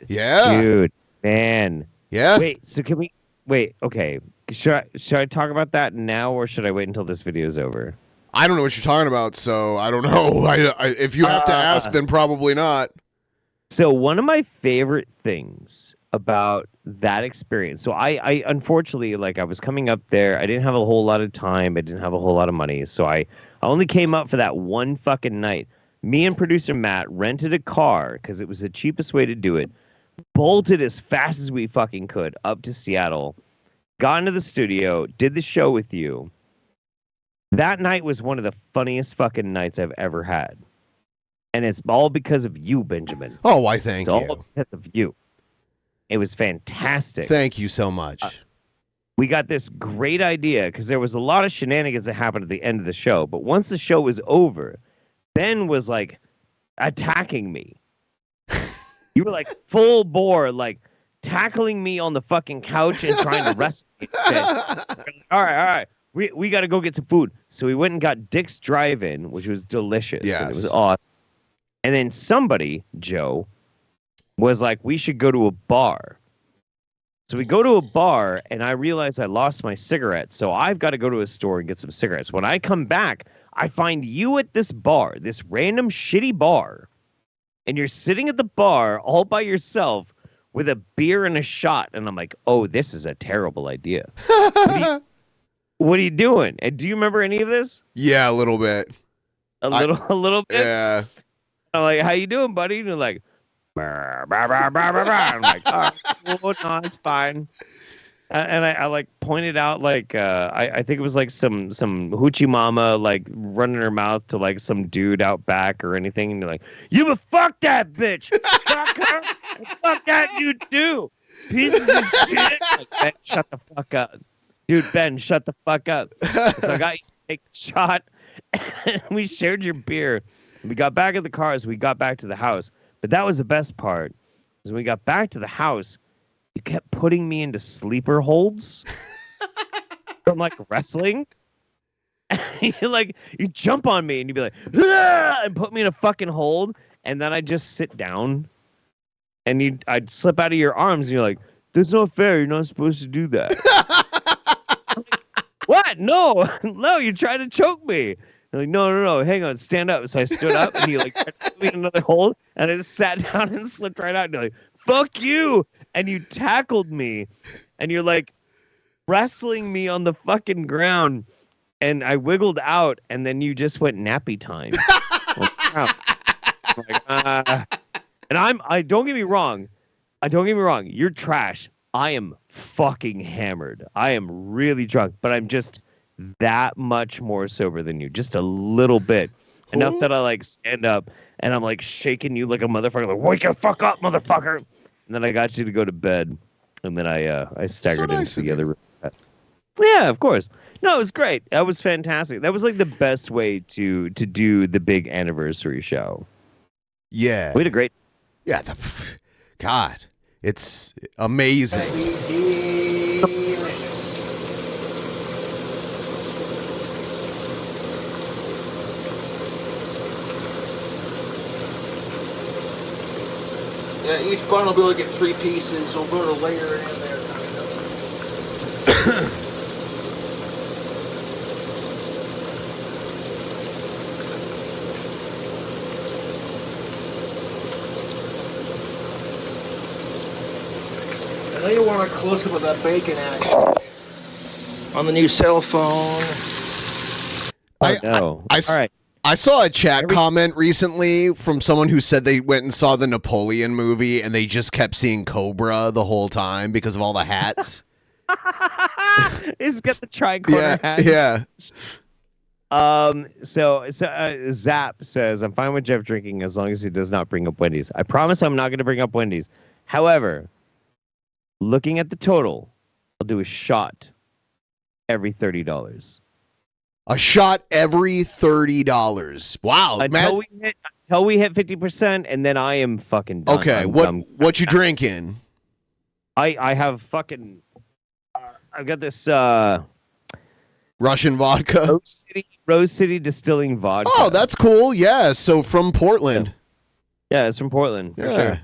Yeah. Dude, man. Yeah. Wait, so can we wait, okay. Should I talk about that now, or should I wait until this video is over? I don't know what you're talking about, so I don't know. If you have to ask, then probably not. So one of my favorite things about that experience. So I unfortunately, like, I was coming up there. I didn't have a whole lot of time. I didn't have a whole lot of money. So I only came up for that one fucking night. Me and producer Matt rented a car because it was the cheapest way to do it. Bolted as fast as we fucking could up to Seattle. Got into the studio. Did the show with you. That night was one of the funniest fucking nights I've ever had. And it's all because of you, Benjamin. Oh, why thank you. It's all because of you. It was fantastic. Thank you so much. We got this great idea because there was a lot of shenanigans that happened at the end of the show. But once the show was over, Ben was like attacking me. You were like full bore, like tackling me on the fucking couch and trying to wrestle me. All right. We got to go get some food. So we went and got Dick's Drive-In, which was delicious. Yes. And it was awesome. And then somebody, Joe, was like, we should go to a bar. So we go to a bar, and I realize I lost my cigarettes, so I've got to go to a store and get some cigarettes. When I come back, I find you at this bar, this random shitty bar, and you're sitting at the bar all by yourself with a beer and a shot, and I'm like, oh, this is a terrible idea. What are you doing? And do you remember any of this? Yeah, a little bit. A little bit? Yeah. I'm like, how you doing, buddy? And you're like, I'm like, all right, cool, no, it's fine. And I like pointed out, like, I think it was like some hoochie mama like running her mouth to like some dude out back or anything, and you're like, you fuck that bitch, fuck her, fuck that dude too, pieces of shit. Like, Ben, shut the fuck up, dude. Ben, shut the fuck up. So I got you to take a shot, and we shared your beer. We got back in the car as we got back to the house. But that was the best part. Is when we got back to the house, you kept putting me into sleeper holds from like wrestling. You jump on me and you'd be like, ah! And put me in a fucking hold, and then I'd just sit down, and I'd slip out of your arms, and you're like, "That's not fair. You're not supposed to do that." Like, what? No, you tried to choke me. Like, no, hang on, stand up. So I stood up, and he like tried to put me in another hold, and I just sat down and slipped right out. And you're like, fuck you! And you tackled me, and you're like wrestling me on the fucking ground, and I wiggled out, and then you just went nappy time. And I don't get me wrong, you're trash. I am fucking hammered. I am really drunk, but I'm just that much more sober than you, just a little bit. Enough that I like stand up and I'm like shaking you like a motherfucker, like, wake the fuck up, motherfucker. And then I got you to go to bed, and then I staggered into the other room. Yeah, of course. No, it was great. That was fantastic. That was like the best way to do the big anniversary show. Yeah, we had a great. Yeah, God, it's amazing. Each bun will be able to get 3 pieces. We'll be able to layer it in there. I know you want a close-up of that bacon action on the new cell phone. I saw a chat comment recently from someone who said they went and saw the Napoleon movie and they just kept seeing Cobra the whole time because of all the hats. He's got the tricorner hat. Yeah. So Zap says, I'm fine with Jeff drinking as long as he does not bring up Wendy's. I promise I'm not going to bring up Wendy's. However, looking at the total, I'll do a shot every $30. A shot every $30. Wow, until we hit 50%, and then I am fucking done. Okay, what you drinking? I have fucking. I've got this Russian vodka. Rose City Distilling vodka. Oh, that's cool. Yeah, so from Portland. Yeah, it's from Portland for sure.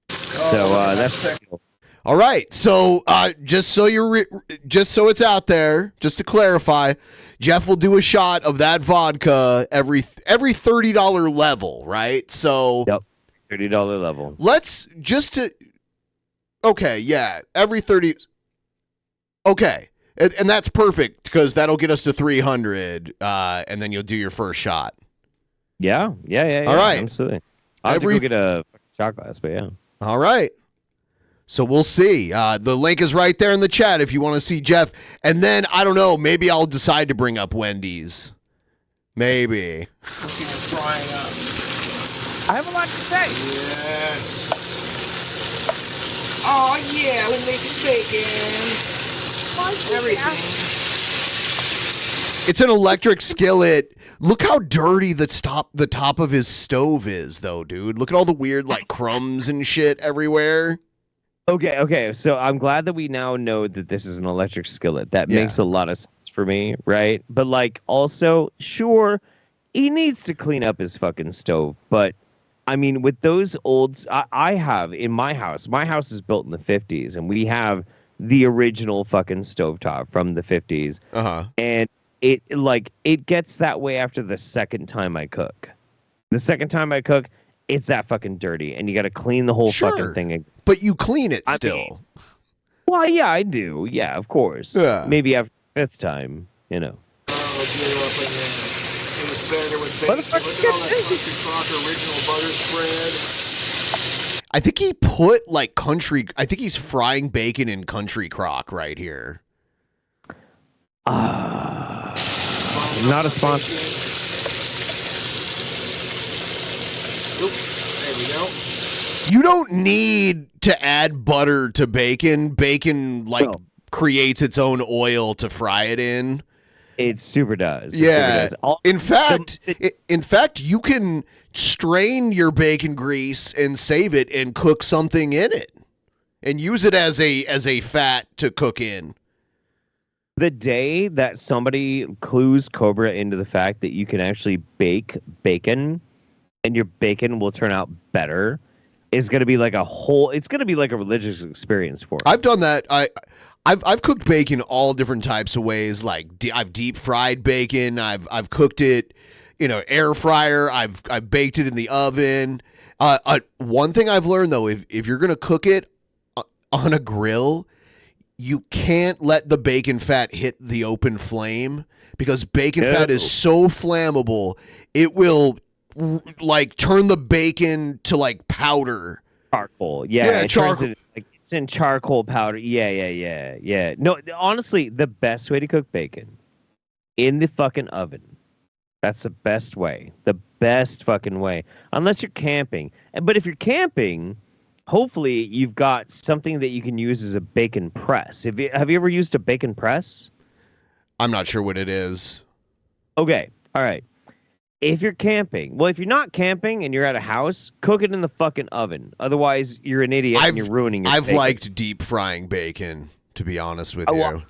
So that's cool. All right. So just so it's out there, just to clarify, Jeff will do a shot of that vodka every $30 level, right? So yep, $30 level. Let's just to. Okay, yeah, every 30. Okay, and that's perfect because that'll get us to 300, and then you'll do your first shot. Yeah. All right, absolutely. I'll have to go get a shot glass, but yeah. All right. So we'll see. The link is right there in the chat if you want to see Jeff. And then, I don't know, maybe I'll decide to bring up Wendy's. Maybe. I have a lot to say. Yes. Oh, yeah, we're making bacon. Everything. It's an electric skillet. Look how dirty the top of his stove is, though, dude. Look at all the weird, like, crumbs and shit everywhere. Okay. So I'm glad that we now know that this is an electric skillet. That makes a lot of sense for me, right? But like, also, sure, he needs to clean up his fucking stove. But I mean, with those old, I have in my house is built in the 50s, and we have the original fucking stovetop from the 50s. And it gets that way after the second time I cook. The second time I cook, it's that fucking dirty, and you got to clean the whole fucking thing again. But you clean it still. Well, yeah, I do. Yeah, of course. Yeah. Maybe after the 5th time, you know. Oh, get up in there. It was better with bacon. Look at all that country crock original butter spread. I think he put I think he's frying bacon in country crock right here. Not a sponsor. Oop, there we go. You don't need to add butter to bacon. Bacon creates its own oil to fry it in. It super does. Yeah. In fact, you can strain your bacon grease and save it and cook something in it, and use it as a fat to cook in. The day that somebody clues Cobra into the fact that you can actually bake bacon, and your bacon will turn out better, is going to be like it's going to be like a religious experience for it. I've done that. I've cooked bacon all different types of ways. Like I've deep fried bacon. I've cooked it, air fryer. I've baked it in the oven. One thing I've learned though, if you're going to cook it on a grill, you can't let the bacon fat hit the open flame because bacon fat is so flammable. It will turn the bacon to powder. Charcoal. Yeah, charcoal. It's in charcoal powder. Yeah. No, honestly, the best way to cook bacon in the fucking oven. That's the best way. The best fucking way. Unless you're camping. But if you're camping, hopefully you've got something that you can use as a bacon press. Have you ever used a bacon press? I'm not sure what it is. Okay. All right. If you're camping, if you're not camping and you're at a house, cook it in the fucking oven. Otherwise, you're an idiot and you're ruining your bacon. I've liked deep frying bacon, to be honest with you.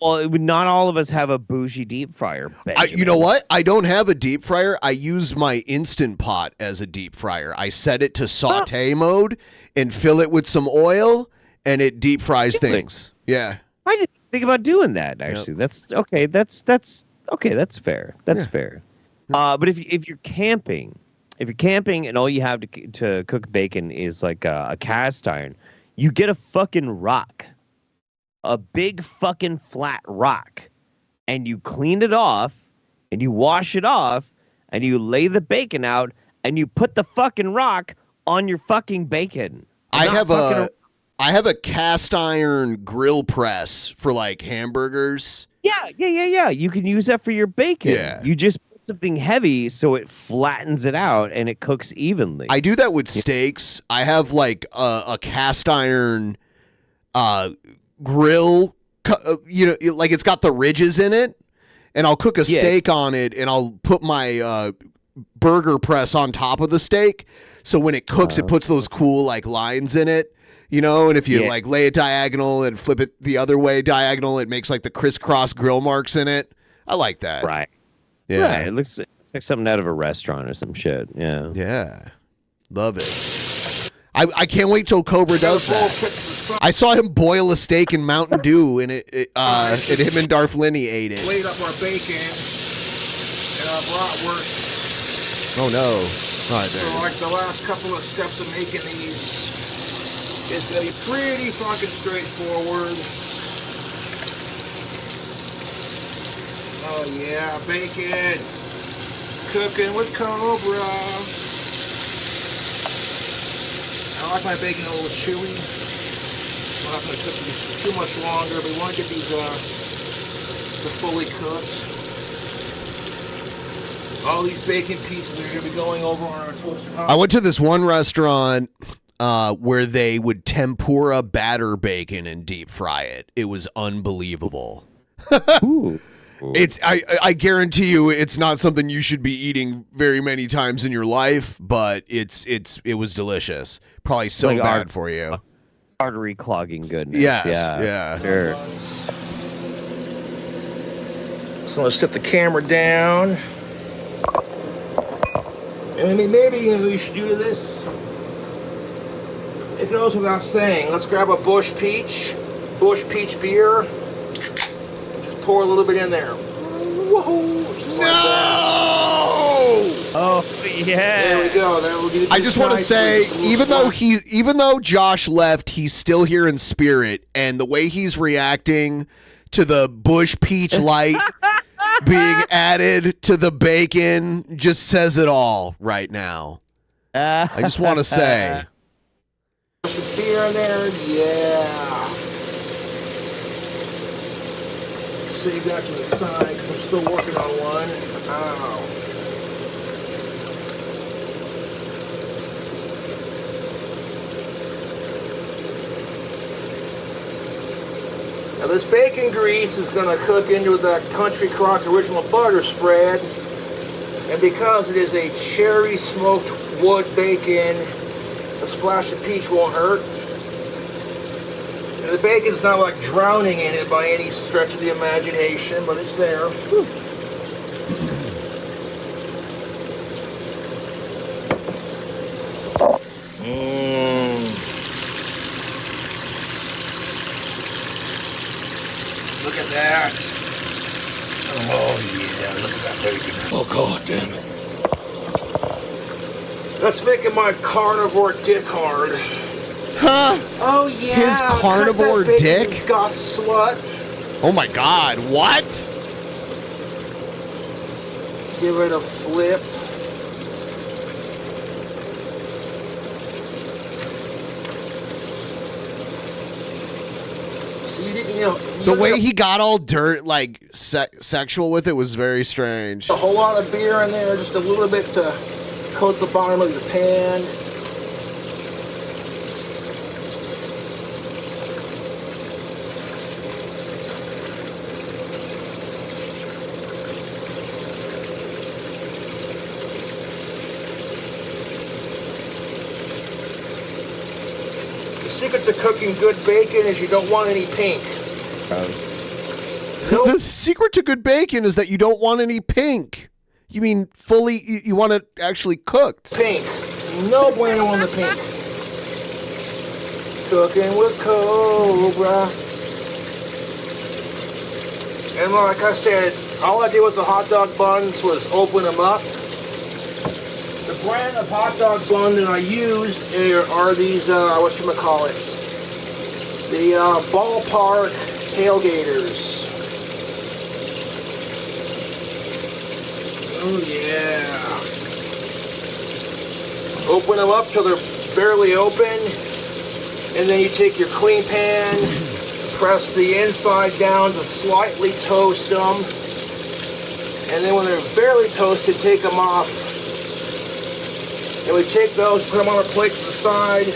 Well, not all of us have a bougie deep fryer. You know what? I don't have a deep fryer. I use my Instant Pot as a deep fryer. I set it to saute mode and fill it with some oil, and it deep fries things. Yeah. I didn't think about doing that. Actually, that's okay. That's okay. That's fair. That's fair. But if you're camping, and all you have to cook bacon is like a cast iron, you get a fucking rock. A big fucking flat rock, and you clean it off, and you wash it off, and you lay the bacon out, and you put the fucking rock on your fucking bacon. I have a cast iron grill press for like hamburgers. Yeah. You can use that for your bacon. Yeah. You just put something heavy so it flattens it out and it cooks evenly. I do that with steaks. I have like a cast iron grill, like it's got the ridges in it, and I'll cook a steak on it, and I'll put my burger press on top of the steak, so when it cooks, it puts those cool like lines in it, and if you like lay it diagonal and flip it the other way diagonal, it makes like the crisscross grill marks in it. I like that. Right. Yeah. Right. It looks like something out of a restaurant or some shit. Yeah. Yeah. Love it. I can't wait till Cobra does that. I saw him boil a steak in Mountain Dew, and and him and Darth Linney ate it. Laid up our bacon and our bratwurst. Oh no! All right, there. So like the last couple of steps of making these is gonna be pretty fucking straightforward. Oh yeah, bacon cooking with Cobra. I like my bacon a little chewy. I'm not going to cook these too much longer, but we want to get these fully cooked. All these bacon pieces are going to be going over on our toasted hot. I went to this one restaurant where they would tempura batter bacon and deep fry it. It was unbelievable. Ooh. I guarantee you it's not something you should be eating very many times in your life, but it was delicious. Probably so like bad for you. Artery clogging goodness. Yes, yeah. Sure. So let's set the camera down. And maybe we should do this. It goes without saying. Let's grab a Bush Peach beer. Just pour a little bit in there. Whoa! No! Oh yeah. There we go. I just want to say, even though Josh left, he's still here in spirit, and the way he's reacting to the Bush Peach Light being added to the bacon just says it all right now. I just want to say. Some beer in there, yeah. Save that to the side because I'm still working on one. Ow. Now this bacon grease is going to cook into that Country Crock Original Butter Spread. And because it is a cherry smoked wood bacon, a splash of peach won't hurt. And the bacon's not like drowning in it by any stretch of the imagination, but it's there. Whew. Look at that. Oh yeah, look at that bacon. Oh god damn it. That's making my carnivore dick hard. Huh? Oh yeah. His carnivore cut that bacon, dick? You goth slut. Oh my god, what? Give it a flip. So you didn't, The way he got all like sexual with it was very strange. A whole lot of beer in there, just a little bit to coat the bottom of your pan. The secret to cooking good bacon is you don't want any pink. The secret to good bacon is that you don't want any pink. You mean fully, you want it actually cooked. Pink. No bueno on the pink. Cooking with Cobra. And like I said, all I did with the hot dog buns was open them up. The brand of hot dog bun that I used are these, whatchamacallits, the ballpark tailgaters. Oh yeah. Open them up till they're barely open, and then you take your clean pan, press the inside down to slightly toast them, and then when they're barely toasted, take them off. And we take those, put them on a plate to the side,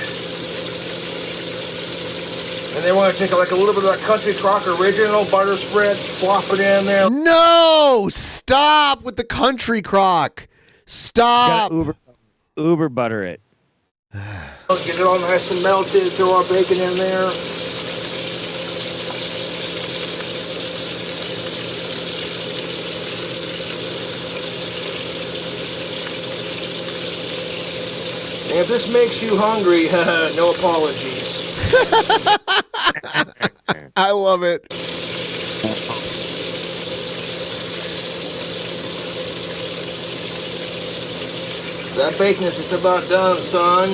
and then we're going to take like a little bit of that Country Crock Original butter spread, flop it in there. No! Stop with the Country Crock. Stop. Uber butter it. Get it all nice and melted, throw our bacon in there. And if this makes you hungry, no apologies. I love it. That bacon is just about done, son.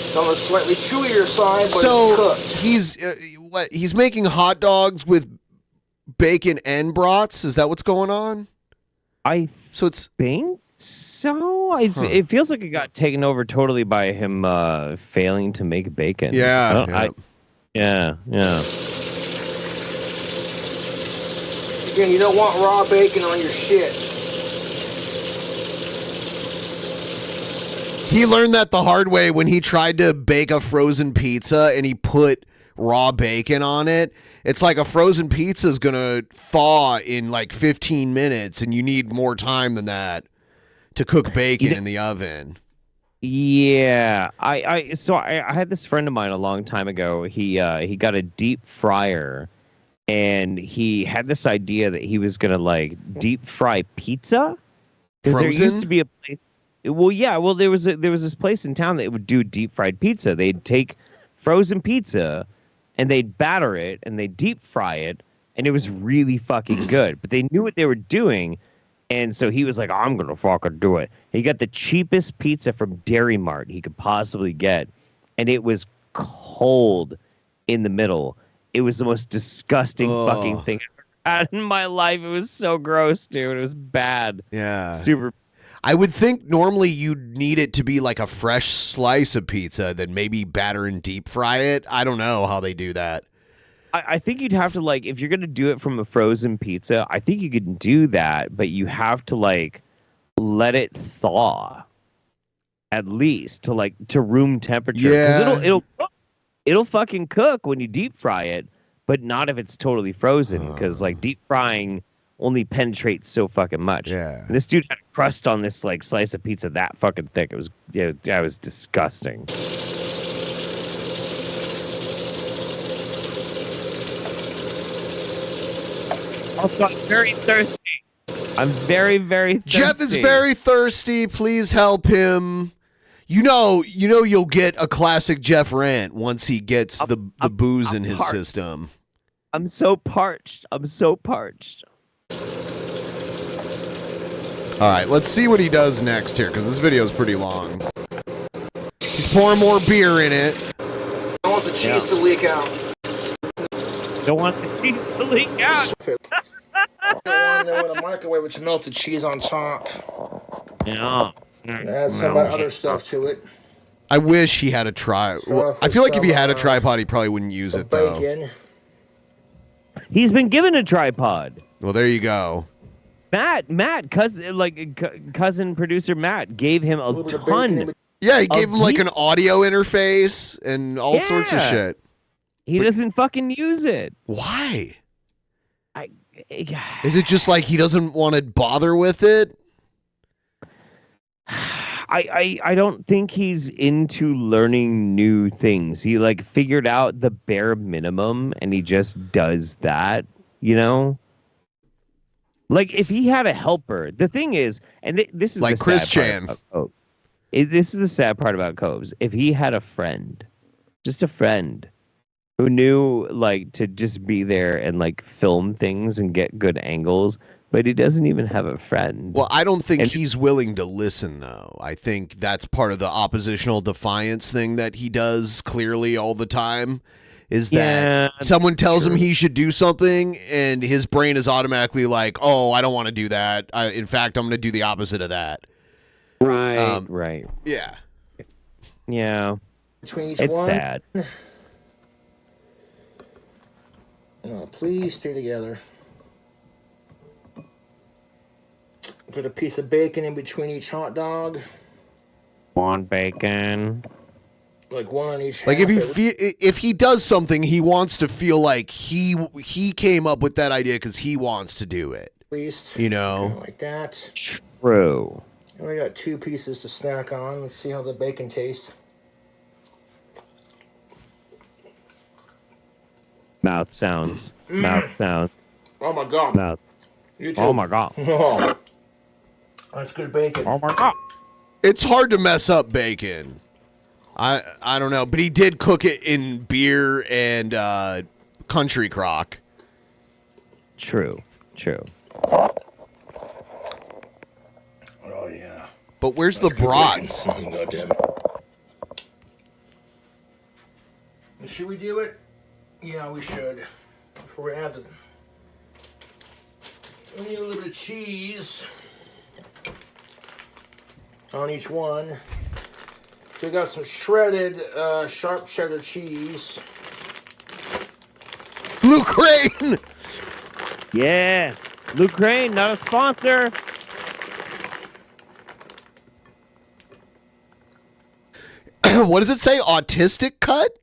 It's on the slightly chewier side, but So it's cooked. he's he's making hot dogs with bacon and brats. Is that what's going on? So it's think so. It feels like it got taken over totally by him failing to make bacon. Yeah. Yeah. Again, you don't want raw bacon on your shit. He learned that the hard way when he tried to bake a frozen pizza and he put raw bacon on it. It's like a frozen pizza is going to thaw in like 15 minutes and you need more time than that to cook bacon in the oven. Yeah. I had this friend of mine a long time ago. He got a deep fryer and he had this idea that he was going to like deep fry pizza. Because there used to be a place. Well, yeah. Well, there was this place in town that would do deep fried pizza. They'd take frozen pizza and they'd batter it and they'd deep fry it, and it was really fucking good. But they knew what they were doing, and so he was like, "I'm gonna fucking do it." He got the cheapest pizza from Dairy Mart he could possibly get, and it was cold in the middle. It was the most disgusting fucking thing I've ever had in my life. It was so gross, dude. It was bad. Yeah. Super. I would think normally you'd need it to be like a fresh slice of pizza, then maybe batter and deep fry it. I don't know how they do that. I think you'd have to, like, if you're going to do it from a frozen pizza, I think you could do that, but you have to, like, let it thaw at least to room temperature. Yeah. Because it'll fucking cook when you deep fry it, but not if it's totally frozen, because, like, deep frying only penetrates so fucking much. Yeah. And this dude had a crust on this like slice of pizza that fucking thick. It was that was disgusting. Also, I'm very thirsty. I'm very, very thirsty. Jeff is very thirsty. Please help him. You know you'll get a classic Jeff rant once he gets the booze in his parched. system. I'm so parched. All right, let's see what he does next here, because this video is pretty long. He's pouring more beer in it. Don't want the cheese to leak out. Don't want the cheese to leak out. Don't want there with a microwave with melted cheese on top. Yeah. Add some other stuff to it. I wish he had a tripod. Well, I feel like if he had a tripod, he probably wouldn't use it, though. Bacon. He's been given a tripod. Well, there you go. Matt, cousin producer Matt gave him a ton. Yeah, he gave him like an audio interface and all sorts of shit. He doesn't fucking use it. Why? Is it just like he doesn't want to bother with it? I don't think he's into learning new things. He like figured out the bare minimum and he just does that, you know? Like if he had a helper, the thing is, and this is like the Chris sad Chan. part about Coves. This is the sad part about Coves. If he had a friend, just a friend who knew like to just be there and like film things and get good angles, but he doesn't even have a friend. Well, I don't think he's willing to listen, though. I think that's part of the oppositional defiance thing that he does clearly all the time, is that someone tells him he should do something, and his brain is automatically like, oh, I don't want to do that. In fact, I'm going to do the opposite of that. Right, right. Yeah. Yeah. Between each It's one. sad. Oh, please stay together. Put a piece of bacon in between each hot dog. One bacon. Like one on each. Like half. if he does something, he wants to feel like he came up with that idea because he wants to do it. At least. You know. Kinda like that. True. And we got 2 pieces to snack on. Let's see how the bacon tastes. Mouth sounds. Mouth sounds. Oh my god. Mouth. You too. Oh my god. Oh. That's good bacon. Oh my god. It's hard to mess up bacon. I don't know, but he did cook it in beer and country crock. True. True. Oh yeah. But where's the brats? God damn it. Should we do it? Yeah, we should. Before we add the... We need a little bit of cheese on each one. So we got some shredded, sharp cheddar cheese. Blue Crane! Yeah. Luke Crane, not a sponsor. What does it say? Autistic cut?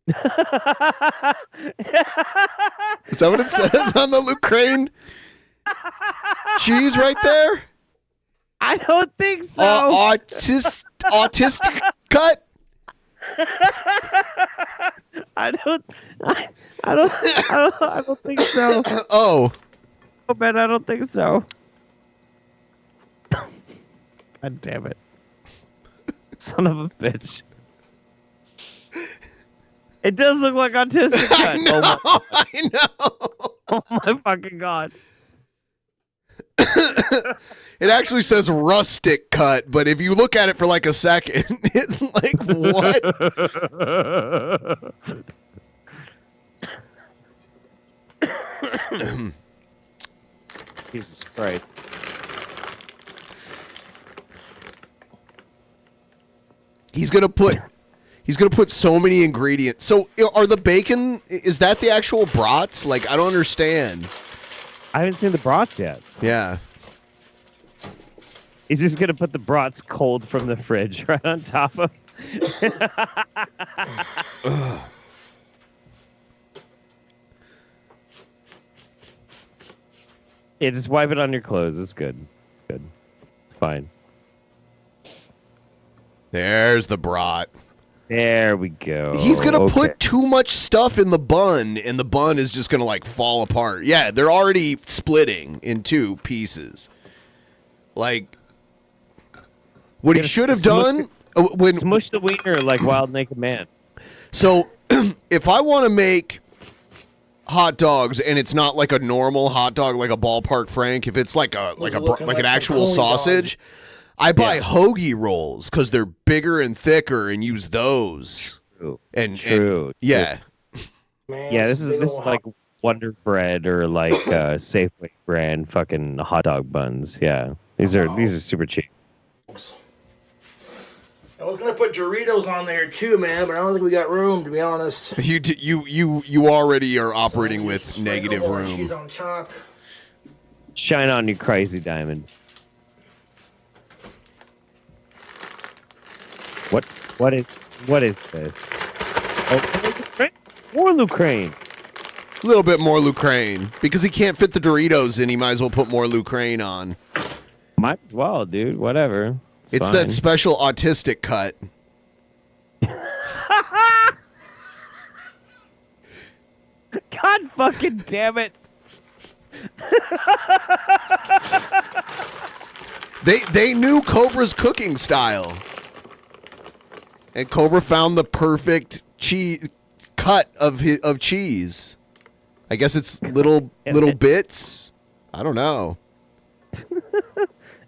Is that what it says on the Luke Crane cheese right there? I don't think so. Autistic cut? I don't think so. Oh. Oh man, I don't think so. God damn it. Son of a bitch. It does look like autistic cut. I know. I know. Oh my fucking god. It actually says rustic cut, but if you look at it for like a second, it's like, what? Jesus Christ. He's gonna put so many ingredients. So are the bacon, is that the actual brats? Like, I don't understand. I haven't seen the brats yet. Yeah. He's just gonna put the brats cold from the fridge right on top of. Yeah, just wipe it on your clothes. It's good. It's good. It's fine. There's the brat. There we go. He's gonna put too much stuff in the bun, and the bun is just gonna like fall apart. Yeah, they're already splitting in 2 pieces. Like, what he should have done when smush the wiener like Wild Naked Man. So, if I want to make hot dogs and it's not like a normal hot dog, like a ballpark Frank, if it's like an actual sausage, I buy hoagie rolls because they're bigger and thicker and use those. True. And Yeah, this is like Wonder Bread or like Safeway brand fucking hot dog buns. Yeah, these are super cheap. I was gonna put Doritos on there too, man, but I don't think we got room, to be honest. You already are operating with negative room. Cheese on top. Shine on, you crazy diamond. What is this? Oh, more Lucrane. A little bit more Lucrane. Because he can't fit the Doritos in, he might as well put more Lucrane on. Might as well, dude. Whatever. It's that special autistic cut. God fucking damn it. They knew Cobra's cooking style. And Cobra found the perfect cheese cut of cheese. I guess it's little bits. I don't know.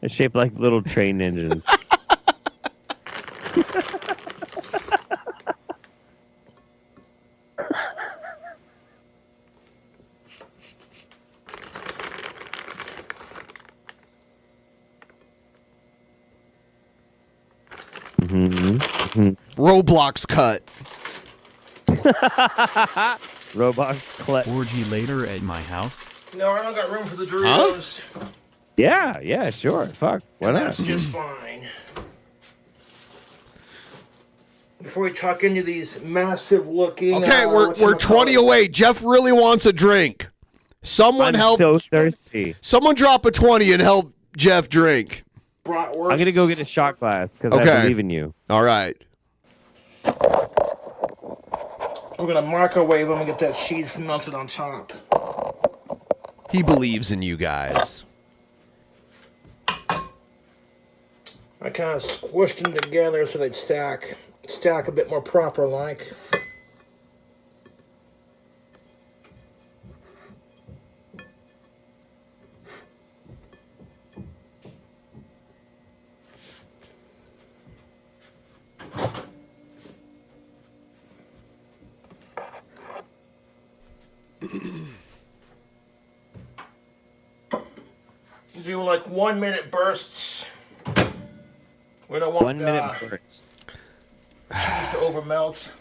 It's shaped like little train engines. Roblox cut. Roblox cut. Orgy later at my house. No, I don't got room for the Doritos. Yeah, sure. Fuck. Why not? That's just fine. Before we tuck into these massive looking. Okay, we're 20 away. Jeff really wants a drink. Someone help. So thirsty. Someone drop a 20 and help Jeff drink. I'm gonna go get a shot glass because I believe in you. All right. We're gonna microwave them and get that cheese melted on top. He believes in you guys. I kind of squished them together so they'd stack a bit more proper like. Do like 1 minute bursts. We don't want 1 minute bursts. Cheese to over melt.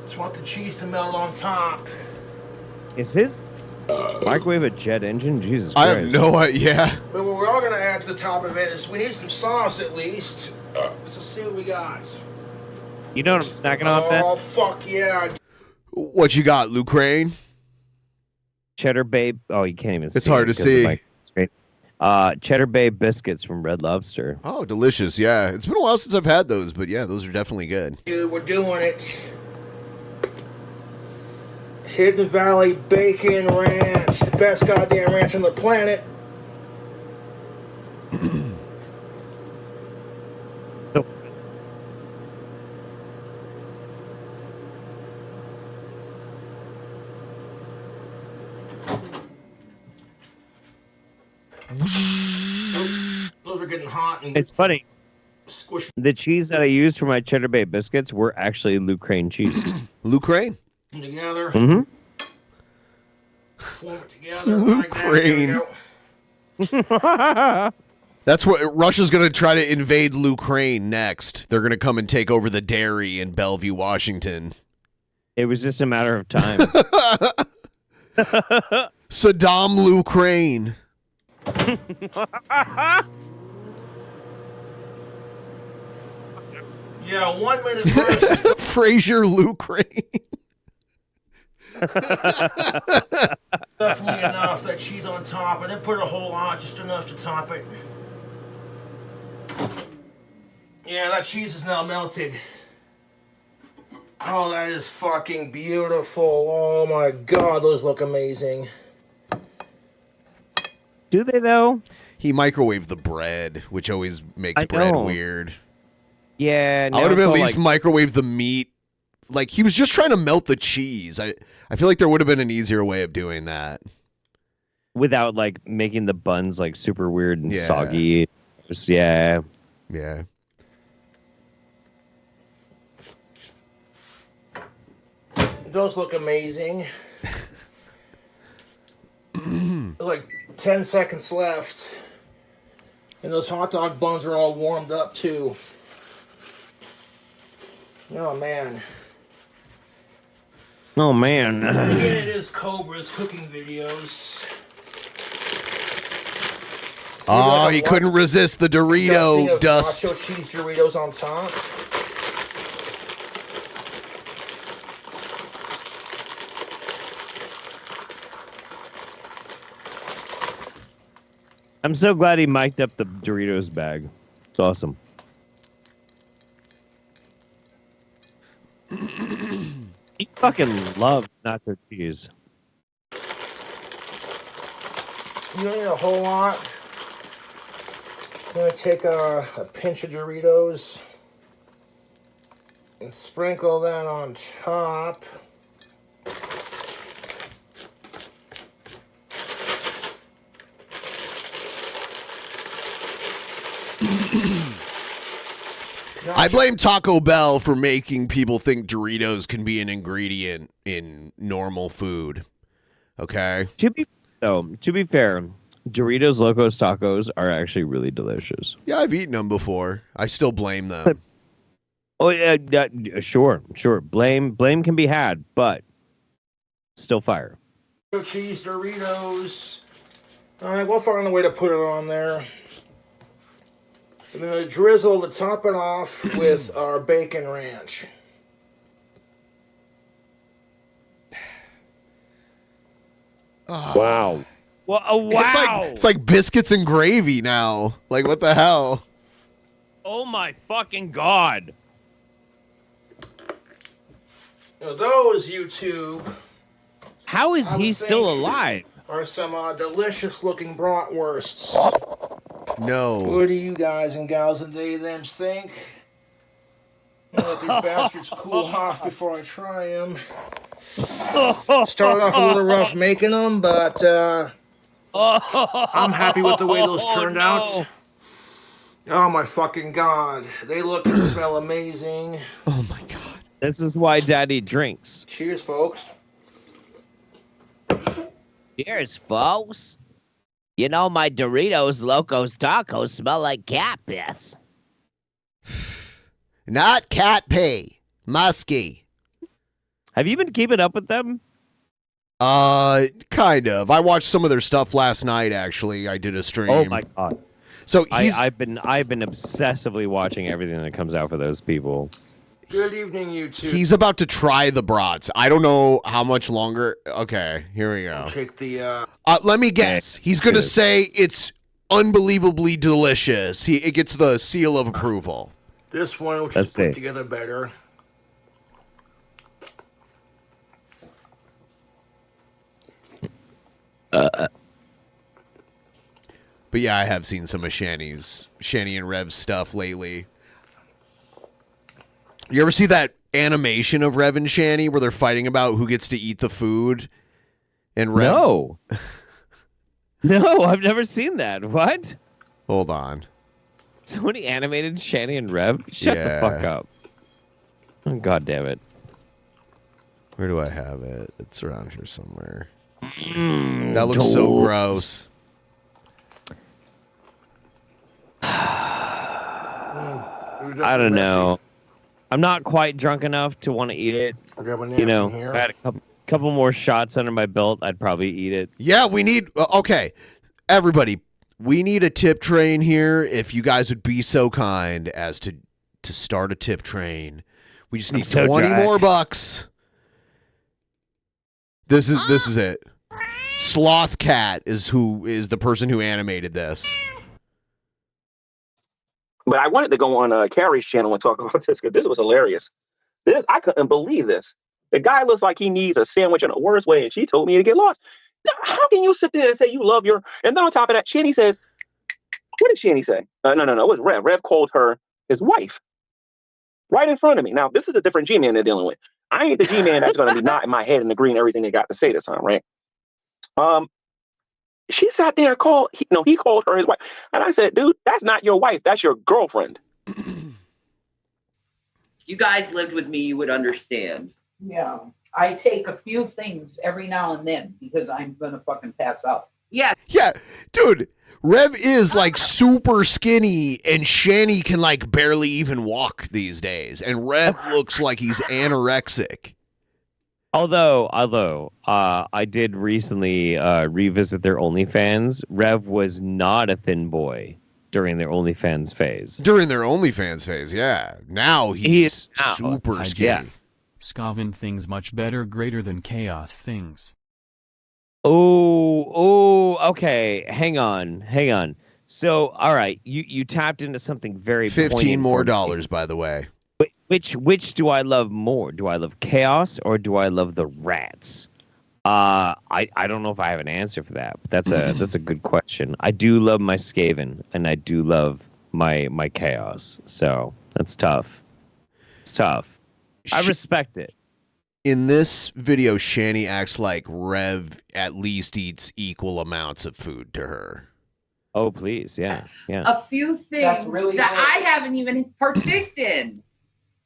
Just want the cheese to melt on top. Is his microwave a jet engine? Jesus I Christ. have no idea. But what we're all gonna add to the top of it is we need some sauce at least. So see what we got. You know what I'm snacking on, Ben? Oh fuck yeah! What you got, Lou Crane? Cheddar Bay. Oh, you can't even see. It's hard to because of see. Cheddar Bay biscuits from Red Lobster. Oh, delicious. Yeah. It's been a while since I've had those, but yeah, those are definitely good. Dude, we're doing it. Hidden Valley Bacon Ranch, the best goddamn ranch on the planet. Those are getting hot and It's funny. squishy The cheese that I used for my Cheddar Bay biscuits were actually Lou Crane cheese. Lou Crane? together. Mm-hmm. Form it together. Lou like that. There we Crane. go. That's what Russia's going to try to invade Lou Crane next. They're going to come and take over the dairy in Bellevue, Washington. It was just a matter of time. Saddam Lou Crane. Yeah, 1 minute first. Fraser Lou Crane. Definitely enough. That cheese on top. I didn't put a whole lot, just enough to top it. Yeah, that cheese is now melted. Oh, that is fucking beautiful. Oh my god, those look amazing. Do they though? He microwaved the bread, which always makes I bread know. weird. Yeah, I would have at least microwaved the meat. Like, he was just trying to melt the cheese. I feel like there would have been an easier way of doing that. without like making the buns like super weird and Yeah. soggy. Just, yeah. Yeah. Those look amazing. Like 10 seconds left. And those hot dog buns are all warmed up too. Oh man. Oh man. Again, it is Cobra's cooking videos. Oh, he couldn't resist the Dorito dust. Nacho cheese Doritos on top. I'm so glad he mic'd up the Doritos bag. It's awesome. He fucking loves nacho cheese. You don't need a whole lot. I'm gonna take a pinch of Doritos and sprinkle that on top. I blame Taco Bell for making people think Doritos can be an ingredient in normal food. Okay? To be fair, Doritos Locos Tacos are actually really delicious. Yeah, I've eaten them before. I still blame them. Oh yeah, sure. Blame can be had, but still fire. Cheese Doritos. All right, we'll find a way to put it on there. I'm gonna drizzle to top it off with our bacon ranch. Wow. Well, wow. It's like biscuits and gravy now. Like, what the hell? Oh my fucking god. Now those, YouTube. How is he still alive? Are some delicious looking bratwursts. No. What do you guys and gals and they them think? I'm gonna let these bastards cool off before I try them. Started off a little rough making them, but I'm happy with the way those turned out. Oh my fucking god. They look and smell amazing. Oh my god. This is why Daddy drinks. Cheers, folks. Cheers, folks. You know, my Doritos Locos Tacos smell like cat piss. Not cat pee. Musky. Have you been keeping up with them? Kind of. I watched some of their stuff last night, actually. I did a stream. Oh my god. So I've been obsessively watching everything that comes out for those people. Good evening, YouTube. He's about to try the brats. I don't know how much longer. Okay, here we go. Take the let me guess. He's going to say it's unbelievably delicious. It gets the seal of approval. This one, which is put together better. But yeah, I have seen some of Shanny and Rev's stuff lately. You ever see that animation of Rev and Shanny where they're fighting about who gets to eat the food? And Rev? No. No, I've never seen that. What? Hold on. Somebody animated Shanny and Rev? Shut the fuck up. Oh, God damn it. Where do I have it? It's around here somewhere. That looks so gross. I don't know. I'm not quite drunk enough to want to eat it. You know, if I had a couple more shots under my belt, I'd probably eat it. Yeah, we need... Okay, everybody, we need a tip train here. If you guys would be so kind as to start a tip train. We just need 20 more bucks. This is it. Sloth Cat is the person who animated this. But I wanted to go on Carrie's channel and talk about this because this was hilarious. I couldn't believe this. The guy looks like he needs a sandwich in a worse way, and she told me to get lost. Now, how can you sit there and say you love your... And then on top of that, Shanny says... What did Shanny say? No. It was Rev. Rev called her his wife. Right in front of me. Now, this is a different G-man they're dealing with. I ain't the G-man that's going to be nodding my head and agreeing everything they got to say this time, right? She sat there and he called her his wife. And I said, dude, that's not your wife. That's your girlfriend. You guys lived with me, you would understand. Yeah. I take a few things every now and then because I'm going to fucking pass out. Yeah. Yeah, dude, Rev is like super skinny and Shanny can like barely even walk these days. And Rev looks like he's anorexic. Although I did recently revisit their OnlyFans. Rev was not a thin boy during their OnlyFans phase. During their OnlyFans phase, yeah. Now he's super skinny. Yeah. Scavin things much better greater than chaos things. Okay. Hang on. So, all right, you tapped into something very 15 more poignant for me. dollars, by the way. Which do I love more? Do I love chaos or do I love the rats? I don't know if I have an answer for that, but that's a good question. I do love my Skaven and I do love my chaos. So that's tough. It's tough. I respect it. In this video, Shani acts like Rev at least eats equal amounts of food to her. Oh, please. Yeah. A few things really that good. I haven't even partaked in.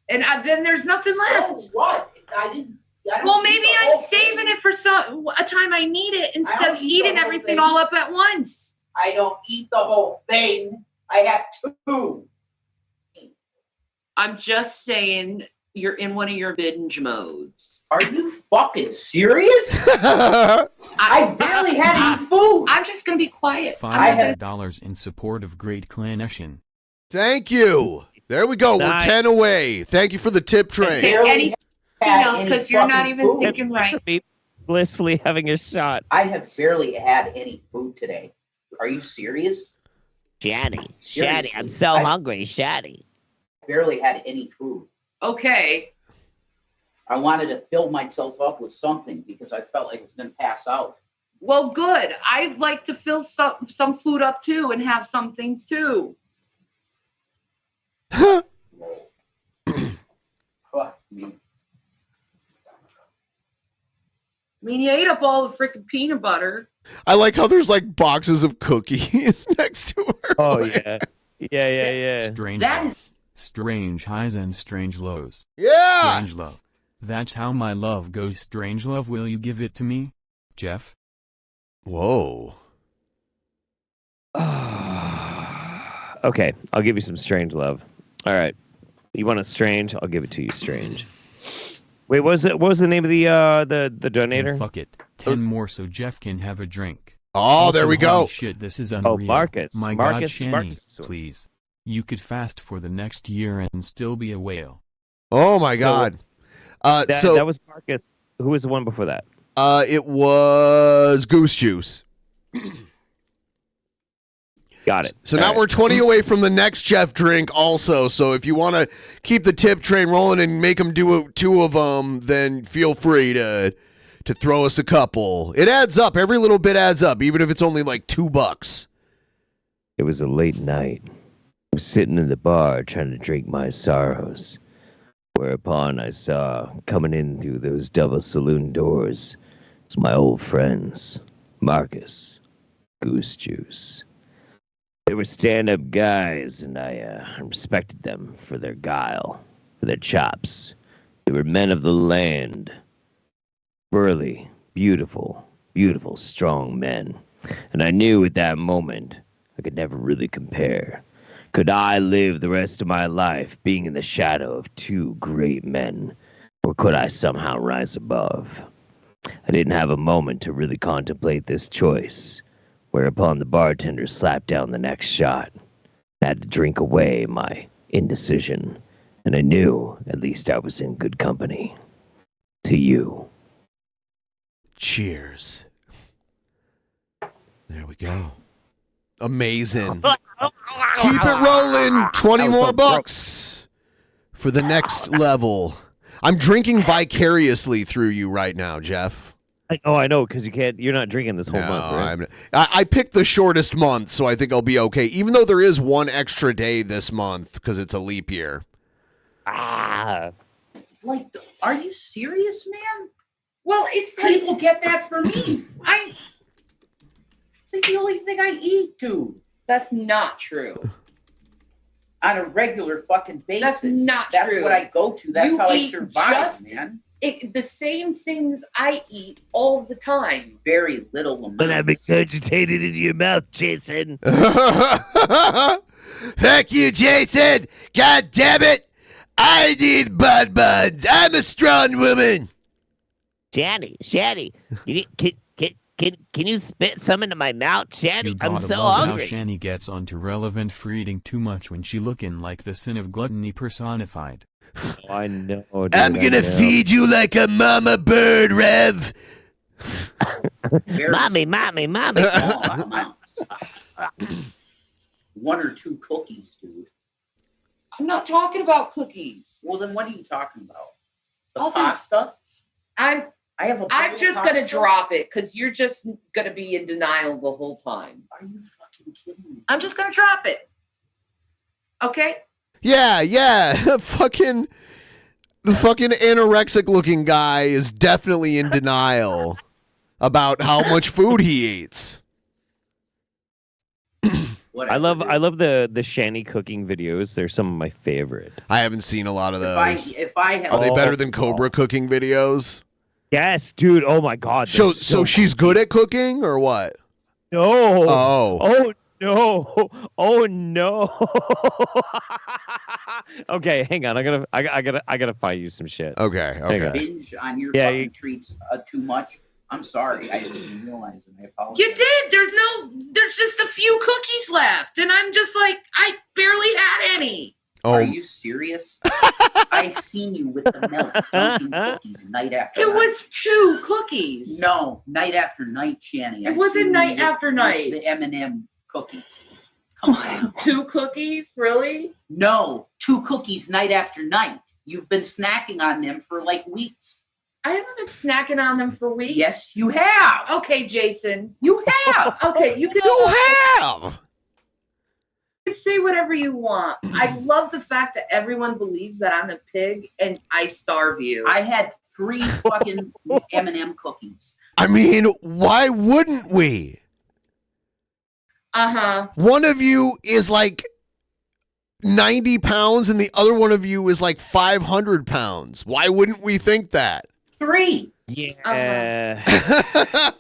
And then there's nothing left. So what? I didn't. Well, maybe I'm saving it for a time I need it instead of eating everything all up at once. I don't eat the whole thing. I have two. I'm just saying you're in one of your binge modes. Are you fucking serious? I've barely had any food. I'm just going to be quiet. $500 in support of Great Clanation. Thank you. There we go. We're 10 away. Thank you for the tip train. Anything else because you're not even thinking right. Blissfully having a shot. I have barely had any food today. Are you serious? Shaddy, I'm so hungry, Shaddy. Barely had any food. Okay. I wanted to fill myself up with something because I felt like I was going to pass out. Well, good. I'd like to fill some food up too and have some things too. I mean, you ate up all the freaking peanut butter. I like how there's like boxes of cookies next to her. Oh, yeah. Yeah. Strange That love. Strange highs and strange lows. Yeah! Strange love. That's how my love goes. Strange love, will you give it to me, Jeff? Whoa. Okay, I'll give you some strange love. All right. You want a strange? I'll give it to you, strange. Wait, what was the name of the donator? And fuck it. 10 more so Jeff can have a drink. Oh, Also, there we holy go. Shit, this is unreal. Oh, Marcus. My Marcus, God, Shani, Marcus. please. You could fast for the next year and still be a whale. Oh my God. That was Marcus. Who was the one before that? It was Goose Juice. Got it. So now we're 20 away from the next Jeff drink also. So if you want to keep the tip train rolling and make them do two of them, then feel free to throw us a couple. It adds up. Every little bit adds up, even if it's only like $2. It was a late night. I was sitting in the bar trying to drink my sorrows. Whereupon I saw coming in through those double saloon doors, it's my old friends, Marcus, Goose Juice. They were stand-up guys, and I respected them for their guile, for their chops. They were men of the land. Burly, beautiful, strong men. And I knew at that moment I could never really compare. Could I live the rest of my life being in the shadow of two great men, or could I somehow rise above? I didn't have a moment to really contemplate this choice. Whereupon the bartender slapped down the next shot. I had to drink away my indecision, and I knew at least I was in good company. To you. Cheers. There we go. Amazing. Keep it rolling. 20 more bucks for the next level. I'm drinking vicariously through you right now, Jeff. I know, because you're not drinking this whole month, right? I picked the shortest month, so I think I'll be okay. Even though there is one extra day this month because it's a leap year. Like, are you serious, man? Well, it's people get that for me. It's like the only thing I eat, dude. That's not true. On a regular fucking basis. That's not That's true. what I go to. That's You how I eat survive, man. The same things I eat all the time. Very little amounts. But I'm regurgitated into your mouth, Jason. Thank you, Jason. God damn it. I need bud buds. I'm a strong woman. Shani, can you spit some into my mouth, Shani? You I'm gotta so love hungry. how Shani gets onto relevant for eating too much when she looking like the sin of gluttony personified. I know. Dude, I'm gonna feed you like a mama bird, Rev. Mommy. Small amounts. 1 or 2 cookies, dude. I'm not talking about cookies. Well, then what are you talking about? The I'll do- pasta? I'm I'm just gonna drop it because you're just gonna be in denial the whole time. Are you fucking kidding me? I'm just gonna drop it. Okay? Yeah. The fucking anorexic looking guy is definitely in denial about how much food he eats. I love the shanty cooking videos. They're some of my favorite. I haven't seen a lot of those. If I have Are they better than Cobra cooking videos? Yes, dude. Oh my god. So she's good at cooking or what? No. Oh. No. Oh no. Okay, hang on. I gotta find you some shit. Okay. Binge on your Yeah, fucking treats too much. I'm sorry. I didn't realize it. I apologize. You did. There's just a few cookies left. And I'm just like, I barely had any. Oh. Are you serious? I seen you with the milk dunking cookies night after night. It was 2 cookies. No, night after night, Channy. It wasn't night after night. The M&M cookies. 2 cookies? Really? No, 2 cookies night after night. You've been snacking on them for like weeks. I haven't been snacking on them for weeks. Yes, you have. Okay, Jason. You have. Okay, you can. have. Say whatever you want. I love the fact that everyone believes that I'm a pig and I starve you. I had 3 fucking M&M cookies. I mean, why wouldn't we? Uh-huh. One of you is like 90 pounds and the other one of you is like 500 pounds. Why wouldn't we think that? 3. Yeah.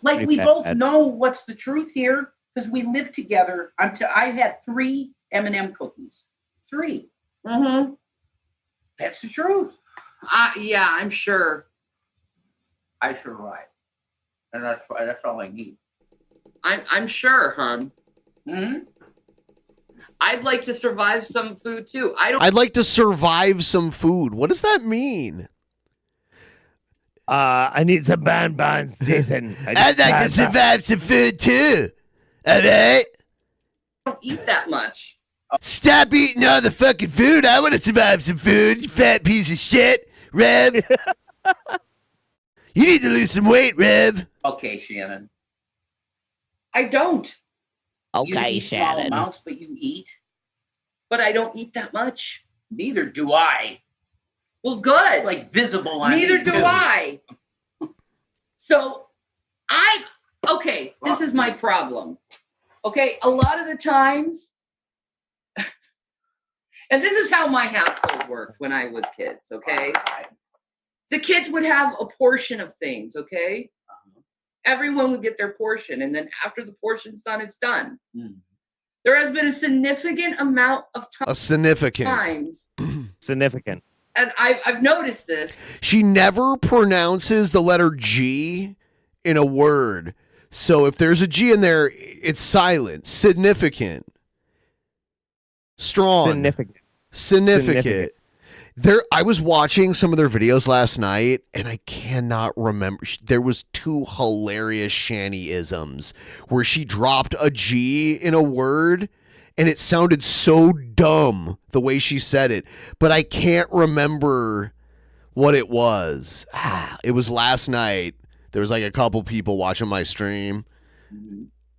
Like Pretty we both bad. know what's the truth here because we lived together until I had 3 M&M cookies. 3. Mm-hmm. That's the truth. Yeah, I'm sure. I sure right. And that's all I need. I'm sure, hon. Mm-hmm. I'd like to survive some food too. I'd like to survive some food. What does that mean? I need some bonbons, Jason. I'd like to survive some food too. All right? I don't eat that much. Stop eating all the fucking food. I want to survive some food, you fat piece of shit. Rev. You need to lose some weight, Rev. Okay, Shannon. I don't. You eat small amounts, but you eat. But I don't eat that much. Neither do I. Well, good. It's like visible on Neither me, do too. I. So okay, this is my problem. Okay, a lot of the times, and this is how my household worked when I was kids, okay? The kids would have a portion of things, okay? Everyone would get their portion, and then after the portion's done, it's done. There has been a significant amount of time. A significant. Times, Significant. and I've noticed this. She never pronounces the letter G in a word. So if there's a G in there, it's silent. Significant. Strong. Significant. I was watching some of their videos last night, and I cannot remember. There was 2 hilarious Shanny-isms where she dropped a G in a word, and it sounded so dumb the way she said it. But I can't remember what it was. It was last night. There was like a couple people watching my stream.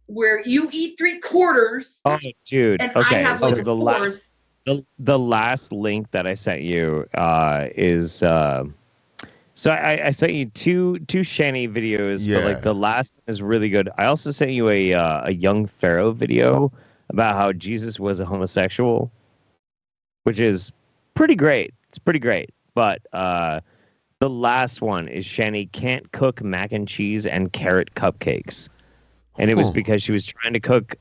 Where you eat 3/4. Oh, dude. And I Okay, have, so like, a the last the last link that I sent you is so I sent you two Shanny videos, but like the last one is really good. I also sent you a young Pharaoh video about how Jesus was a homosexual, which is pretty great. It's pretty great. But the last one is Shanny can't cook mac and cheese and carrot cupcakes. And it was because she was trying to cook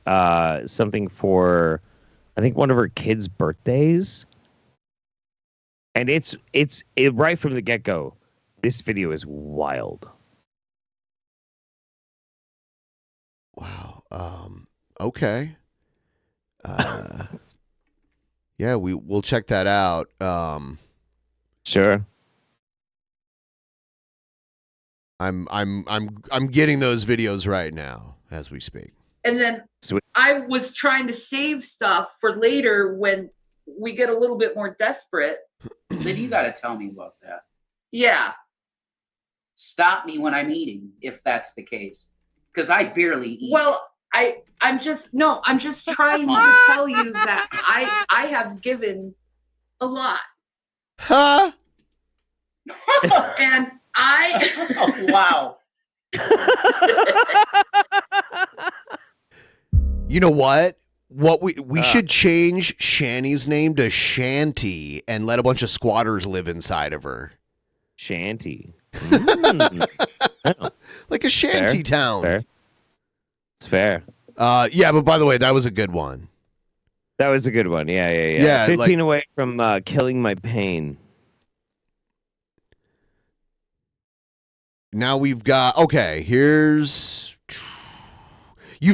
something for, I think, one of her kids' birthdays. And it's right from the get-go. This video is wild. Wow. Okay. Yeah, we'll check that out. Sure. I'm getting those videos right now as we speak. And then I was trying to save stuff for later when we get a little bit more desperate. Lydia, you got to tell me about that. Yeah. Stop me when I'm eating, if that's the case, because I barely eat. Well, I'm just trying to tell you that I have given a lot. Huh? And Oh, wow. You know what? We should change Shanny's name to Shanty and let a bunch of squatters live inside of her. Shanty. Like a shanty town. Fair. It's fair. Yeah, but by the way, that was a good one. That was a good one. Yeah. Yeah, 15 away from killing my pain. Now we've got, okay, you've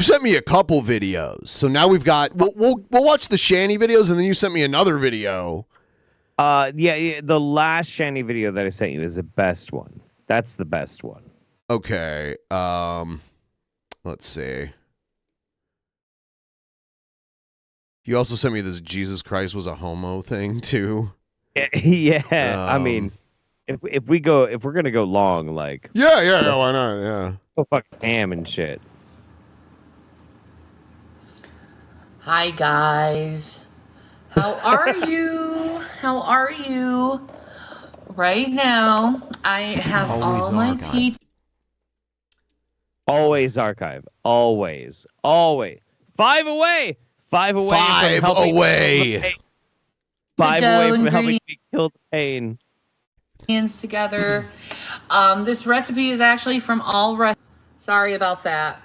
sent me a couple videos. So now we've got, we'll watch the Shanny videos, and then you sent me another video. Yeah, the last Shanny video that I sent you is the best one. That's the best one. Okay. Let's see. You also sent me this Jesus Christ was a homo thing too. Yeah. I mean, if we're gonna go long, like yeah, why not? Yeah. Go fuck ham and shit. Hi guys. How are you? How are you? Right now, I have all my pizza. Always archive. Always. 5 away. 5 away. Five from helping away. 5 away from helping me kill the pain. Together. This recipe is actually from Sorry about that.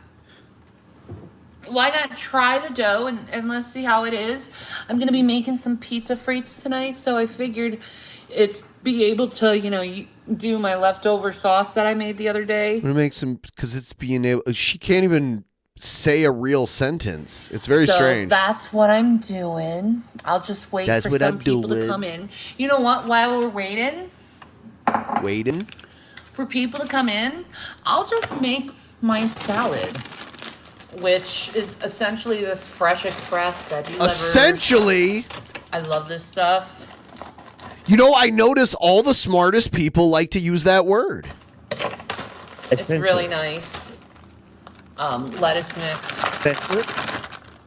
Why not try the dough and let's see how it is. I'm going to be making some pizza frites tonight, so I figured it's be able to, do my leftover sauce that I made the other day. I'm gonna make some, because it's being able, she can't even say a real sentence. It's very strange. That's what I'm doing. I'll just wait That's for what some I'm people doing. to come in. You know what? While we're waiting for people to come in, I'll just make my salad, which is essentially this Fresh Express that delivers. Essentially. I love this stuff. I notice all the smartest people like to use that word. It's really nice. Lettuce mix.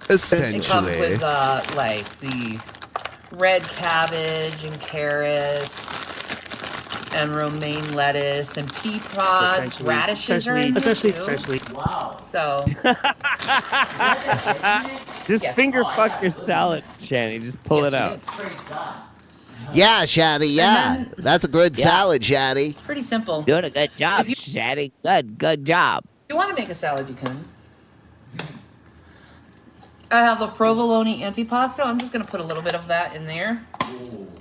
Essentially. It comes with the red cabbage and carrots and romaine lettuce and pea pods. Radishes are in here too. Wow. So. Just finger fuck your salad, Shanny. Just pull it out. Yeah, Shaddy, yeah. That's a good salad, Shaddy. It's pretty simple. Doing a good job, Shaddy. Good job. If you want to make a salad, you can. I have a provolone antipasto. I'm just going to put a little bit of that in there.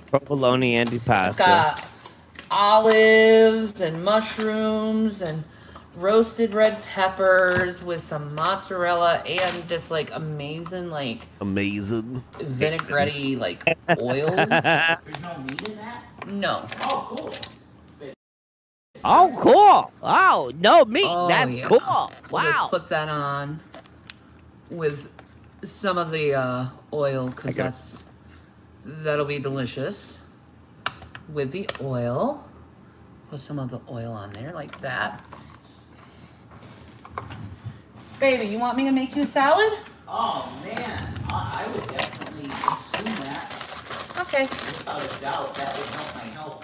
Provolone antipasto. It's got olives and mushrooms and roasted red peppers with some mozzarella and this amazing vinaigrette oil. There's no meat in that? No. Oh, cool. Oh, cool. Oh, no meat. That's yeah. cool. Let's Wow. put that on with some of the oil because that'll be delicious. With the oil, put some of the oil on there like that. Baby, you want me to make you a salad? Oh, man. I would definitely consume that. Okay. Without a doubt, that would help my health.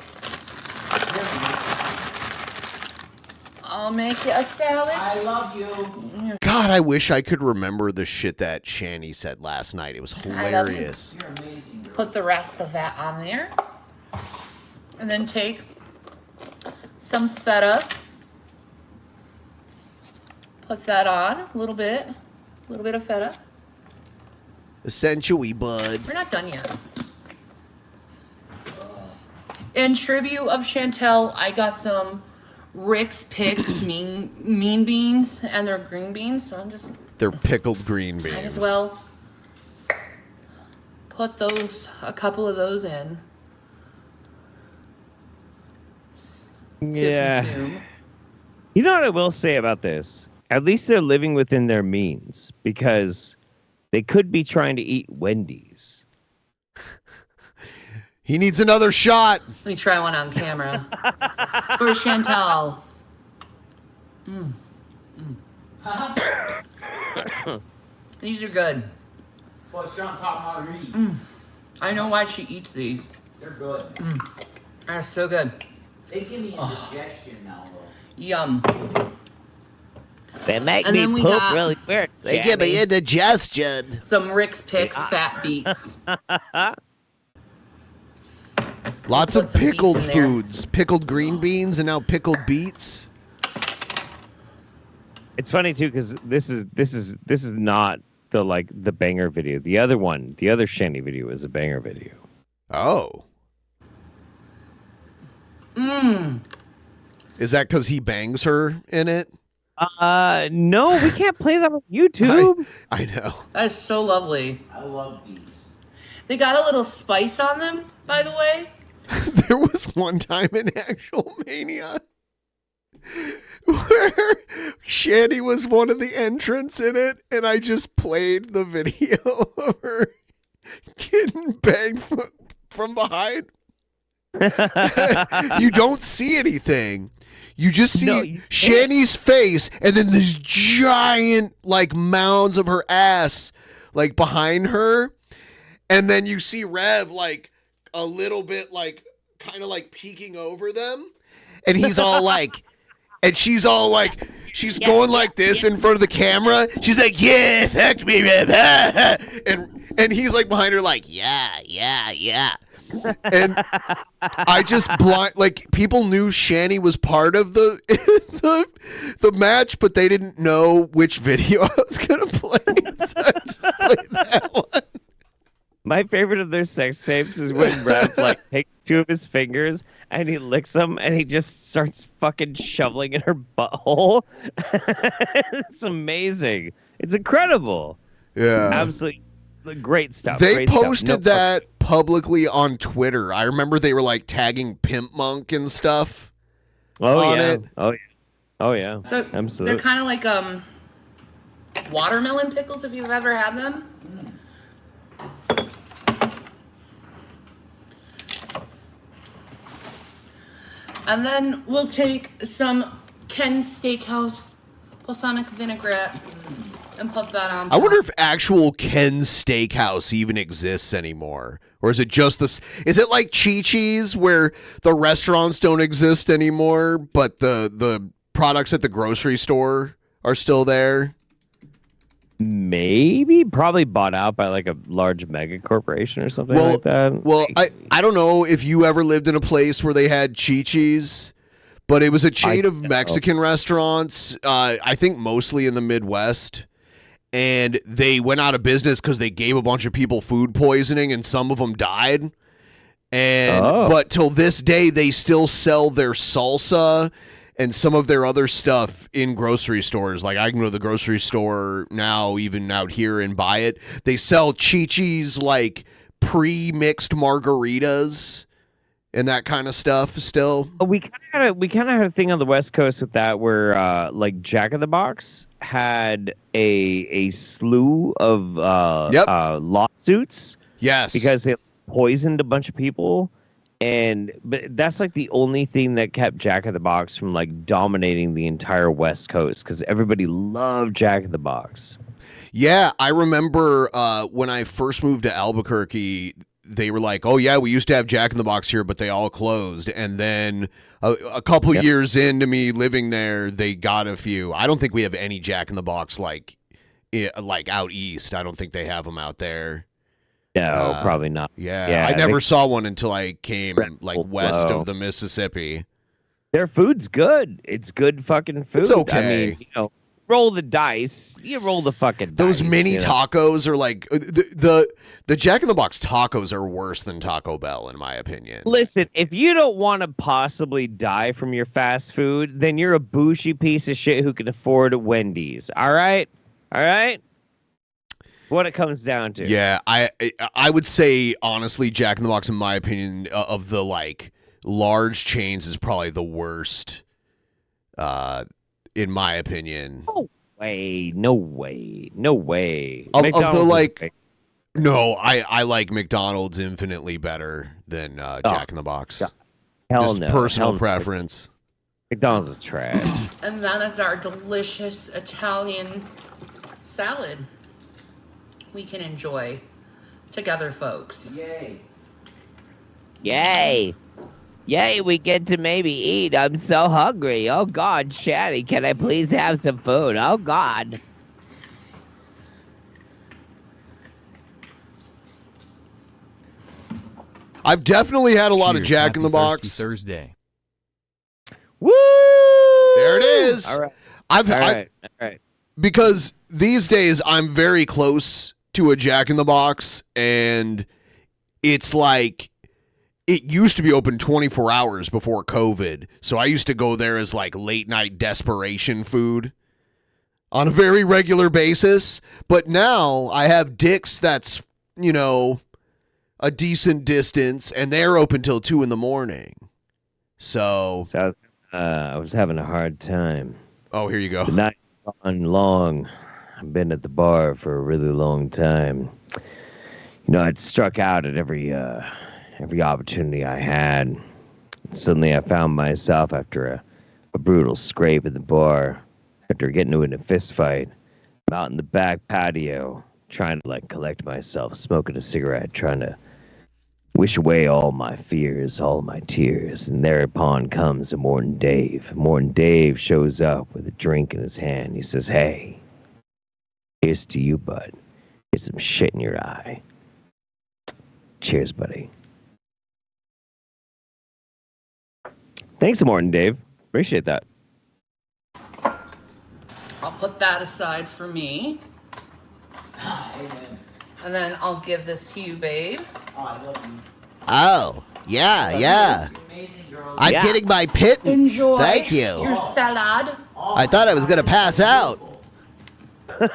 I'll make you a salad. I love you. God, I wish I could remember the shit that Shanny said last night. It was hilarious. You're amazing, girl. Put the rest of that on there. And then take some feta. Put that on a little bit of feta. Essentially, bud. We're not done yet. In tribute of Chantel, I got some Rick's Picks mean beans, and they're green beans, so I'm just They're pickled green beans. might as well put a couple of those in. To Yeah. consume. You know what I will say about this? At least they're living within their means, because they could be trying to eat Wendy's. He needs another shot. Let me try one on camera. For Chantal. These are good. For Chantal Marie. I know why she eats these. They're good. They're so good. They give me indigestion now, though. Yum. They make And me then we poop got- really weird. They give me indigestion. Some Rick's Picks fat beets. Lots Put of some beets pickled in there. foods. Pickled green beans and now pickled beets. It's funny too, because this is not the banger video. The other Shandy video is a banger video. Oh. Is that because he bangs her in it? No, we can't play that on YouTube. I know. That is so lovely. I love these. They got a little spice on them, by the way. There was one time in Actual Mania where Shandy was one of the entrants in it, and I just played the video of her getting banged from behind. You don't see anything. You just see Shandy's face, and then this giant, like, mounds of her ass, like, behind her. And then you see Rev, like, a little bit, like, kind of, like, peeking over them. And he's all like, and she's all like, she's going like this in front of the camera. She's like, yeah, fuck me, Rev. And he's, like, behind her, like, yeah. And I just like, people knew Shanny was part of the match, but they didn't know which video I was gonna play, so I just played that one. My favorite of their sex tapes is when Rev like takes two of his fingers and he licks them and he just starts fucking shoveling in her butthole. It's amazing. It's incredible. Yeah, absolutely great stuff. They great stuff. posted that publicly on Twitter. I remember they were like tagging Pimp Monk and stuff. on it. Oh yeah. So Absolutely. they're kind of like watermelon pickles, if you've ever had them. And then we'll take some Ken's Steakhouse balsamic vinaigrette and put that on. I wonder if actual Ken's Steakhouse even exists anymore. Or is it just this? Is it like Chi-Chi's where the restaurants don't exist anymore, but the products at the grocery store are still there? Maybe, probably bought out by like a large mega corporation or something like that. Well, I don't know if you ever lived in a place where they had Chi-Chi's, but it was a chain of Mexican restaurants, I think mostly in the Midwest. And they went out of business because they gave a bunch of people food poisoning and some of them died. And but till this day, they still sell their salsa and some of their other stuff in grocery stores. Like I can go to the grocery store now, even out here, and buy it. They sell Chi-Chi's like pre-mixed margaritas and that kind of stuff still. We kind of had a thing on the West Coast with that where like Jack in the Box had a slew of lawsuits. Yes. Because they poisoned a bunch of people. But that's like the only thing that kept Jack in the Box from like dominating the entire West Coast, because everybody loved Jack in the Box. Yeah, I remember when I first moved to Albuquerque, they were like, oh yeah, we used to have Jack in the Box here, but they all closed. And then a couple years into me living there, they got a few. I don't think we have any Jack in the Box like out east. I don't think they have them out there. No, probably not. Yeah, I never saw one until I came like west of the Mississippi. Their food's good. It's good fucking food. It's okay. I mean, roll the dice. You roll the fucking dice. Those mini tacos are like the Jack in the Box tacos are worse than Taco Bell in my opinion. Listen, if you don't want to possibly die from your fast food, then you're a bougie piece of shit who can afford Wendy's. All right? What it comes down to. Yeah, I would say honestly, Jack in the Box, in my opinion, of the like large chains, is probably the worst in my opinion. No way. No way. No way. Of the McDonald's is like, great. no, I like McDonald's infinitely better than Jack in the Box. Hell Just no. personal Hell no. preference. McDonald's is trash. And that is our delicious Italian salad we can enjoy together, folks. Yay. Yay. Yay, we get to maybe eat. I'm so hungry. Oh, God, Shaddy, can I please have some food? Oh, God. I've definitely had a lot of Cheers, Jack in the happy Box. Thirsty Thursday. Woo! There it is. All right. All right. Because these days I'm very close to a Jack in the Box, and it's like it used to be open 24 hours before COVID. So I used to go there as like late night desperation food on a very regular basis. But now I have Dick's that's, you know, a decent distance, and they're open till 2 a.m. So I was having a hard time. Oh, here you go. The night's gone long. I've been at the bar for a really long time. You know, I'd struck out at every opportunity I had. Suddenly I found myself after a brutal scrape at the bar, after getting into a fist fight, I'm out in the back patio, trying to like collect myself, smoking a cigarette, trying to wish away all my fears, all my tears. And thereupon comes a Morton Dave. Morton Dave shows up with a drink in his hand. He says, "Hey, here's to you, bud. Here's some shit in your eye. Cheers, buddy." Thanks, Morton Dave. Appreciate that. I'll put that aside for me. And then I'll give this to you, babe. Oh, I love you. Oh, yeah. I'm Yeah. getting my pittance. Enjoy Thank you. your salad. I thought I was going to pass out. Oh,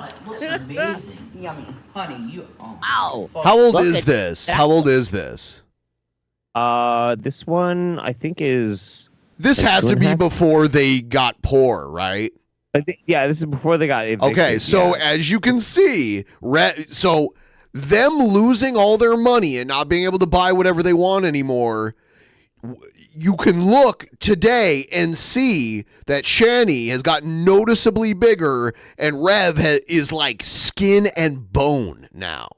it looks amazing. Yummy. Honey, you. Wow. How old Look is at this? that. How old is this? This one I think is. This like has to 2.5. be before they got poor, right? Yeah, this is before they got evicted. Okay, so yeah. as you can see, so them losing all their money and not being able to buy whatever they want anymore, you can look today and see that Shani has gotten noticeably bigger, and Rev is like skin and bone now.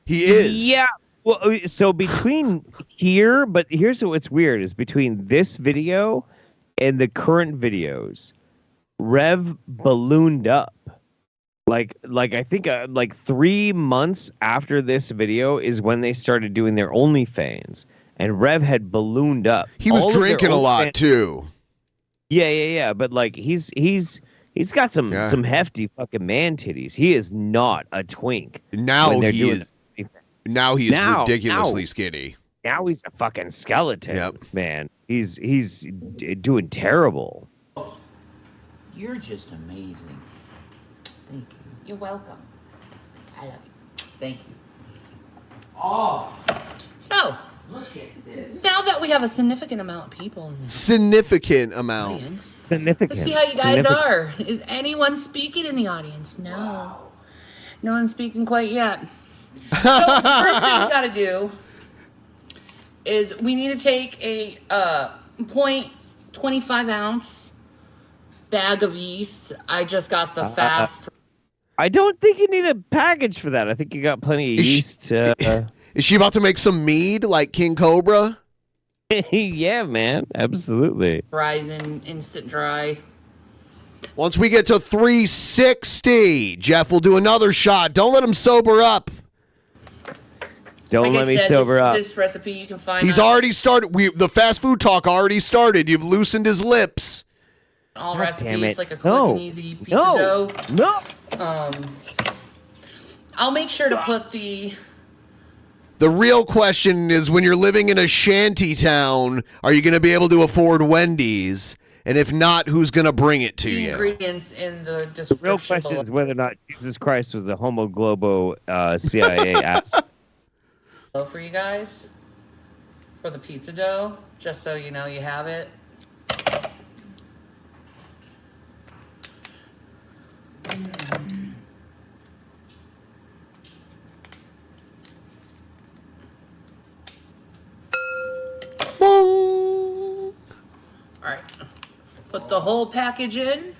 He is. Yeah. Well, so between here, but here's what's weird is between this video and the current videos, Rev ballooned up. Like I think like 3 months after this video is when they started doing their OnlyFans, and Rev had ballooned up. He was All of their drinking a lot OnlyFans- too. Yeah. But like he's got some hefty fucking man titties. He is not a twink. Now when they're he doing is. Now he is Now- ridiculously now- skinny. Now he's a fucking skeleton, man. He's doing terrible. You're just amazing. Thank you. You're welcome. I love you. Thank you. So, Look at this. now that we have a significant amount of people in this Significant amount. audience, Significant. let's see how you guys are. Is anyone speaking in the audience? No. No one's speaking quite yet. So, the first thing we gotta do is we need to take a 0.25 ounce bag of yeast. I just got the fast. I don't think you need a package for that. I think you got plenty of yeast. Is she about to make some mead like King Cobra? Yeah, man. Absolutely. Rising instant dry. Once we get to 360, Jeff will do another shot. Don't let him sober up. Don't Like let I me said, sober up. This recipe you can find. He's on already started. The fast food talk already started. You've loosened his lips. all God recipes, damn it. like a quick No. and easy pizza No. dough. No. I'll make sure to put the The real question is, when you're living in a shanty town, are you going to be able to afford Wendy's? And if not, who's going to bring it to you? ingredients in the The description. real question is whether or not Jesus Christ was a homo globo CIA asset. below for you guys for the pizza dough, just so you know you have it. Put the whole package in,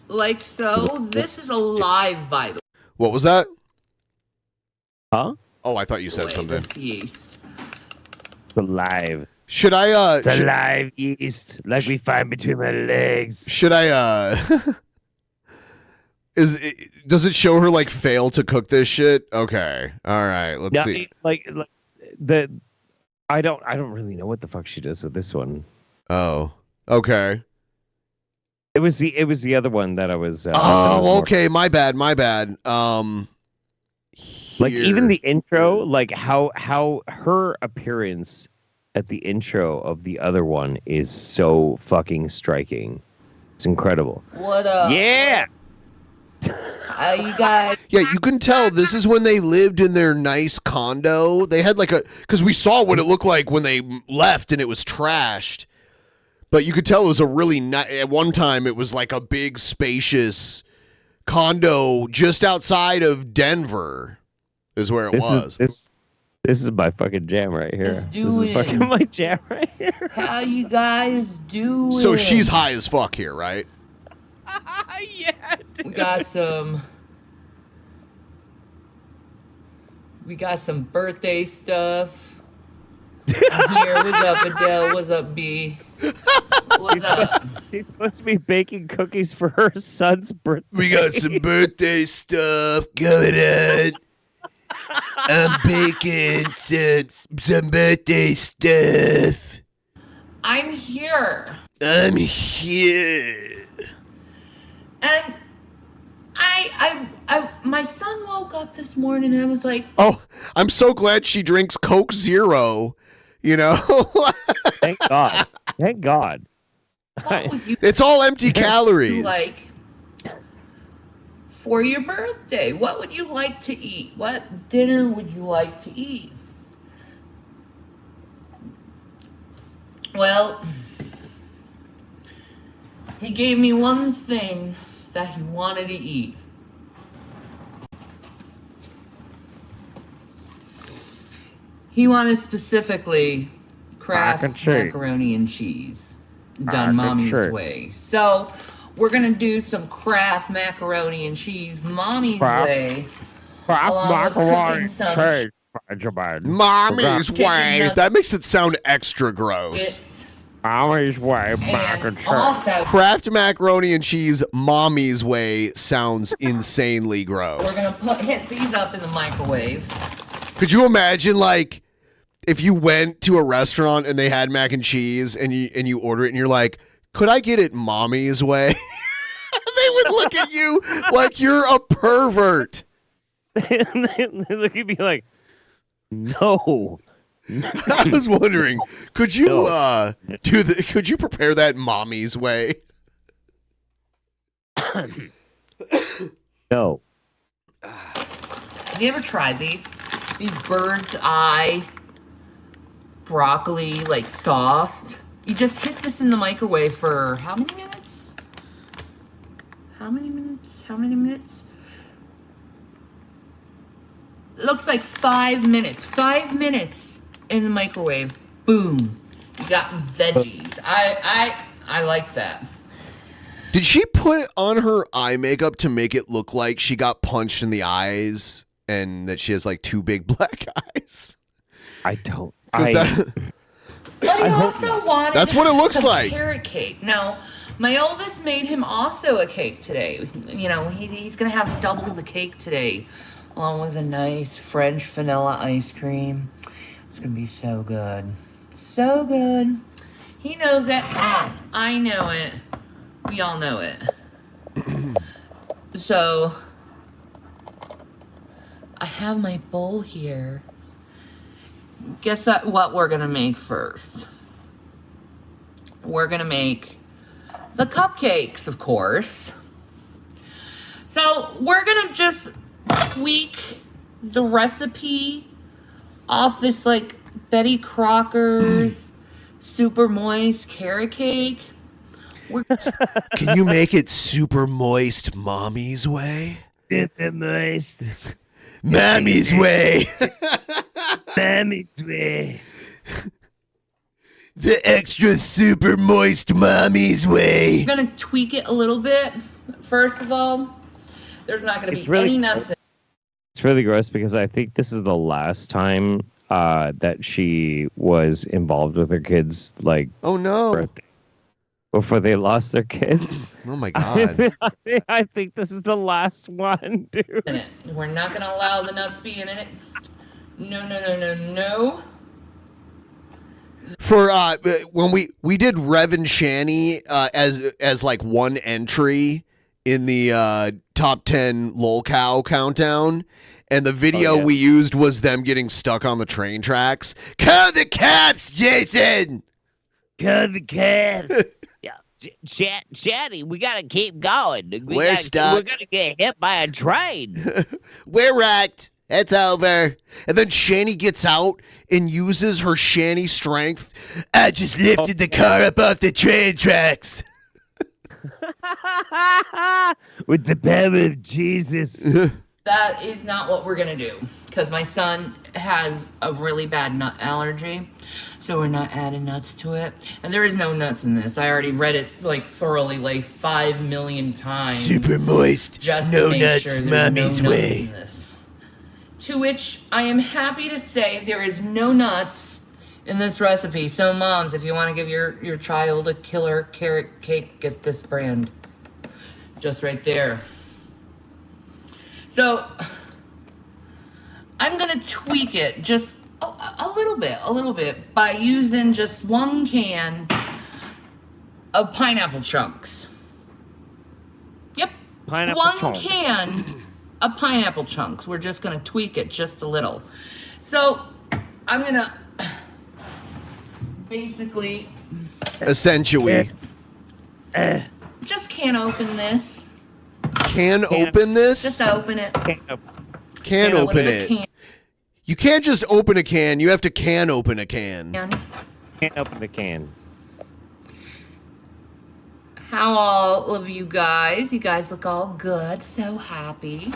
like so. This is alive, by the way. What was that? Huh? Oh, I thought you said something. This yeast. It's alive. Should I It's alive yeast, like we find between my legs. Should I does it show her like fail to cook this shit? Okay. All right. Let's see. Like I don't really know what the fuck she does with this one. Oh. Okay. It was the other one that I was okay, my bad. Like even the intro, like how her appearance at the intro of the other one is so fucking striking. It's incredible. What up? Yeah. You guys. Yeah, you can tell this is when they lived in their nice condo. They had like because we saw what it looked like when they left and it was trashed. But you could tell it was a really at one time it was like a big spacious condo just outside of Denver is where it was. This is my fucking jam right here. This is fucking my jam right here. How you guys doing? So she's high as fuck here, right? Yeah, dude. We got some birthday stuff. Here, what's up, Adele? What's up, B? What's up? She's supposed to be baking cookies for her son's birthday. We got some birthday stuff going on. I'm baking some birthday stuff. I'm here. I'm here. And my son woke up this morning and I was like, oh, I'm so glad she drinks Coke Zero, you know? Thank God. Thank God. It's all empty calories. Like, for your birthday, what would you like to eat? What dinner would you like to eat? Well, he gave me one thing that he wanted to eat. He wanted specifically Kraft macaroni and cheese done mommy's way. So we're gonna do some Kraft macaroni and cheese mommy's way. Kraft macaroni and cheese. Mommy's way. That makes it sound extra gross. Mommy's way, mac and cheese. Kraft macaroni and cheese, mommy's way sounds insanely gross. We're gonna hit these up in the microwave. Could you imagine, like, if you went to a restaurant and they had mac and cheese and you order it and you're like, could I get it mommy's way? They would look at you like you're a pervert. They look at me like, no. I was wondering, could you could you prepare that mommy's way? No. Have you ever tried these? These bird's eye broccoli, like, sauce. You just hit this in the microwave for how many minutes? How many minutes? How many minutes? Looks like 5 minutes. 5 minutes in the microwave. Boom. You got veggies. I like that. Did she put on her eye makeup to make it look like she got punched in the eyes and that she has like two big black eyes? I don't. But I also wanted That's what it looks some like. carrot cake. Now, my oldest made him also a cake today. You know, he's going to have double the cake today, along with a nice French vanilla ice cream. It's going to be so good. So good. He knows it. I know it. We all know it. So, I have my bowl here. Guess what we're going to make first? We're going to make the cupcakes, of course. So, we're going to just tweak the recipe off this, like, Betty Crocker's super moist carrot cake. Can you make it super moist mommy's way? Super moist. Mommy's way. Mommy's way. The extra super moist mommy's way. I'm gonna tweak it a little bit. First of all, there's not gonna be any nuts. It's really gross because I think this is the last time that she was involved with her kids. Like, oh no, birthday, before they lost their kids. Oh my god! I think this is the last one, dude. We're not gonna allow the nuts being in it. No, no, no, no, no. For when we did Rev and Shani as like one entry in the top 10 lolcow countdown, and the video we used was them getting stuck on the train tracks. Call the cops, Jason. Call the cops. Yeah, Shani, we gotta keep going. We're stuck. We're gonna get hit by a train. We're wrecked. It's over. And then Shani gets out and uses her Shani strength. I just lifted the car up off the train tracks. With the power of Jesus. That is not what we're gonna do, because my son has a really bad nut allergy, so we're not adding nuts to it. And there is no nuts in this. I already read it like thoroughly, like 5 million times. Super moist. Just no to make nuts, sure there's mommy's no nuts way. in this. To which I am happy to say there is no nuts in this recipe. So moms, if you want to give your child a killer carrot cake, get this brand. Just right there. So I'm gonna tweak it just a little bit by using just 1 can of pineapple chunks. Yep, Pineapple 1 chunks. can of pineapple chunks. We're just gonna tweak it just a little. So I'm gonna basically Essentially. just can't open this. Can open this? Just open it. Can open it. You can't just open a can. You have to can open a can. Can't open the can. How all of you guys look all good, so happy.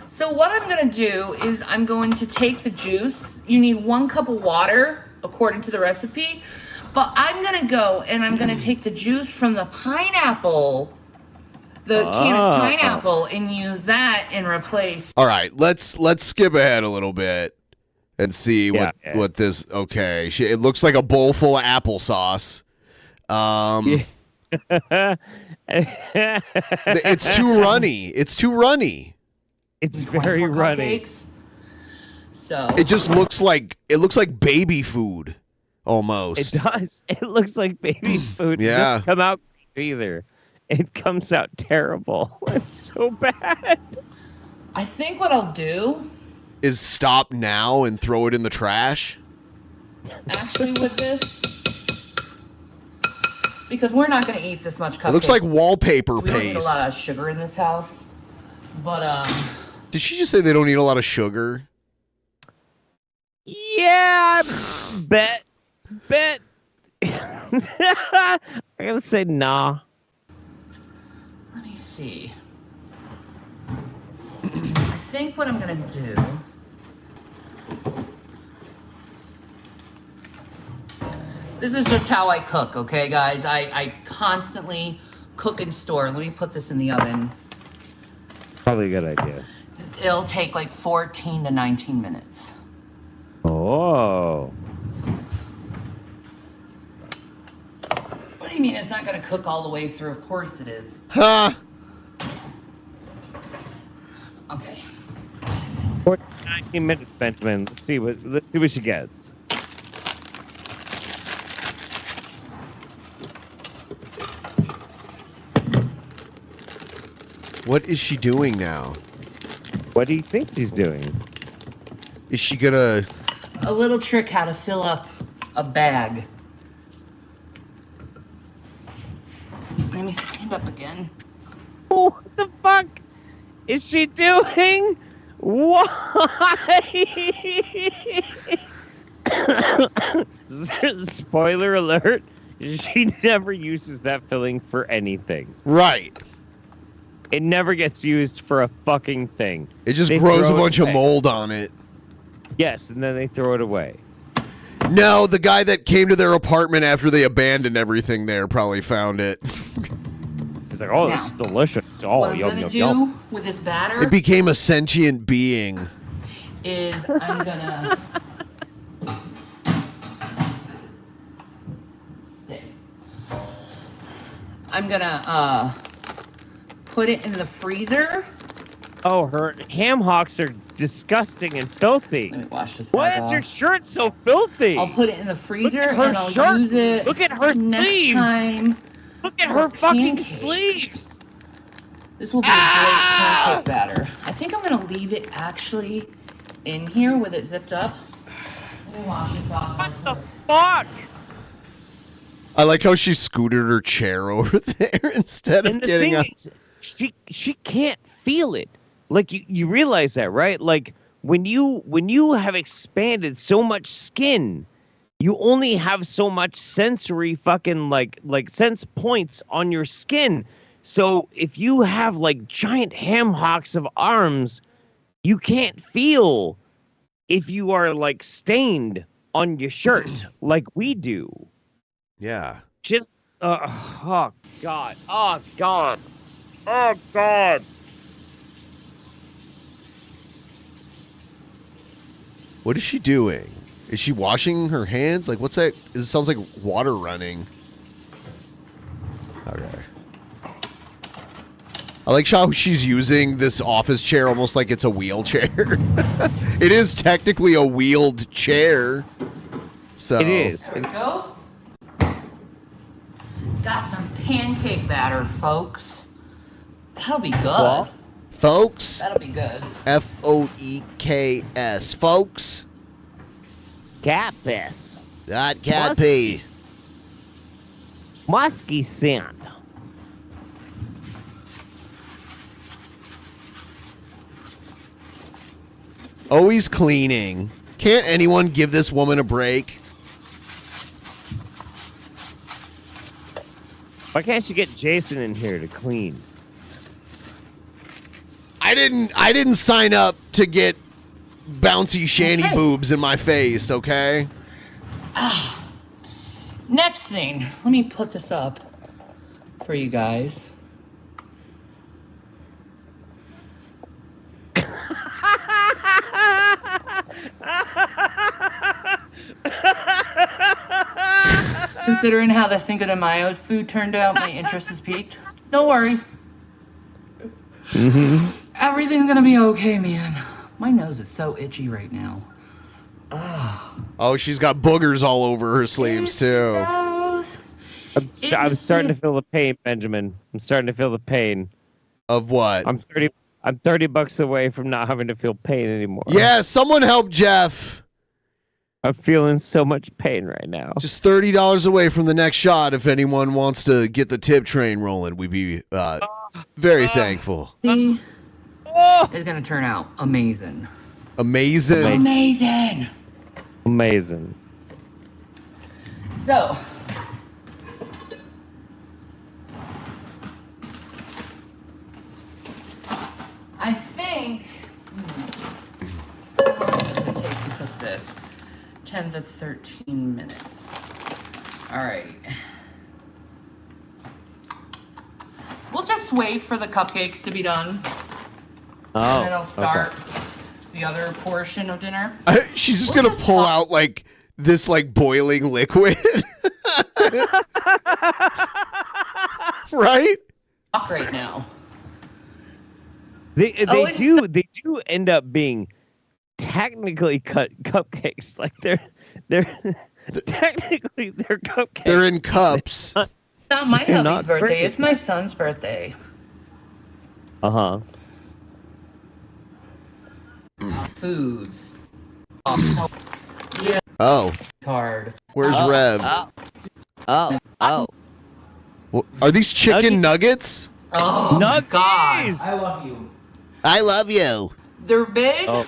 So what I'm gonna do is I'm going to take the juice. You need 1 cup of water according to the recipe, but I'm gonna go and I'm gonna take the juice from the pineapple, the can of pineapple, and use that and replace. All right, let's skip ahead a little bit and see what this. Okay, it looks like a bowl full of applesauce. It's too runny. It's too runny. It's very runny. So it just looks like baby food, almost. It does. It looks like baby food. Yeah. It doesn't come out either. It comes out terrible. It's so bad. I think what I'll do Is stop now and throw it in the trash. actually with this, because we're not gonna eat this much cupcake. It looks like wallpaper We don't eat a paste. lot of sugar in this house, but Did she just say they don't eat a lot of sugar? Yeah, bet. I gotta say nah. let me see. I think what I'm gonna do. This is just how I cook, okay, guys? I constantly cook and store. Let me put this in the oven. Probably a good idea. It'll take like 14 to 19 minutes. Oh. What do you mean it's not gonna cook all the way through? Of course it is. Huh? Okay. 19 minutes, Benjamin. Let's see what she gets. What is she doing now? What do you think she's doing? Is she gonna... A little trick how to fill up a bag. Let me stand up again. Oh, what the fuck is she doing? Why? Spoiler alert, she never uses that filling for anything. Right. It never gets used for a fucking thing. It just They grows a throw it bunch of away. mold on it. Yes, and then they throw it away. No, the guy that came to their apartment after they abandoned everything there probably found it. He's like, oh, this is delicious. Oh, what I'm yum, gonna yum, do yum. with this batter It became a sentient being. is I'm gonna put it in the freezer. Oh, her ham hocks are disgusting and filthy. Let me wash this. Why back is your off. shirt so filthy? I'll put it in the freezer Look at her and I'll shirt. use it. Look at her next sleeves. time. Look at for her fucking pancakes. sleeves. This will be a great pancake batter. I think I'm gonna leave it actually in here with it zipped up. Let me wash this off. What the fuck? I like how she scooted her chair over there instead of And the getting thing up. is, she can't feel it. Like you realize that, right? Like when you have expanded so much skin, you only have so much sensory fucking like sense points on your skin. So if you have like giant ham hocks of arms, you can't feel if you are like stained on your shirt like we do. Yeah. Just oh god. Oh god. Oh god. What is she doing? Is she washing her hands? Like, what's that? It sounds like water running. Okay. I like how she's using this office chair almost like it's a wheelchair. It is technically a wheeled chair. So It is. There we go. Got some pancake batter, folks. That'll be good. What? Folks. That'll be good. F-O-E-K-S. Folks. Cat piss. Not cat pee. Musky scent. Always cleaning. Can't anyone give this woman a break? Why can't you get Jason in here to clean? I didn't sign up to get bouncy shanty boobs in my face, okay? Next thing, let me put this up for you guys. Considering how the Cinco de Mayo food turned out, my interest has peaked. Don't worry. Everything's gonna be okay, man. My nose is so itchy right now. Oh, she's got boogers all over her sleeves, too. I'm starting to feel the pain, Benjamin. I'm starting to feel the pain. Of what? I'm $30 away from not having to feel pain anymore. Yeah, someone help Jeff. I'm feeling so much pain right now. Just $30 away from the next shot if anyone wants to get the tip train rolling. We'd be very thankful. It's gonna turn out amazing. Amazing. Amazing. Amazing. So, I think how long does it take to cook this? 10 to 13 minutes. All right. We'll just wait for the cupcakes to be done. And then I'll start the other portion of dinner. She's just gonna pull out like this like boiling liquid. Right? Talk right now. They do end up being technically cut cupcakes. Like they're technically they're cupcakes. They're in cups. It's not my They're hubby's not birthday. pretty. It's my son's birthday. Uh-huh. Foods. Yeah. Oh. Card. Where's Rev? Oh. Are these chicken nuggets? Oh my god. I love you. I love you. They're big. Oh.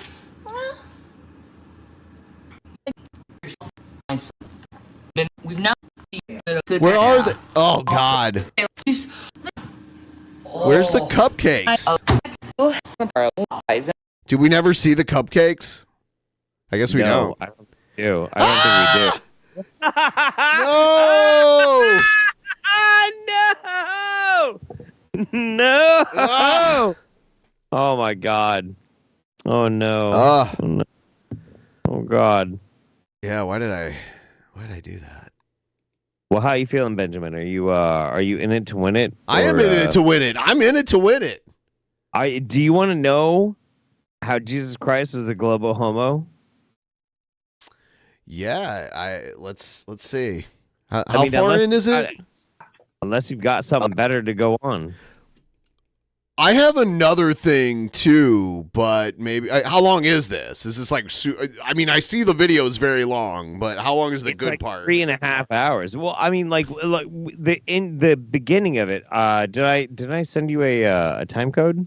We've not eaten a good Where are nap. they? Oh God. Where's the cupcakes? Did we never see the cupcakes? I guess we don't. I don't do. I don't think we do. No! No! Oh my God! Oh no! Oh, no. Oh God! Yeah, why did I do that? Well, how are you feeling, Benjamin? Are you in it to win it? I am in it to win it. I'm in it to win it. Do you want to know how Jesus Christ was a global homo? Yeah, let's see. How far in is it? Unless you've got something better to go on. I have another thing too, but maybe how long is this? Is this like? I mean, I see the video is very long, but how long is the good part? 3.5 hours. Well, I mean, like in the beginning of it. Did I send you a time code?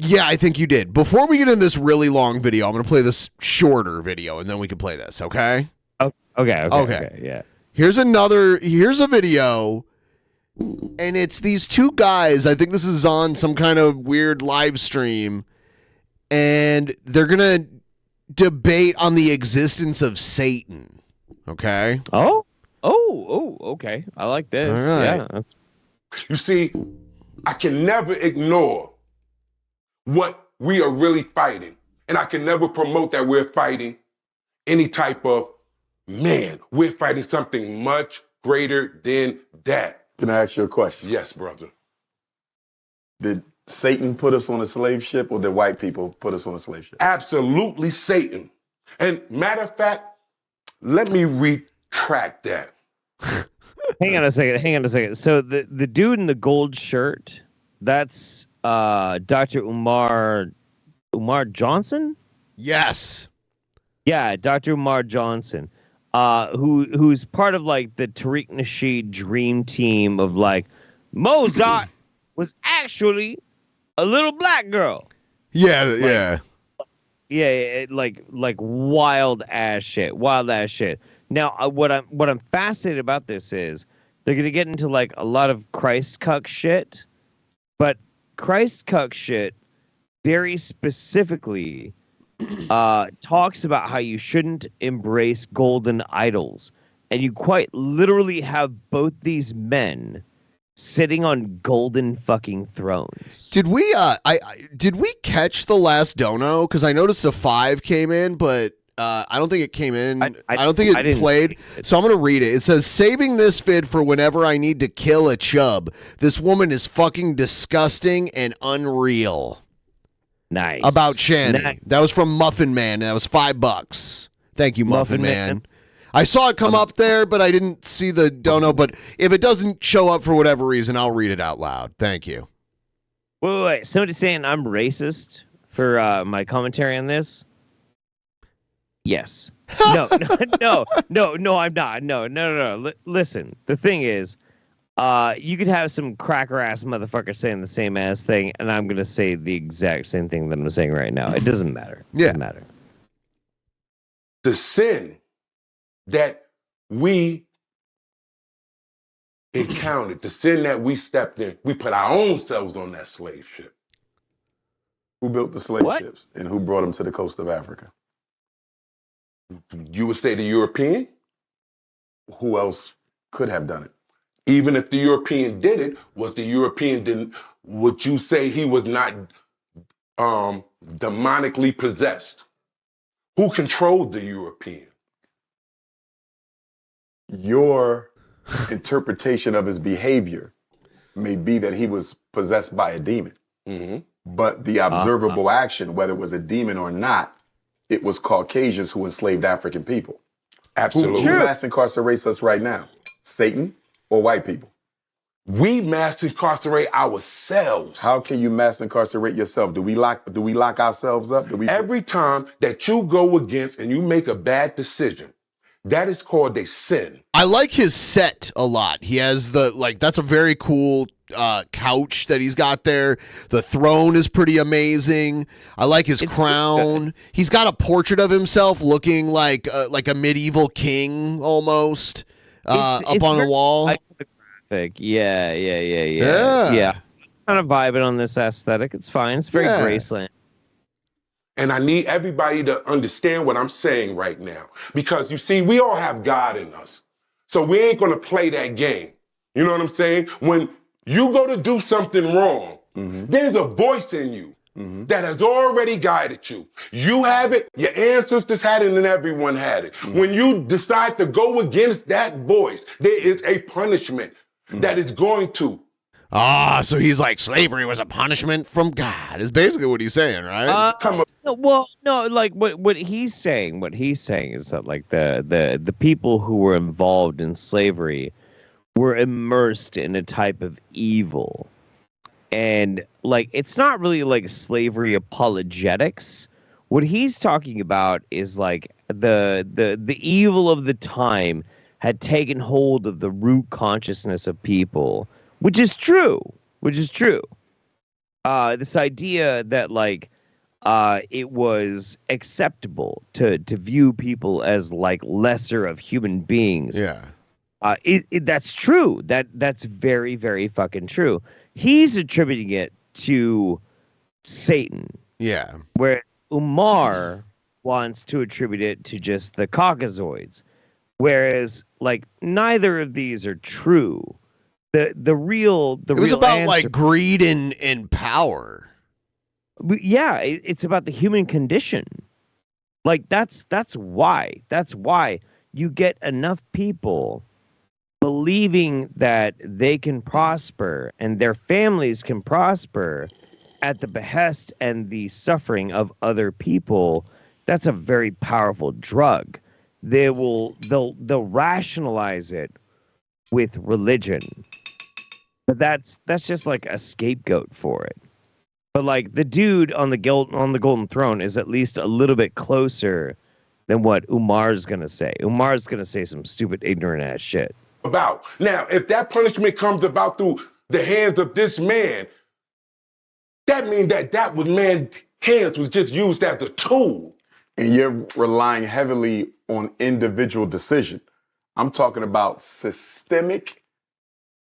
Yeah, I think you did. Before we get in this really long video, I'm going to play this shorter video, and then we can play this, okay? Oh, okay, yeah. Here's a video, and it's these two guys. I think this is on some kind of weird live stream, and they're going to debate on the existence of Satan, okay? Oh, okay. I like this. All right. Yeah. You see, I can never ignore what we are really fighting. And I can never promote that we're fighting any type of, man, we're fighting something much greater than that. Can I ask you a question? Yes, brother. Did Satan put us on a slave ship, or did white people put us on a slave ship? Absolutely Satan. And matter of fact, let me retract that. Hang on a second. So the dude in the gold shirt, that's Dr. Umar Johnson? Yes. Yeah, Dr. Umar Johnson. Who's part of like the Tariq Nasheed dream team of like Mozart was actually a little black girl. Yeah. Like wild ass shit. Now, what I'm fascinated about this is they're gonna get into like a lot of Christ cuck shit, but Christ cuck shit very specifically talks about how you shouldn't embrace golden idols, and you quite literally have both these men sitting on golden fucking thrones. Did we did we catch the last dono? Because I noticed a 5 came in, but I don't think it came in. I don't think it played. So I'm going to read it. It says, saving this vid for whenever I need to kill a chub. This woman is fucking disgusting and unreal. Nice. About Shanny. Nice. That was from Muffin Man. That was $5. Thank you, Muffin Man. I saw it come up there, but I didn't see the dono. But if it doesn't show up for whatever reason, I'll read it out loud. Thank you. Wait. Somebody's saying I'm racist for my commentary on this. Yes. No, I'm not. No. Listen, the thing is, you could have some cracker ass motherfucker saying the same ass thing, and I'm gonna say the exact same thing that I'm saying right now. It doesn't matter. It doesn't matter. The sin that we encountered, the sin that we stepped in, we put our own selves on that slave ship. Who built the slave ships, and who brought them to the coast of Africa? You would say the European? Who else could have done it? Even if the European did it, would you say he was not demonically possessed? Who controlled the European? Your interpretation of his behavior may be that he was possessed by a demon. Mm-hmm. But the observable action, whether it was a demon or not, it was Caucasians who enslaved African people. Absolutely. Who mass incarcerates us right now? Satan or white people? We mass incarcerate ourselves. How can you mass incarcerate yourself? Do we lock ourselves up? Every time that you go against and you make a bad decision, that is called a sin. I like his set a lot. He has that's a very cool couch that he's got there. The throne is pretty amazing. I like his crown. He's got a portrait of himself looking like a medieval king almost up on the wall. Yeah. Kind of vibing on this aesthetic. It's fine. It's very Graceland. And I need everybody to understand what I'm saying right now. Because you see, we all have God in us. So we ain't gonna play that game. You know what I'm saying? When you go to do something wrong, there's a voice in you that has already guided you. You have it, your ancestors had it, and everyone had it. When you decide to go against that voice, there is a punishment that is going to. So he's like, slavery was a punishment from God, is basically what he's saying, right? No, like what he's saying is that like the people who were involved in slavery were immersed in a type of evil. And like it's not really like slavery apologetics. What he's talking about is like the evil of the time had taken hold of the root consciousness of people, which is true. This idea that like it was acceptable to view people as like lesser of human beings. Yeah. That's true. That's very, very fucking true. He's attributing it to Satan. Yeah. Whereas Umar wants to attribute it to just the Caucasoids. Whereas, like, neither of these are true. The real It was about answer, like greed and power. Yeah, it's about the human condition. Like that's why you get enough people believing that they can prosper and their families can prosper at the behest and the suffering of other people. That's a very powerful drug. They'll rationalize it with religion, but that's just like a scapegoat for it. But like the dude on the golden throne is at least a little bit closer than what Umar's gonna say. Umar's gonna say some stupid, ignorant ass shit. About now, if that punishment comes about through the hands of this man, that means that was man's hands was just used as a tool. And you're relying heavily on individual decision. I'm talking about systemic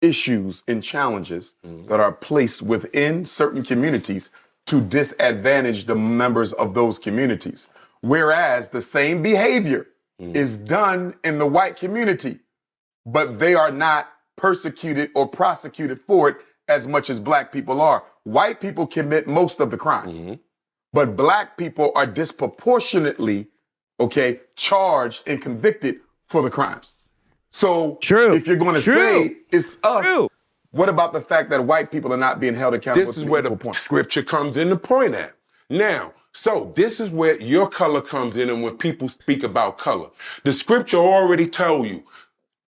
issues and challenges that are placed within certain communities to disadvantage the members of those communities. Whereas the same behavior is done in the white community, but they are not persecuted or prosecuted for it as much as black people are. White people commit most of the crime, but black people are disproportionately, charged and convicted for the crimes. So if you're going to say it's us, what about the fact that white people are not being held accountable? This is where the scripture comes into point at. Now, so this is where your color comes in, and when people speak about color, the scripture already tell you,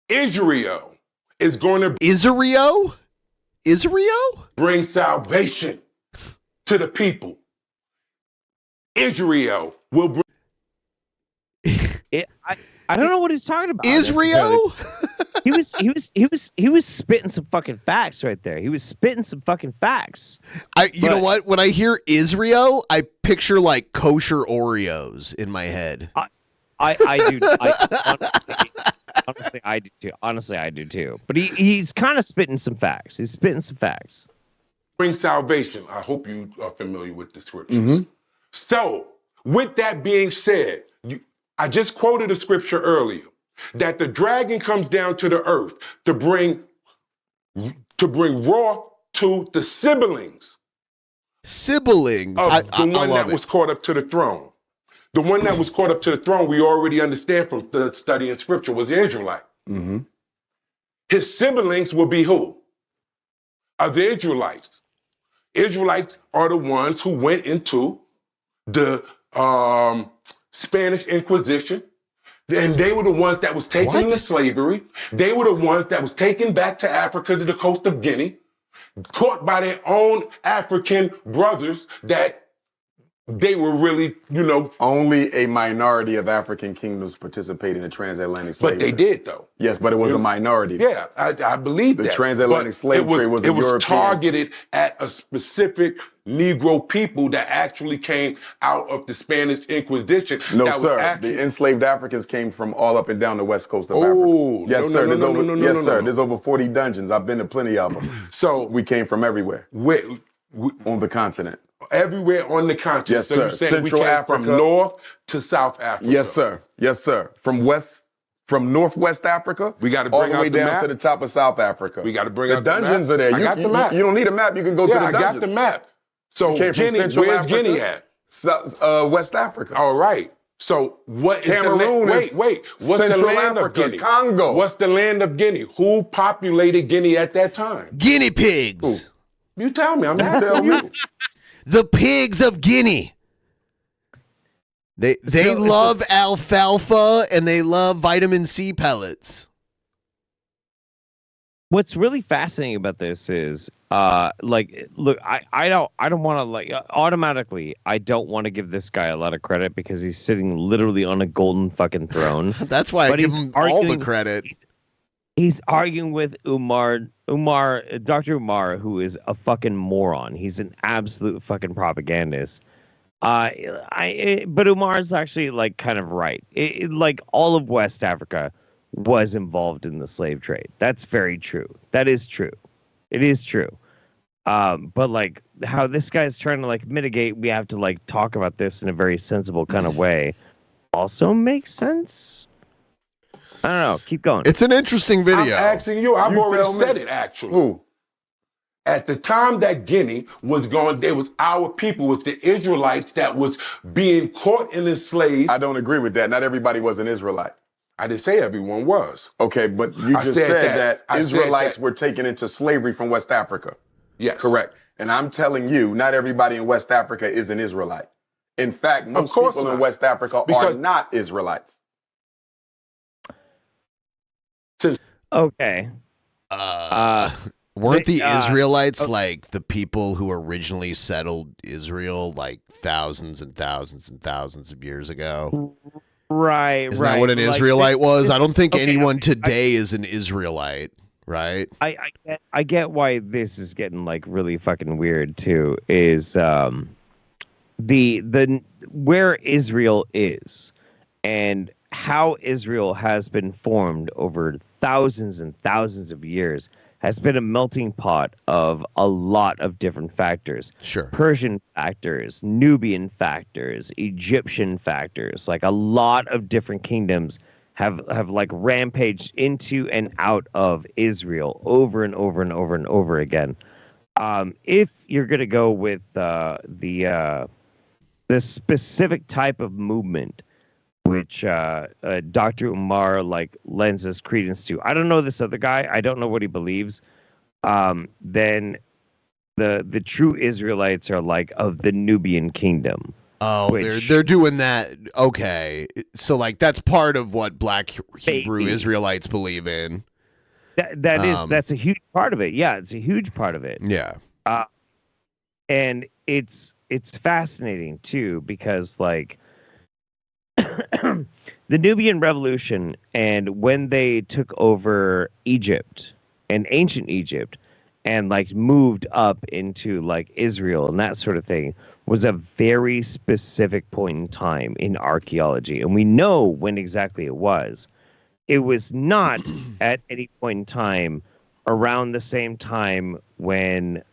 Israel is going to Israel bring salvation to the people. Israel will bring. I don't know what he's talking about. Israel? He was spitting some fucking facts right there. He was spitting some fucking facts. You know what? When I hear Israel, I picture like kosher Oreos in my head. I do. Honestly, I do too. Honestly, I do too. But he's kind of spitting some facts. He's spitting some facts. Bring salvation. I hope you are familiar with the scriptures. So, with that being said, I just quoted a scripture earlier that the dragon comes down to the earth to bring wrath to the siblings. Siblings. Of the one that was caught up to the throne. The one that was caught up to the throne, we already understand from the study in scripture, was the Israelite. His siblings will be who? Are the Israelites. Israelites are the ones who went into the Spanish Inquisition, and they were the ones that was taken into slavery. They were the ones that was taken back to Africa, to the coast of Guinea, caught by their own African brothers that they were really, Only a minority of African kingdoms participated in the transatlantic slave But they did, though. Yes, but it was a minority. Yeah, I believe that. The transatlantic slave trade was a European. Targeted at a specific Negro people that actually came out of the Spanish Inquisition. No, sir. The enslaved Africans came from all up and down the west coast of Africa. Yes, sir. There's over 40 dungeons. I've been to plenty of them. So we came from everywhere on the continent. everywhere on the continent. Yes, so sir. you're saying Central we came Africa. from North to South Africa. Yes, sir. Yes, sir. From Northwest Africa, we got to all bring the way out the down map. to the top of South Africa. We got to bring the out the dungeons map. are there. I got the map. You don't need a map. You can go to the dungeons. I got the map. So You came from Guinea, Central where's Africa? Guinea at? West Africa. All right. So what Cameroon is the wait. What's Central the land Africa, of Guinea? Congo. What's the land of Guinea? Who populated Guinea at that time? Guinea pigs. You tell me. I'm asking you. The pigs of Guinea. They love alfalfa and they love vitamin C pellets. What's really fascinating about this is, look, I don't want to automatically. I don't want to give this guy a lot of credit because he's sitting literally on a golden fucking throne. That's why I give him all the credit. He's arguing with Dr. Umar, who is a fucking moron. He's an absolute fucking propagandist. But Umar's actually like kind of right. Like all of West Africa was involved in the slave trade. That's very true. That is true. It is true. But like how this guy's trying to like mitigate, we have to like talk about this in a very sensible kind of way. Also makes sense. I don't know. Keep going. It's an interesting video. I'm asking you. I've already said it, actually. Who? At the time that Guinea was going, there was our people, was the Israelites that was being caught and enslaved. I don't agree with that. Not everybody was an Israelite. I didn't say everyone was. Okay, but you just said that Israelites were taken into slavery from West Africa. Yes. Correct. And I'm telling you, not everybody in West Africa is an Israelite. In fact, most people in West Africa are not Israelites. Okay. Weren't the Israelites like the people who originally settled Israel like thousands and thousands and thousands of years ago? Right, Isn't that what an Israelite was? I don't think anyone today is an Israelite, right? I get why this is getting like really fucking weird too. Is the where Israel is and how Israel has been formed over thousands and thousands of years has been a melting pot of a lot of different factors. Sure. Persian factors, Nubian factors, Egyptian factors, like a lot of different kingdoms have like rampaged into and out of Israel over and over and over and over again. If you're going to go with the specific type of movement which Dr. Umar like lends his credence to. I don't know this other guy. I don't know what he believes. Then the true Israelites are like of the Nubian kingdom. Oh, they're doing that. Okay, so like that's part of what Black Hebrew Israelites believe in. That's a huge part of it. Yeah, it's a huge part of it. Yeah. And it's fascinating too because like the Nubian Revolution and when they took over Egypt and ancient Egypt and like moved up into like Israel and that sort of thing was a very specific point in time in archaeology. And we know when exactly it was. It was not at any point in time around the same time when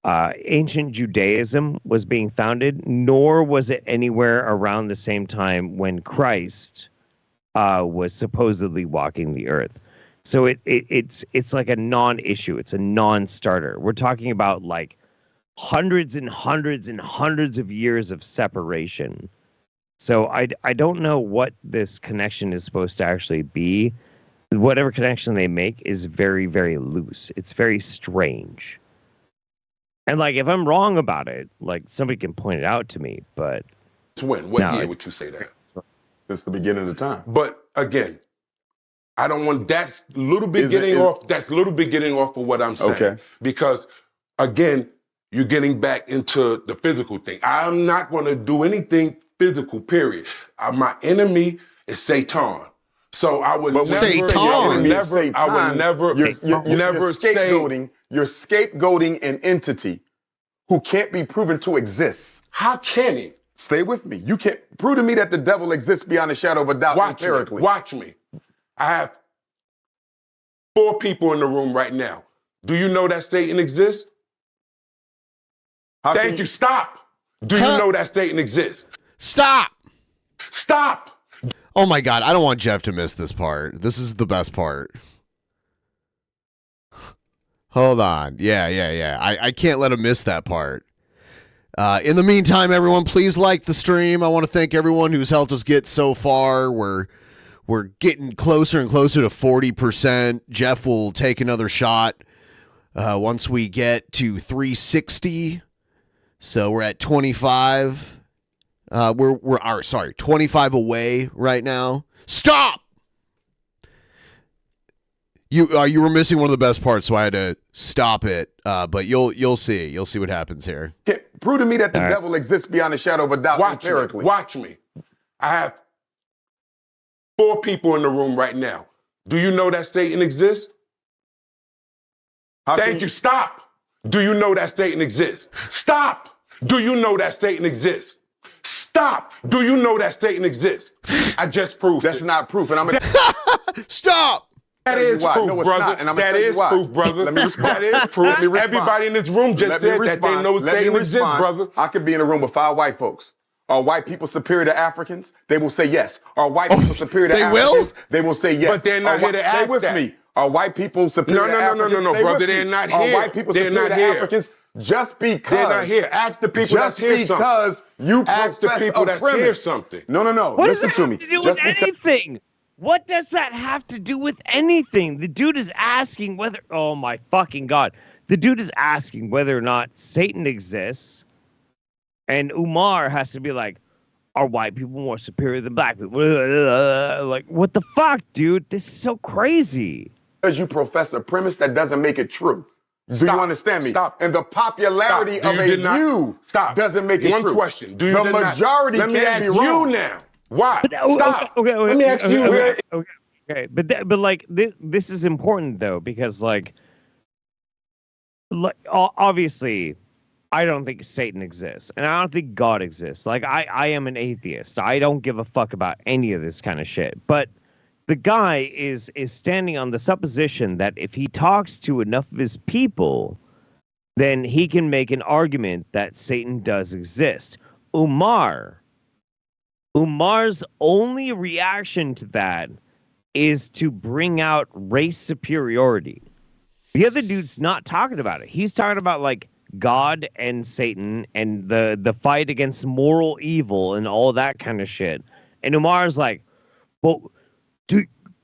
ancient Judaism was being founded, nor was it anywhere around the same time when Christ was supposedly walking the earth. So it's like a non-issue. It's a non-starter. We're talking about like hundreds and hundreds and hundreds of years of separation. So I don't know what this connection is supposed to actually be. Whatever connection they make is very, very loose. It's very strange. And like, if I'm wrong about it, like somebody can point it out to me. But when? What year would you say that? Since the beginning of time. But again, I don't want that's a little bit getting off. That's a little bit getting off of what I'm saying. Okay. Because again, you're getting back into the physical thing. I'm not going to do anything physical. Period. My enemy is Satan. So I would never. Satan. I would never. You're scapegoating an entity who can't be proven to exist. How can he? Stay with me. You can't prove to me that the devil exists beyond a shadow of a doubt. Watch me. I have 4 people in the room right now. Do you know that Satan exists? Thank you. Stop. Do you know that Satan exists? Stop. Stop. Oh my God, I don't want Jeff to miss this part. This is the best part. Hold on. Yeah. I can't let him miss that part. In the meantime, everyone, please like the stream. I want to thank everyone who's helped us get so far. We're getting closer and closer to 40%. Jeff will take another shot once we get to 360. So we're at 25. We're 25 away right now. Stop. You were missing one of the best parts, so I had to stop it. But you'll see. You'll see what happens here. Prove to me that the devil exists beyond a shadow of a doubt empirically. Watch me. I have 4 people in the room right now. Do you know that Satan exists? Thank you. Stop. Do you know that Satan exists? Stop. Do you know that Satan exists? Stop. Do you know that Satan exists? I just proved That's not proof, and I'm gonna stop. That is proof, no, it's brother. not, and I'm That is proof, brother. Let me respond. That is proof. Let me respond. Everybody in this room just said that they know Satan exists, brother. I could be in a room with 5 white folks. Are white people superior to Africans? They will say yes. Are white people superior to Africans? They will say yes. But they're not here to Stay ask with that. me. Are white people superior to Africans? No, Stay brother. with They're me. not Are here. white people They're superior not to here. Africans? Just because They're not here. Ask the people that's here something. Just because you ask the profess people a that's premise. here something. No. What Listen does to that me. have to do Just with because- anything? What does that have to do with anything? The dude is asking whether. Oh my fucking God! The dude is asking whether or not Satan exists, and Umar has to be like, "Are white people more superior than black people?" Like, what the fuck, dude? This is so crazy. Because you profess a premise that doesn't make it true. Do Stop. you understand me? Stop. And the popularity Stop. of You a did not- view Stop. doesn't make it One true. question. Do you the did not- majority Let me can ask be wrong. you now. Why? But, Stop. Okay, Let me ask you. Okay. But like this is important though, because like obviously I don't think Satan exists, and I don't think God exists. Like I am an atheist. I don't give a fuck about any of this kind of shit. But the guy is standing on the supposition that if he talks to enough of his people, then he can make an argument that Satan does exist. Umar's only reaction to that is to bring out race superiority. The other dude's not talking about it. He's talking about like God and Satan and the fight against moral evil and all that kind of shit. And Umar's like, well,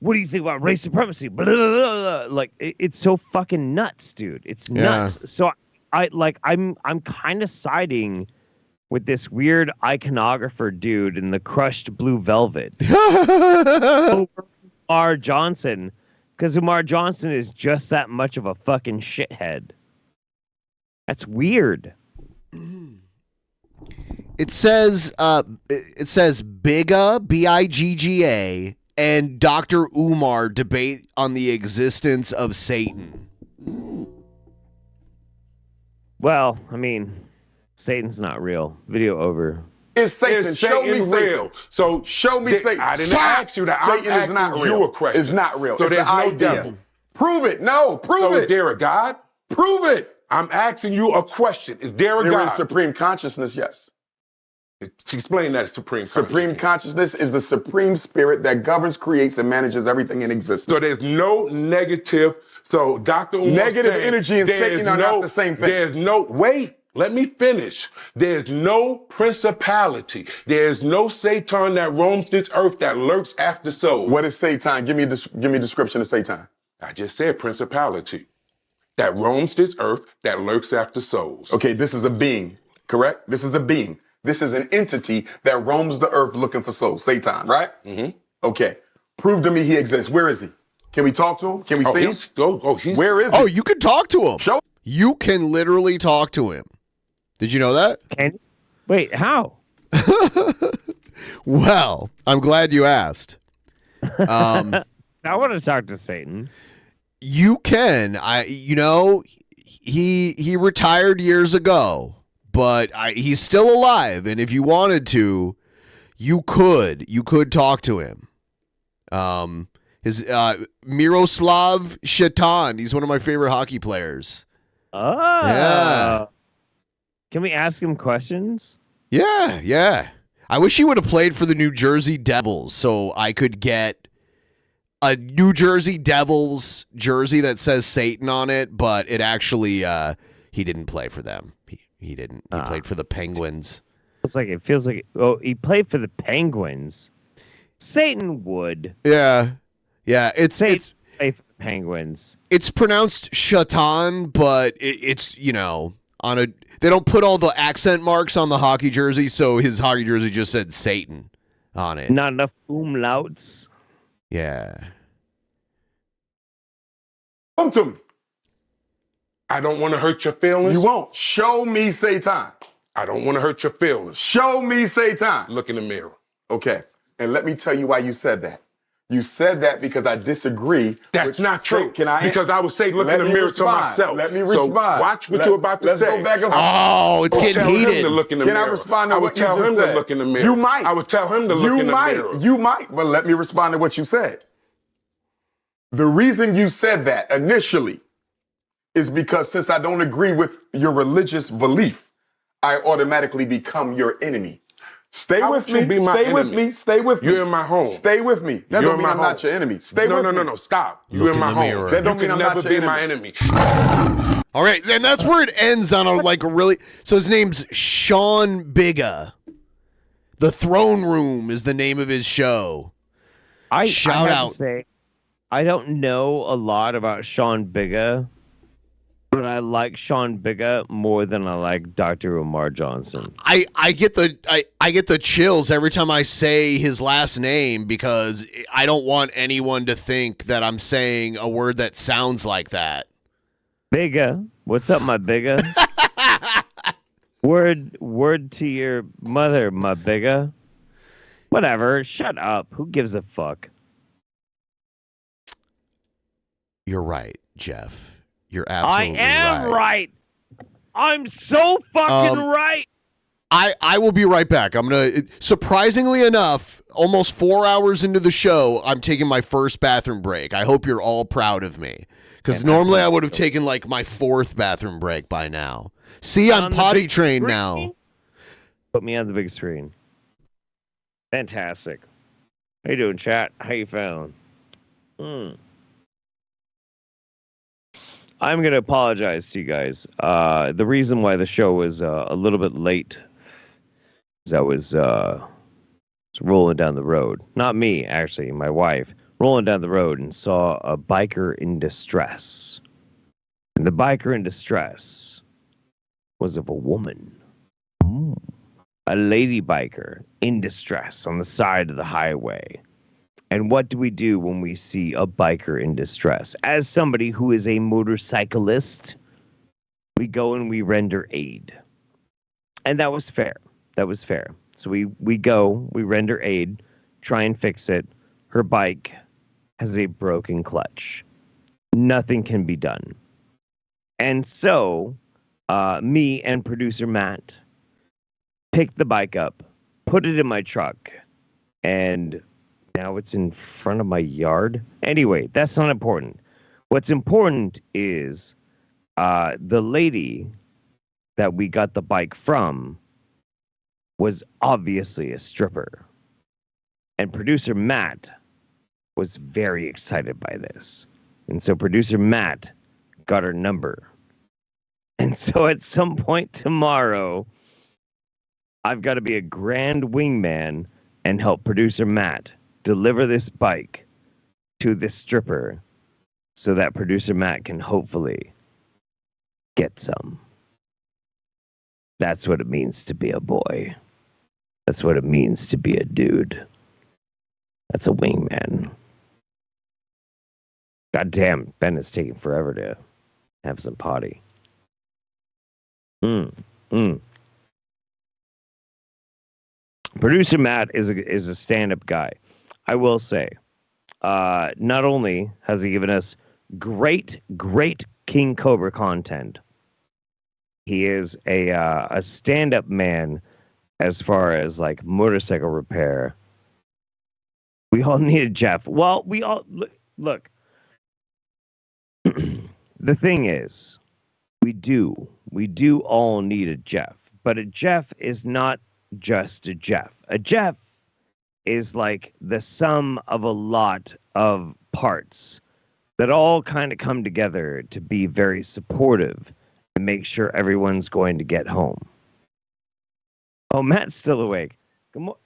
what do you think about race supremacy? Blah, blah, blah, blah. Like it's so fucking nuts, dude. It's nuts. So I'm kind of siding with this weird iconographer dude in the crushed blue velvet over Umar Johnson, because Umar Johnson is just that much of a fucking shithead. That's weird. It says Bigga, Bigga, and Dr. Umar debate on the existence of Satan. Well, I mean, Satan's not real. Video over. Is Satan? Is Show me Satan Satan. real? So show me Satan. I didn't Stop. ask you that. Satan I'm is not asking real. you a question. It's not real. So It's there's an no idea. devil. Prove it. No, prove So it. is there a God? Prove it. I'm asking you a question. Is there a There God? is supreme consciousness, yes. Explain that supreme consciousness. Supreme consciousness is the supreme spirit that governs, creates, and manages everything in existence. So there's no negative. So Dr. Umar Negative saying energy and there Satan is are not the same thing. There's no, wait, let me finish. There's no principality. There's no Satan that roams this earth that lurks after souls. What is Satan? Give me a description of Satan. I just said principality. That roams this earth that lurks after souls. Okay, this is a being, correct? This is a being. This is an entity that roams the earth looking for souls. Satan, right? Mm-hmm. Okay. Prove to me he exists. Where is he? Can we talk to him? Can we see him? He's Where is he? Oh, you can talk to him. Show. You can literally talk to him. Did you know that? Wait, how? Well, I'm glad you asked. I want to talk to Satan. You can. He retired years ago, but he's still alive, and if you wanted to, you could talk to him. His Miroslav Shaitan, he's one of my favorite hockey players. Oh. Yeah. Can we ask him questions? Yeah, yeah. I wish he would have played for the New Jersey Devils so I could get a New Jersey Devils jersey that says Satan on it, but it actually he didn't play for them. He didn't. He played for the Penguins. It feels like he played for the Penguins. Satan would. Yeah. Yeah, it's play for the Penguins. It's pronounced Shatan, but it's, on a they don't put all the accent marks on the hockey jersey, so his hockey jersey just said Satan on it. Not enough umlauts. Yeah. Come to me. I don't want to hurt your feelings. You won't. Show me Satan. I don't want to hurt your feelings. Show me Satan. Look in the mirror. Okay. And let me tell you why you said that. You said that because I disagree. That's not true. Can I? Because I would say, look in the mirror to myself. Let me respond. So watch what you're about to say. Let's go back and forth. Oh, it's getting heated. Tell him to look in the Can mirror. I respond to what you just said? I would tell him to look in the mirror. You might. I would tell him to look in the mirror. You might, but let me respond to what you said. The reason you said that initially is because since I don't agree with your religious belief, I automatically become your enemy. Stay with me. Stay with me. Stay with me. You're in my home. Stay with me. That don't mean I'm not your enemy. Stay with me. No. Stop. You're in my home. That don't mean I'm not never your be my enemy. enemy. All right, and that's where it ends on a really. So his name's Sean Bigga. The Throne Room is the name of his show. Shout I have out. to say, I don't know a lot about Sean Bigga, but I like Sean Bigga more than I like Dr. Umar Johnson. I get the chills every time I say his last name because I don't want anyone to think that I'm saying a word that sounds like that. Bigga, what's up, my Bigga? Word to your mother, my Bigga. Whatever, shut up. Who gives a fuck? You're right, Jeff. You're absolutely right. I am right. I'm so fucking right. I will be right back. I'm going to, surprisingly enough, almost 4 hours into the show, I'm taking my first bathroom break. I hope you're all proud of me. Because normally I would have taken like my fourth bathroom break by now. See, I'm potty trained now. Put me on the big screen. Fantastic. How you doing, chat? How you feeling? I'm going to apologize to you guys. The reason why the show was a little bit late is I was rolling down the road. Not me, actually, my wife. Rolling down the road and saw a biker in distress. And the biker in distress was of a woman. A lady biker in distress on the side of the highway. And what do we do when we see a biker in distress? As somebody who is a motorcyclist, we go and we render aid. And that was fair. That was fair. So we go, we render aid, try and fix it. Her bike has a broken clutch. Nothing can be done. And so, me and producer Matt picked the bike up, put it in my truck, and now it's in front of my yard. Anyway, that's not important. What's important is the lady that we got the bike from was obviously a stripper. And producer Matt was very excited by this. And so producer Matt got her number. And so at some point tomorrow, I've got to be a grand wingman and help producer Matt deliver this bike to this stripper so that producer Matt can hopefully get some. That's what it means to be a boy. That's what it means to be a dude. That's a wingman. God damn, Ben is taking forever to have some potty. Producer Matt is a stand-up guy. I will say, not only has he given us great King Cobra content, he is a stand-up man as far as like motorcycle repair. We all needed Jeff. Well, we all look. The thing is, we do all need a Jeff. but a Jeff is not just a Jeff. A Jeff is like the sum of a lot of parts that all kind of come together to be very supportive and make sure everyone's going to get home. Oh, Matt's still awake. Good morning,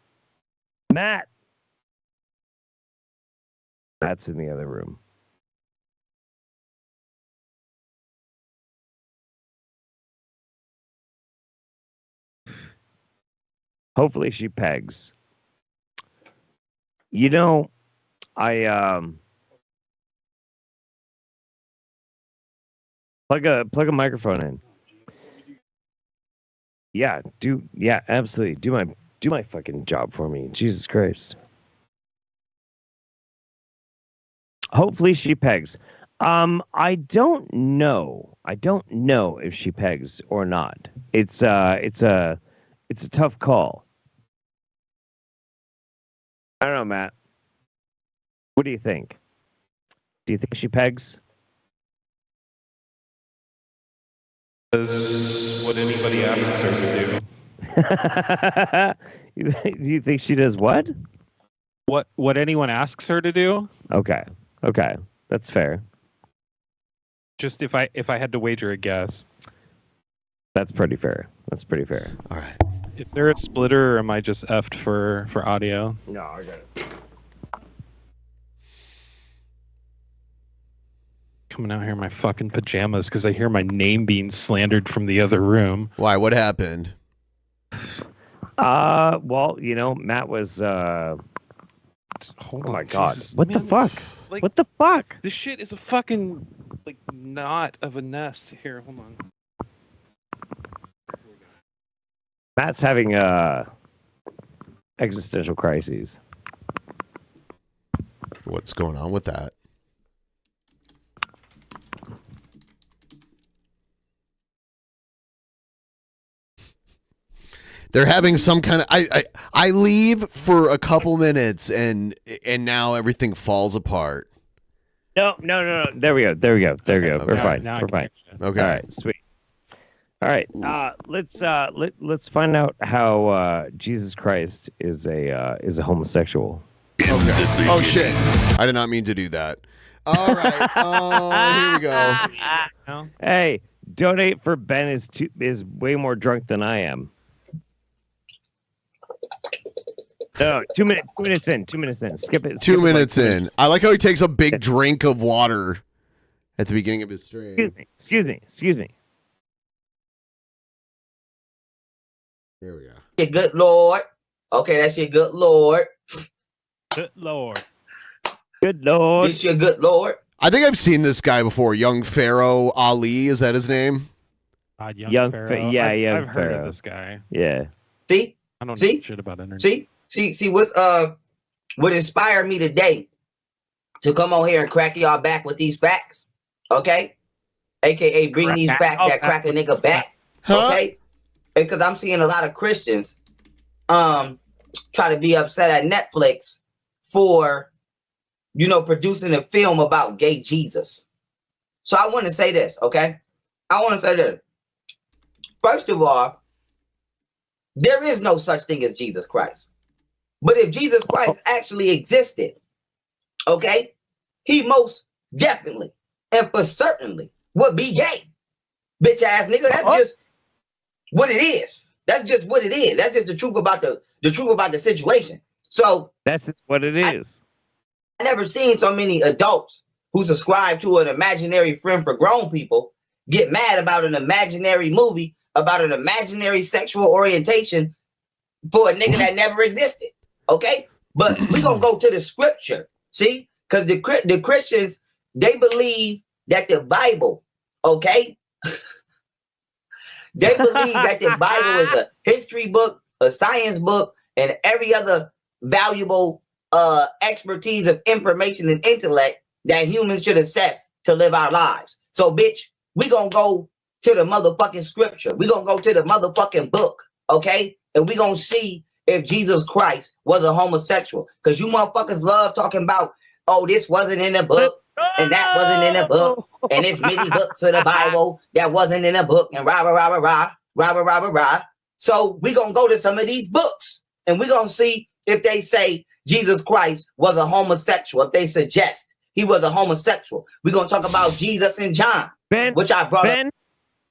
Matt. Matt's in the other room. Hopefully she pegs. You know, I plug a microphone in. Yeah, absolutely. Do my fucking job for me. Jesus Christ. Hopefully she pegs. I don't know. I don't know if she pegs or not. It's a tough call. I don't know, Matt. What do you think? Do you think she pegs? Does what anybody asks her to do. Do you think she does what? What anyone asks her to do? Okay. That's fair. Just if I had to wager a guess. That's pretty fair. All right. Is there a splitter or am I just effed for audio? No, I got it. Coming out here in my fucking pajamas because I hear my name being slandered from the other room. Why? What happened? Well, Matt was oh my God. Jesus, What the man. fuck? Like, what the fuck? This shit is a fucking knot of a nest. Here, hold on. Matt's having existential crises. What's going on with that? They're having some kind of I leave for a couple minutes and now everything falls apart. No. There we go. We're fine. Now We're fine. Okay. All right, sweet. All right. Let's find out how Jesus Christ is a homosexual. Okay. Oh shit! I did not mean to do that. All right. Here we go. Hey, donate for Ben is way more drunk than I am. No, 2 minutes in. Skip it. 2 minutes in. I like how he takes a big drink of water at the beginning of his stream. Excuse me. Here we go. Your good Lord. Okay, that's your good Lord. Good Lord. It's your good Lord. I think I've seen this guy before. Young Pharaoh Ali, is that his name? Young Pharaoh. I've heard Pharaoh. of this guy. Yeah. See? I don't know shit about internet. See what inspired me today to come on here and crack y'all back with these facts. Okay? AKA bring these facts that crack a nigga back. Okay? Because I'm seeing a lot of Christians try to be upset at Netflix for producing a film about gay Jesus. So I want to say this, okay? First of all, there is no such thing as Jesus Christ. But if Jesus Christ actually existed, okay, he most definitely and for certainly would be gay. Bitch ass nigga, that's just what it is. That's just what it is. That's just the truth about the situation. So that's what it is. I never seen so many adults who subscribe to an imaginary friend for grown people get mad about an imaginary movie about an imaginary sexual orientation for a nigga that never existed. Okay? But we gonna go to the scripture. See? Because the Christians, they believe that the Bible, okay? They believe that the Bible is a history book, a science book, and every other valuable expertise of information and intellect that humans should assess to live our lives. So, bitch, we gonna go to the motherfucking scripture. We gonna go to the motherfucking book, okay? And we gonna see if Jesus Christ was a homosexual. Because you motherfuckers love talking about, oh, this wasn't in the book, and that wasn't in the book, and it's many books of the Bible that wasn't in the book, and rah. So we're going to go to some of these books and we're going to see if they say Jesus Christ was a homosexual, if they suggest he was a homosexual. We're going to talk about Jesus and John, which I brought up.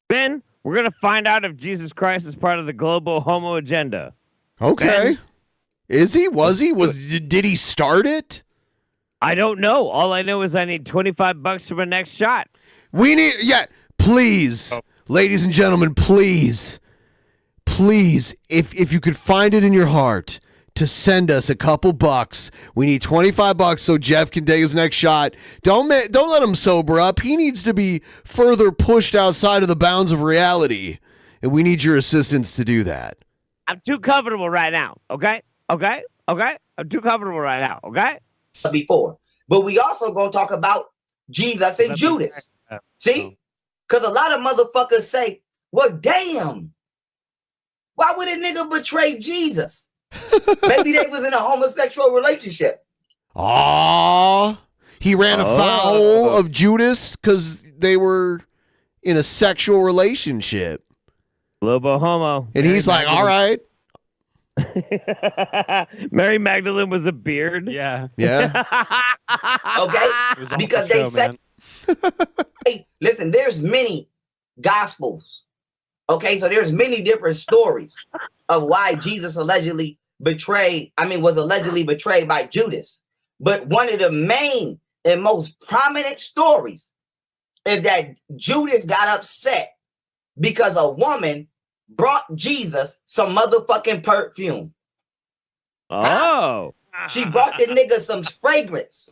Ben, we're going to find out if Jesus Christ is part of the global homo agenda. Okay. Ben? Is he? Was he? Did he start it? I don't know. All I know is I need $25 for my next shot. We need, please, ladies and gentlemen, please, if you could find it in your heart to send us a couple bucks. We need $25 so Jeff can take his next shot. Don't let him sober up. He needs to be further pushed outside of the bounds of reality, and we need your assistance to do that. I'm too comfortable right now. Okay. I'm too comfortable right now. Okay. Before, but we also gonna talk about Jesus and Judas. See, because a lot of motherfuckers say, "Well, damn, why would a nigga betray Jesus?" Maybe they was in a homosexual relationship. He ran afoul of Judas because they were in a sexual relationship. Lobo homo. And he's like, all right. Mary Magdalene was a beard. Yeah. Okay? Because they said, hey, listen, there's many gospels. Okay, so there's many different stories of why Jesus was allegedly betrayed by Judas. But one of the main and most prominent stories is that Judas got upset because a woman brought Jesus some motherfucking perfume. She brought the nigga some fragrance.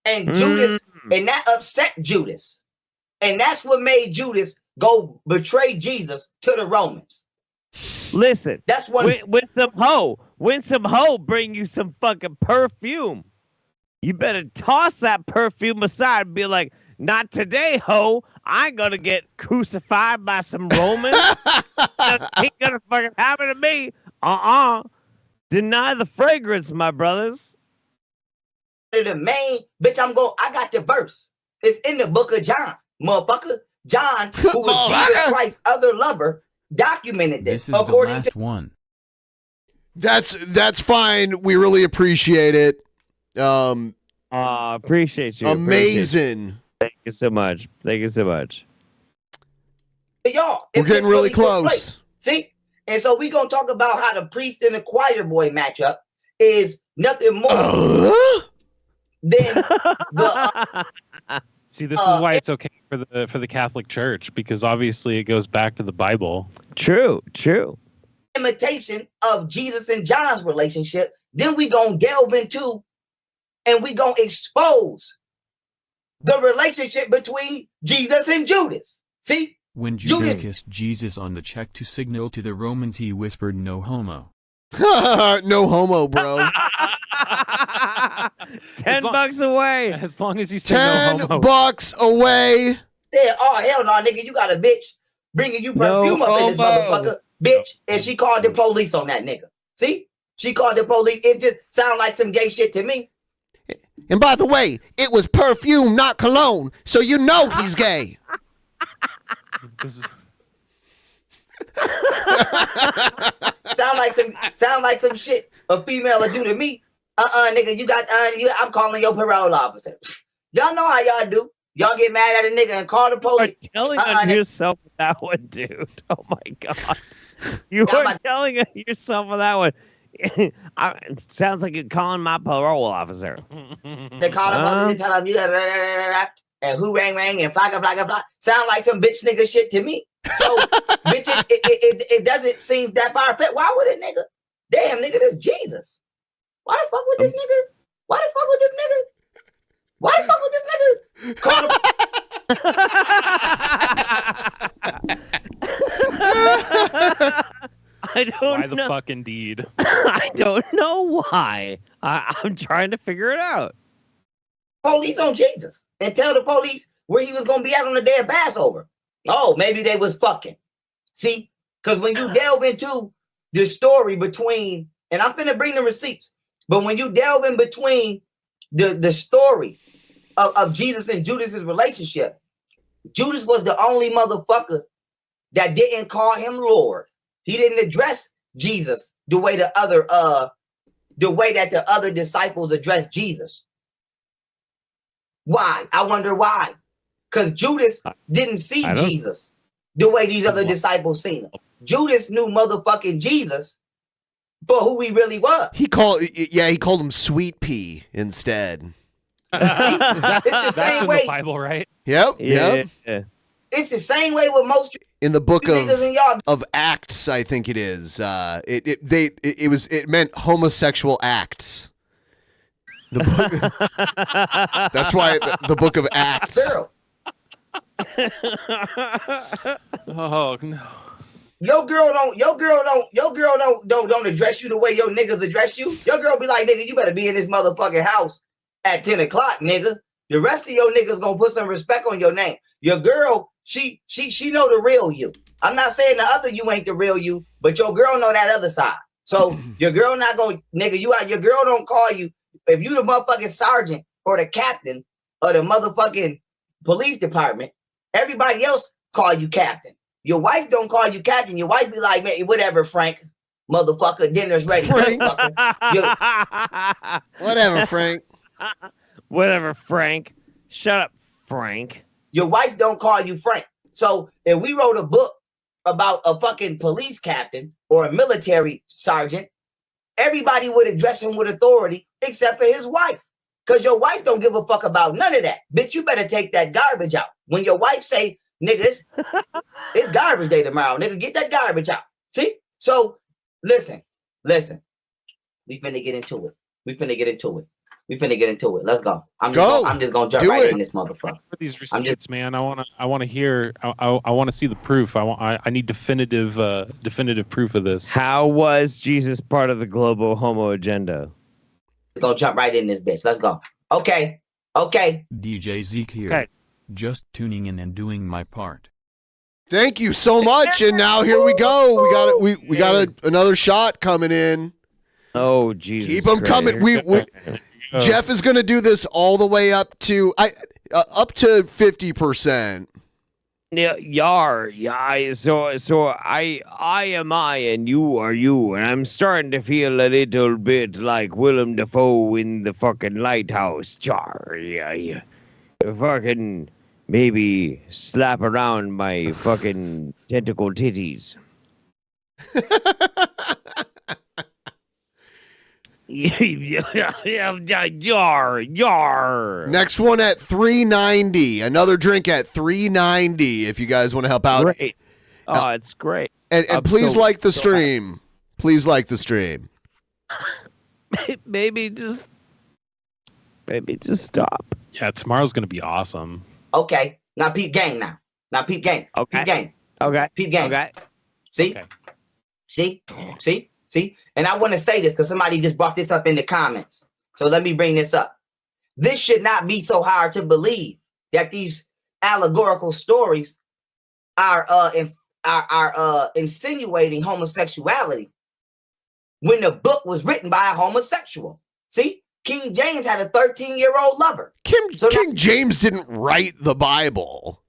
And Judas, and that upset Judas. And that's what made Judas go betray Jesus to the Romans. Listen, that's one. When some hoe bring you some fucking perfume, you better toss that perfume aside and be like, not today, hoe. I ain't gonna get crucified by some Romans. Ain't gonna fucking happen to me. Deny the fragrance, my brothers. The main bitch, I got the verse. It's in the book of John, motherfucker. John, who was Jesus Christ's other lover, documented this. This is the last one. That's fine. We really appreciate it. Appreciate you. Amazing. Thank you so much. Y'all, we're getting really close. See? And so we're gonna talk about how the priest and the choir boy matchup is nothing more than the See, this is why it's okay for the Catholic Church, because obviously it goes back to the Bible. True. Imitation of Jesus and John's relationship. Then we gonna delve into and we gonna expose the relationship between Jesus and Judas. See? When Judas kissed Jesus on the cheek to signal to the Romans, he whispered, "No homo." No homo, bro. $10 away. As long as you say no homo. $10 away. Yeah, oh hell no, nigga, you got a bitch bringing you perfume up in this motherfucker, bitch, and she called the police on that nigga. See? She called the police. It just sound like some gay shit to me. And by the way, it was perfume, not cologne, so you know he's gay. sound like some shit a female would do to me. Nigga, I'm calling your parole officer. Y'all know how y'all do. Y'all get mad at a nigga and call the police. You're telling on yourself with that one, dude. Oh my god. You are telling yourself with that one. It sounds like you're calling my parole officer. They call him up and tell him you got and who rang and blah. Sound like some bitch nigga shit to me. So bitch, it doesn't seem that far fetched. Why would a nigga? Damn nigga, this Jesus. Why the fuck with this nigga? Why the fuck with this nigga? Why the fuck with this nigga? Call I don't why know. the fuck indeed? I don't know why. I'm trying to figure it out. Police on Jesus and tell the police where he was gonna be at on the day of Passover. Oh, maybe they was fucking. See, because when you delve into the story between, and I'm finna bring the receipts, but when you delve in between the story of Jesus and Judas's relationship, Judas was the only motherfucker that didn't call him Lord. He didn't address Jesus the way that the other disciples addressed Jesus. Why? I wonder why. Because Judas didn't see Jesus the way these other disciples seen him. Judas knew motherfucking Jesus for who he really was. He called him Sweet Pea instead. It's the same in way. the Bible, right? Yep. Yeah. It's the same way with most In the book niggas in y'all. of Acts, I think it is. It meant homosexual acts. The book, that's why the book of Acts. Girl. Oh no. Your girl don't address you the way your niggas address you. Your girl be like, nigga, you better be in this motherfucking house at 10 o'clock, nigga. The rest of your niggas gonna put some respect on your name. Your girl, she know the real you. I'm not saying the other you ain't the real you, but your girl know that other side. So your girl not gonna, nigga, your girl don't call you. If you the motherfucking sergeant or the captain or the motherfucking police department, everybody else call you captain. Your wife don't call you captain. Your wife be like, man, whatever, Frank. Motherfucker, dinner's ready. Frank. Whatever, Frank. Whatever, Frank. Shut up, Frank. Your wife don't call you Frank. So if we wrote a book about a fucking police captain or a military sergeant, everybody would address him with authority except for his wife. Because your wife don't give a fuck about none of that. Bitch, you better take that garbage out. When your wife say, nigga, it's garbage day tomorrow. Nigga, get that garbage out. See? So, listen. We finna get into it. Let's go. I'm just gonna jump right in this motherfucker. For these receipts, man, I want to hear. I want to see the proof. I need definitive proof of this. How was Jesus part of the global homo agenda? Let's go jump right in this bitch. Let's go. Okay. DJ Zeke here. Okay. Just tuning in and doing my part. Thank you so much. And now here we go. We got another shot coming in. Oh, Jesus. Keep them coming. Jeff is going to do this all the way up to 50%. Yeah, so I am I and you are you, and I'm starting to feel a little bit like Willem Dafoe in the fucking lighthouse. Yeah. Fucking maybe slap around my fucking tentacle titties. Yar. Next one at $3.90. Another drink at $3.90. If you guys want to help out. Great. Oh, it's great. And please like the stream. Please like the stream. Maybe just stop. Yeah, tomorrow's gonna be awesome. Okay. Now peep gang now. Peep gang. Okay. Peep gang. Okay. Peep gang. Okay. See? Okay. See? And I want to say this because somebody just brought this up in the comments. So let me bring this up. This should not be so hard to believe that these allegorical stories are insinuating homosexuality when the book was written by a homosexual. See? King James had a 13-year-old lover. King James didn't write the Bible.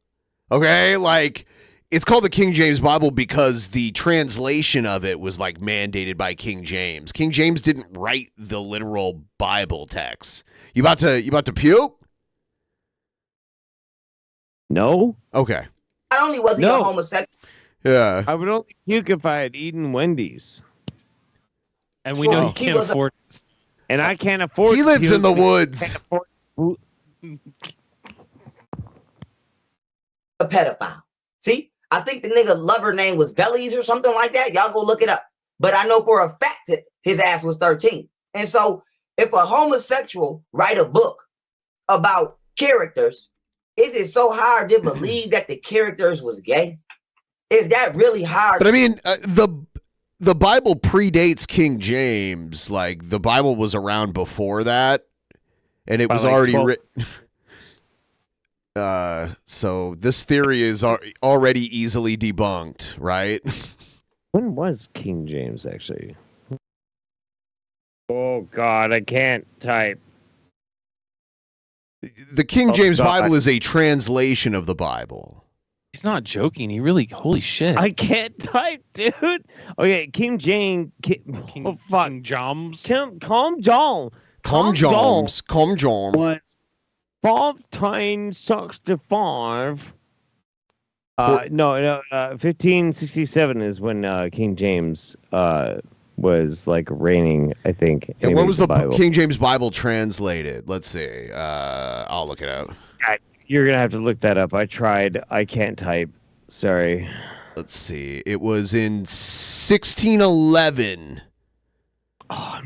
Okay? Like, it's called the King James Bible because the translation of it was like mandated by King James. King James didn't write the literal Bible text. You about to puke? No. Okay. Not only was he a homosexual. Yeah. I would only puke if I had eaten Wendy's. And we know he can't afford it. And I can't afford. He lives in the woods. A pedophile. See? I think the nigga lover name was Vellies or something like that. Y'all go look it up. But I know for a fact that his ass was 13. And so if a homosexual write a book about characters, is it so hard to believe that the characters was gay? Is that really hard? But I mean, the Bible predates King James. Like, the Bible was around before that, and it was already written. So this theory is already easily debunked, right? When was King James actually? Oh God, I can't type. The King James Bible is a translation of the Bible. He's not joking. He really, holy shit. I can't type, dude. Okay, King James. Oh, fuck. King Joms. Calm down. Calm Joms. Calm Jom. Was 1565. 1567 is when King James was like reigning, I think. And when Anyways, was the Bible. King James Bible translated? Let's see. I'll look it up. You're gonna have to look that up. I tried. I can't type. Sorry. Let's see. It was in 1611.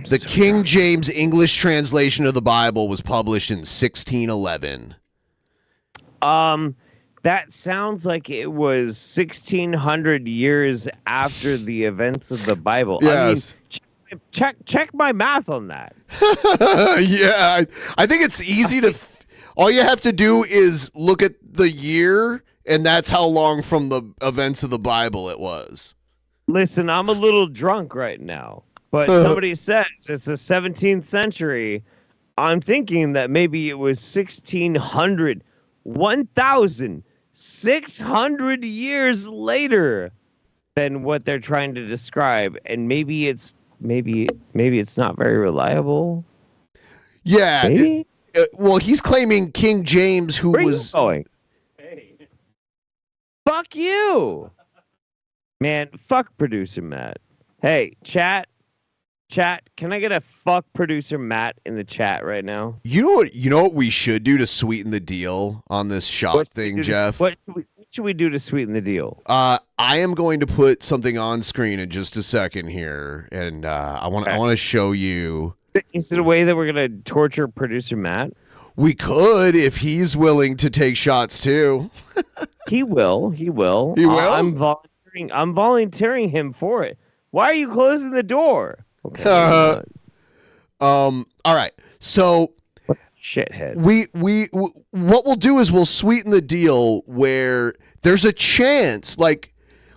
The King James English translation of the Bible was published in 1611. That sounds like it was 1600 years after the events of the Bible. Yes. I mean, check my math on that. Yeah, I think it's easy to. All you have to do is look at the year, and that's how long from the events of the Bible it was. Listen, I'm a little drunk right now, but somebody says it's the 17th century. I'm thinking that maybe it was 1600, 1,600 years later than what they're trying to describe, and maybe it's not very reliable. Yeah. Well, he's claiming King James, who Where was you going? Fuck you, man. Fuck producer Matt. Hey, chat. Can I get a fuck producer Matt in the chat right now? You know what we should do to sweeten the deal on this shot thing, Jeff? What should we do to sweeten the deal? I am going to put something on screen in just a second here, and I want to show you. Is it a way that we're gonna torture producer Matt? We could if he's willing to take shots too. He will. He will. I'm volunteering him for it. Why are you closing the door? Okay. All right. So shithead. We what we'll do is we'll sweeten the deal where there's a chance, like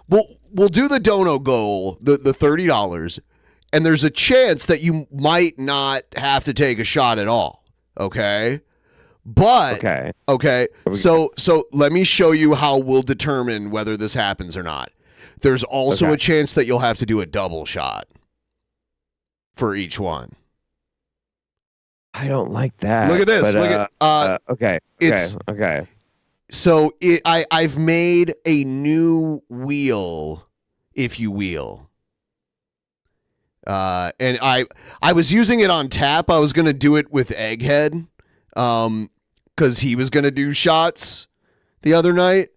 we'll do the dono goal, the $30, and there's a chance that you might not have to take a shot at all. Okay. But okay. So let me show you how we'll determine whether this happens or not. There's also a chance that you'll have to do a double shot for each one. I don't like that. Look at this. But, okay. It's okay. So I've made a new wheel, if you will. And I was using it on tap. I was gonna do it with Egghead, because he was gonna do shots the other night.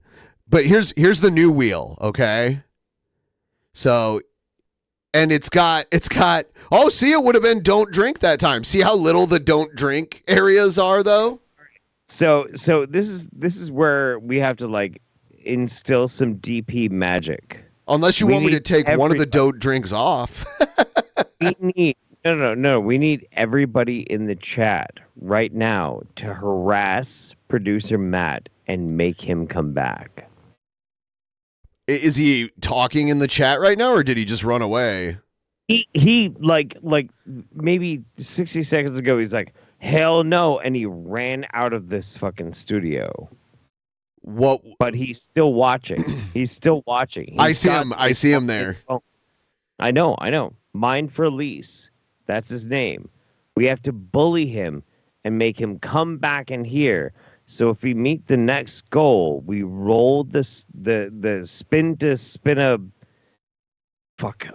But here's the new wheel, okay? So, and it's got. Oh, see, it would have been don't drink that time. See how little the don't drink areas are, though. So this is where we have to like instill some DP magic. Unless you want me to take one of the don't drinks off. We need no. We need everybody in the chat right now to harass producer Matt and make him come back. Is he talking in the chat right now, or did he just run away? He like maybe 60 seconds ago, he's like, hell no, and he ran out of this fucking studio. What? But he's still watching. He's still watching. I see him there. I know. Mind for Lease. That's his name. We have to bully him and make him come back in here. So if we meet the next goal, we roll the spin to spin a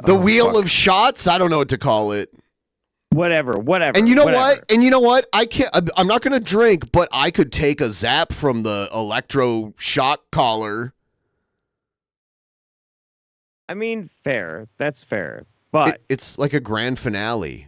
the wheel of shots. I don't know what to call it. Whatever. And you know what? I can't. I'm not gonna drink, but I could take a zap from the electro shock collar. I mean, fair. That's fair. But it's like a grand finale.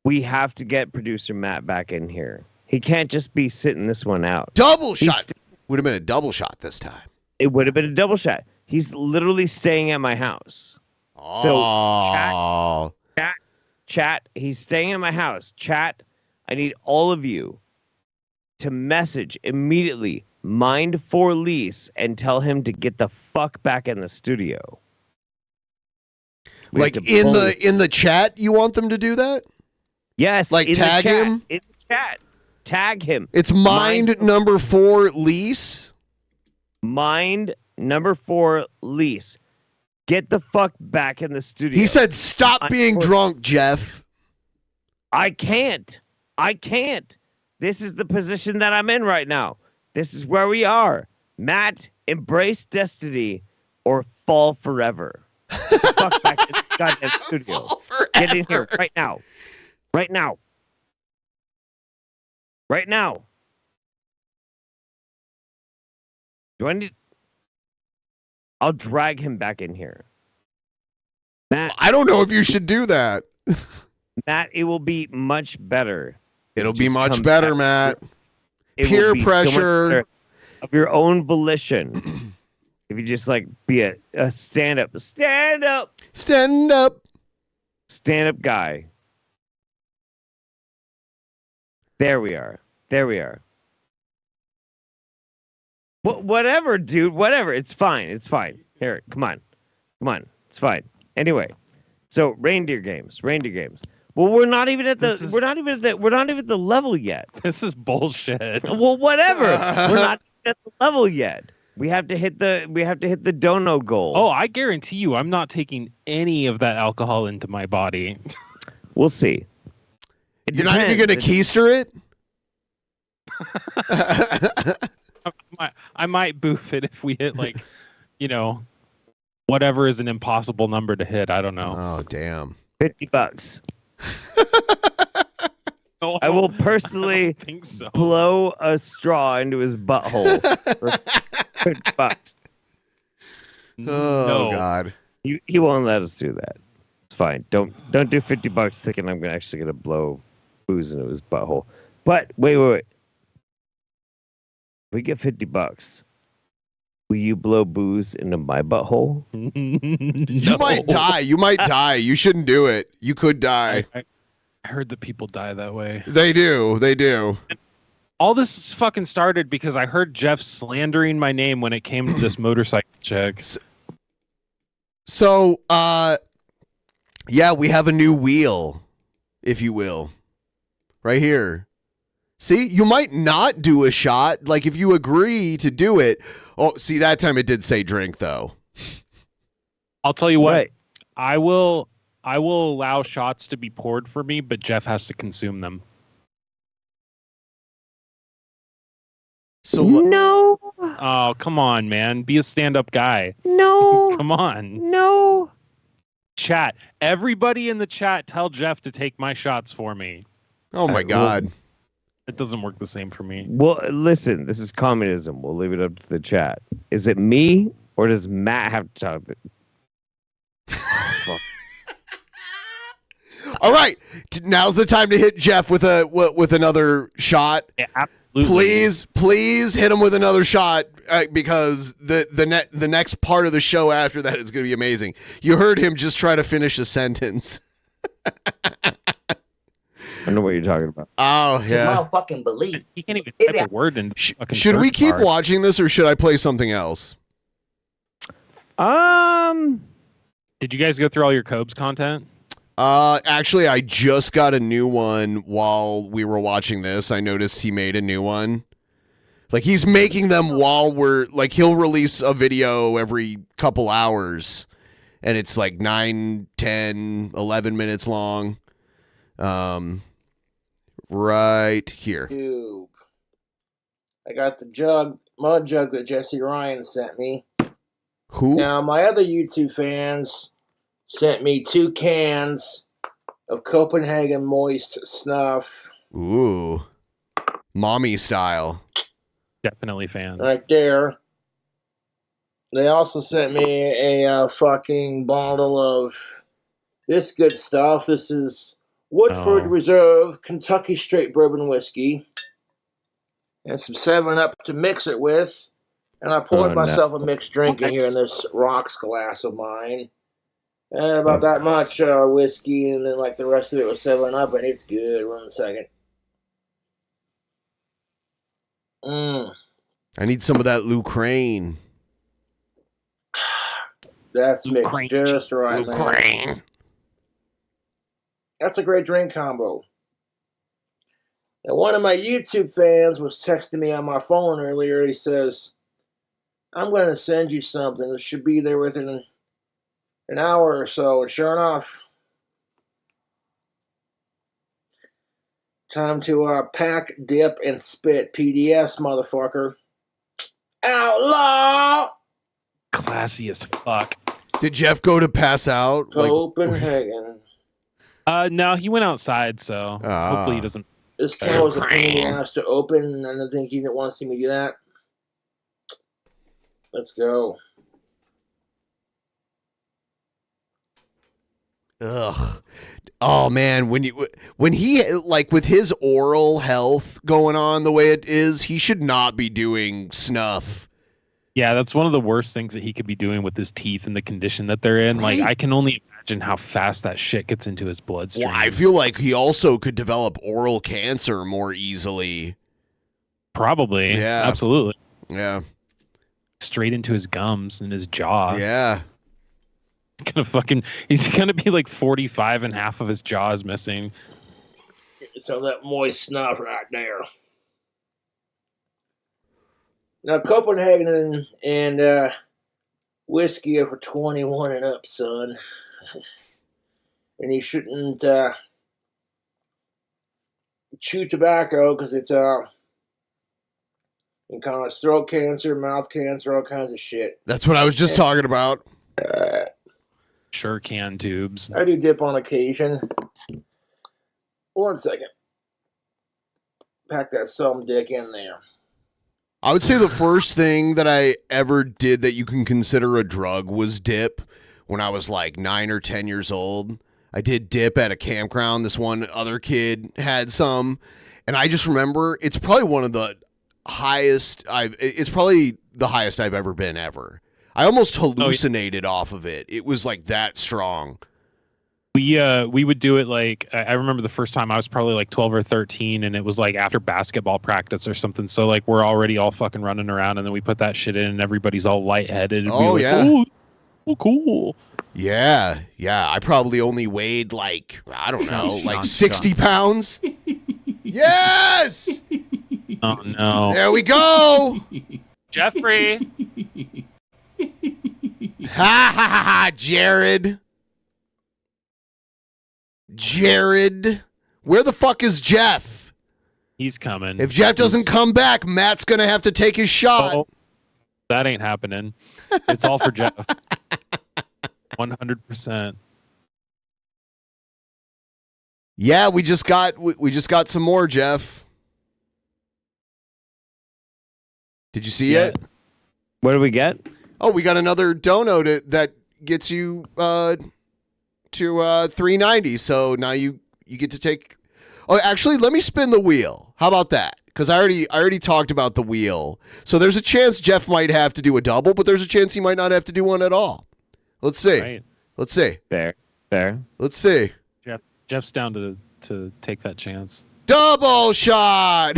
We have to get producer Matt back in here. He can't just be sitting this one out. Double shot. Would have been a double shot this time. It would have been a double shot. He's literally staying at my house. Oh. So chat, he's staying at my house. Chat, I need all of you to message immediately Mind for Lease and tell him to get the fuck back in the studio. Like in the chat, you want them to do that? Yes. Like tag him? In the chat. Tag him. It's mind number 4 Lease. Mind Number 4, Lise. Get the fuck back in the studio. He said, "Stop being drunk, Jeff." I can't. This is the position that I'm in right now. This is where we are. Matt, embrace destiny or fall forever. Get the fuck back in the goddamn studio. Get in here right now. Right now. Right now. Do I need... I'll drag him back in here. Matt, I don't know if you should do that. Matt, it will be much better. It'll be much better, Matt. It Peer will be so much pressure. better of your own volition. If you just like be a stand up guy. There we are. Whatever, dude. Whatever. It's fine. Here, come on. It's fine. Anyway, so reindeer games. Well, we're not even at the level yet. This is bullshit. Well, whatever. We're not at the level yet. We have to hit the dono goal. Oh, I guarantee you, I'm not taking any of that alcohol into my body. We'll see. You're not even gonna keister it. I might boof it if we hit whatever is an impossible number to hit. I don't know. Oh damn. $50. I will personally blow a straw into his butthole for $50. Oh God. He won't let us do that. It's fine. Don't do $50 thinking I'm actually gonna blow booze into his butthole. But wait. If we get $50, will you blow booze into my butthole? You might die. You shouldn't do it. You could die. I heard that people die that way. They do. All this fucking started because I heard Jeff slandering my name when it came to this motorcycle check. So, yeah, we have a new wheel, if you will, right here. See, you might not do a shot, like if you agree to do it. Oh, see, that time it did say drink, though. I'll tell you what. Right. I will allow shots to be poured for me, but Jeff has to consume them. So no. Oh, come on, man. Be a stand-up guy. No. Come on. No. Chat. Everybody in the chat, tell Jeff to take my shots for me. Oh my God. It doesn't work the same for me. Well, listen, this is communism. We'll leave it up to the chat. Is it me or does Matt have to talk? All right, now's the time to hit Jeff with another shot. Yeah, absolutely. Please hit him with another shot because the next part of the show after that is going to be amazing. You heard him just try to finish a sentence. I know what you're talking about. Oh yeah. I fucking believe. He can't even type a word in. Should we keep watching this or should I play something else? Did you guys go through all your Cobes content? Actually, I just got a new one while we were watching this. I noticed he made a new one. Like he's making them while we're like he'll release a video every couple hours and it's like 9, 10, 11 minutes long. Right here. YouTube. I got the mud jug that Jesse Ryan sent me. Who? Now, my other YouTube fans sent me 2 cans of Copenhagen Moist Snuff. Ooh. Mommy style. Definitely fans. Right there. They also sent me a fucking bottle of this good stuff. This is Woodford Reserve Kentucky Straight Bourbon Whiskey. And some 7-Up to mix it with. And I poured myself a mixed drink in here in this rocks glass of mine. And about that much whiskey, and then like the rest of it was 7-Up, and it's good. One second. I need some of that Lucraine. That's mixed just right, man. That's a great drink combo. And one of my YouTube fans was texting me on my phone earlier. He says, I'm going to send you something. It should be there within an hour or so. And sure enough, time to pack, dip, and spit PDFs, motherfucker. Outlaw! Classy as fuck. Did Jeff go to pass out? Copenhagen. No, he went outside, so hopefully he doesn't. This can was a pain in the ass to open, and I don't think he didn't want to see me do that. Let's go. Ugh. Oh man, when he like with his oral health going on the way it is, he should not be doing snuff. Yeah, that's one of the worst things that he could be doing with his teeth and the condition that they're in. Right. Like, I can only imagine how fast that shit gets into his bloodstream. Well, I feel like he also could develop oral cancer more easily. Probably. Yeah. Absolutely. Yeah. Straight into his gums and his jaw. Yeah. He's gonna be like 45 and half of his jaw is missing. Some of that moist snuff right there. Now, Copenhagen and whiskey are for 21 and up, son. And you shouldn't chew tobacco because it's can cause throat cancer, mouth cancer, all kinds of shit. That's what I was just talking about. Sure can tubes. I do dip on occasion. 1 second. Pack that some dick in there. I would say the first thing that I ever did that you can consider a drug was dip when I was like 9 or 10 years old. I did dip at a campground. This one other kid had some. And I just remember it's probably one of the highest I've ever been ever. I almost hallucinated off of it. It was like that strong. We would do it like I remember the first time I was probably like 12 or 13 and it was like after basketball practice or something. So like we're already all fucking running around and then we put that shit in and everybody's all lightheaded. Oh, yeah. Oh, cool. Yeah. Yeah. I probably only weighed like, I don't know, like Shots, 60 pounds. Yes. Oh, no. There we go. Jeffrey. Ha ha ha ha, Jared. Jared. Where the fuck is Jeff? He's coming. If Jeff doesn't come back, Matt's going to have to take his shot. Oh, that ain't happening. It's all for Jeff. 100%. Yeah, we just got some more, Jeff. Did you see it? What did we get? Oh, we got another dono that gets you to $3.90. So now you get to take. Oh, actually, let me spin the wheel. How about that? Because I already talked about the wheel. So there's a chance Jeff might have to do a double, but there's a chance he might not have to do one at all. Let's see. Right. Let's see. Fair. Let's see. Jeff's down to take that chance. Double shot.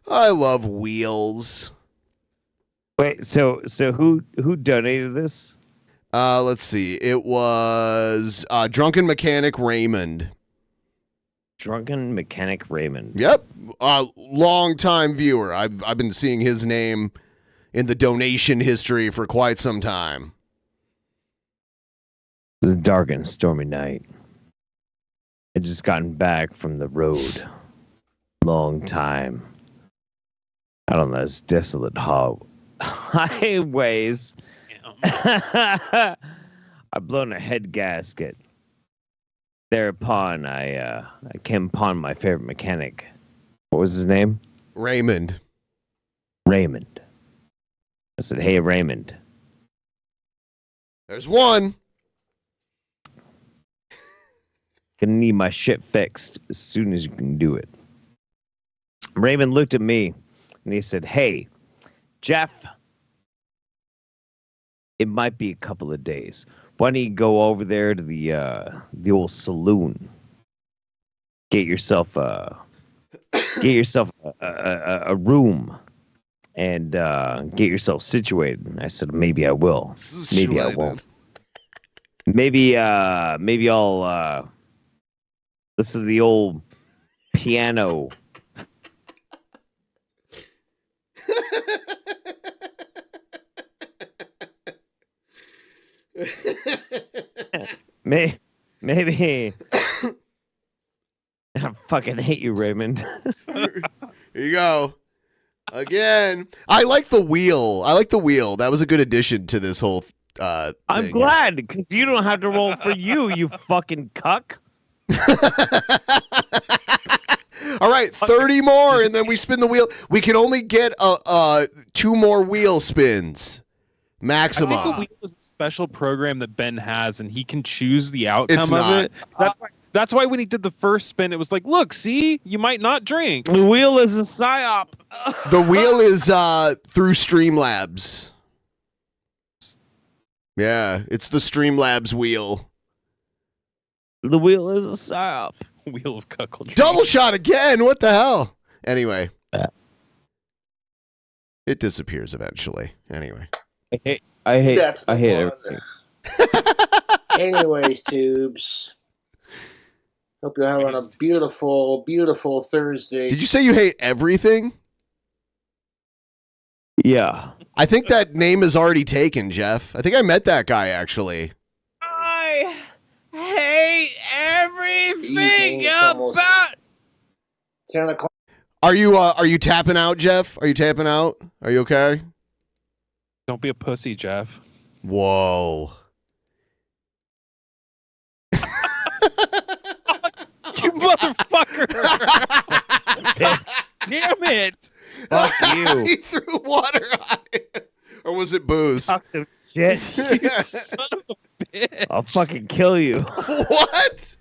I love wheels. Wait, so who donated this? Let's see. It was Drunken Mechanic Raymond. Drunken Mechanic Raymond. Yep. Long time viewer. I've been seeing his name in the donation history for quite some time. It was a dark and stormy night. I'd just gotten back from the road. Long time. Out on those desolate highways. I've blown a head gasket. Thereupon, I came upon my favorite mechanic. What was his name? Raymond. Raymond. I said, "Hey, Raymond. There's one. Gonna need my shit fixed as soon as you can do it." Raymond looked at me and he said, "Hey, Jeff, it might be a couple of days. Why don't you go over there to the old saloon? Get yourself a room and get yourself situated." And I said, "Maybe I will. Maybe I won't. Maybe I'll listen to the old piano Maybe. I fucking hate you, Raymond. Here you go. Again, I like the wheel. That was a good addition to this whole I'm thing. glad, because you don't have to roll for you fucking cuck. All right, 30 more, and then we spin the wheel. We can only get 2 more wheel spins. Maximum. I think the wheel is a special program that Ben has, and he can choose the outcome It's of not. it. That's why when he did the first spin, it was like, look, see, you might not drink. The wheel is a psyop. The wheel is through Streamlabs. Yeah, it's the Streamlabs wheel. The wheel is a psyop. Wheel of cuckoldry. Double shot again. What the hell? Anyway. It disappears eventually. Anyway. I hate That's the everything. Anyways, tubes. Hope you're having a beautiful, beautiful Thursday. Did you say you hate everything? Yeah. I think that name is already taken, Jeff. I think I met that guy actually. I hate everything about 10 o'clock. Are you tapping out, Jeff? Are you tapping out? Are you okay? Don't be a pussy, Jeff. Whoa. You motherfucker! Damn it! Fuck you. He threw water on it. Or was it booze? Talk some shit. You son of a bitch. I'll fucking kill you. What?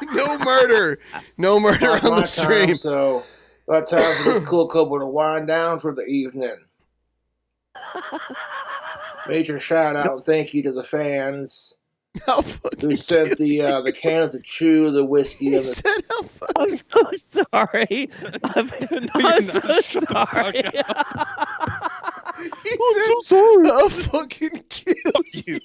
No murder. No murder Not on my the stream. time, so got time for this cool couple to wind down for the evening. Major shout out and thank you to the fans who sent the can of the chew, the whiskey, and the I'm so sorry. I'm so sorry. I'm so sorry. I'll fucking kill you.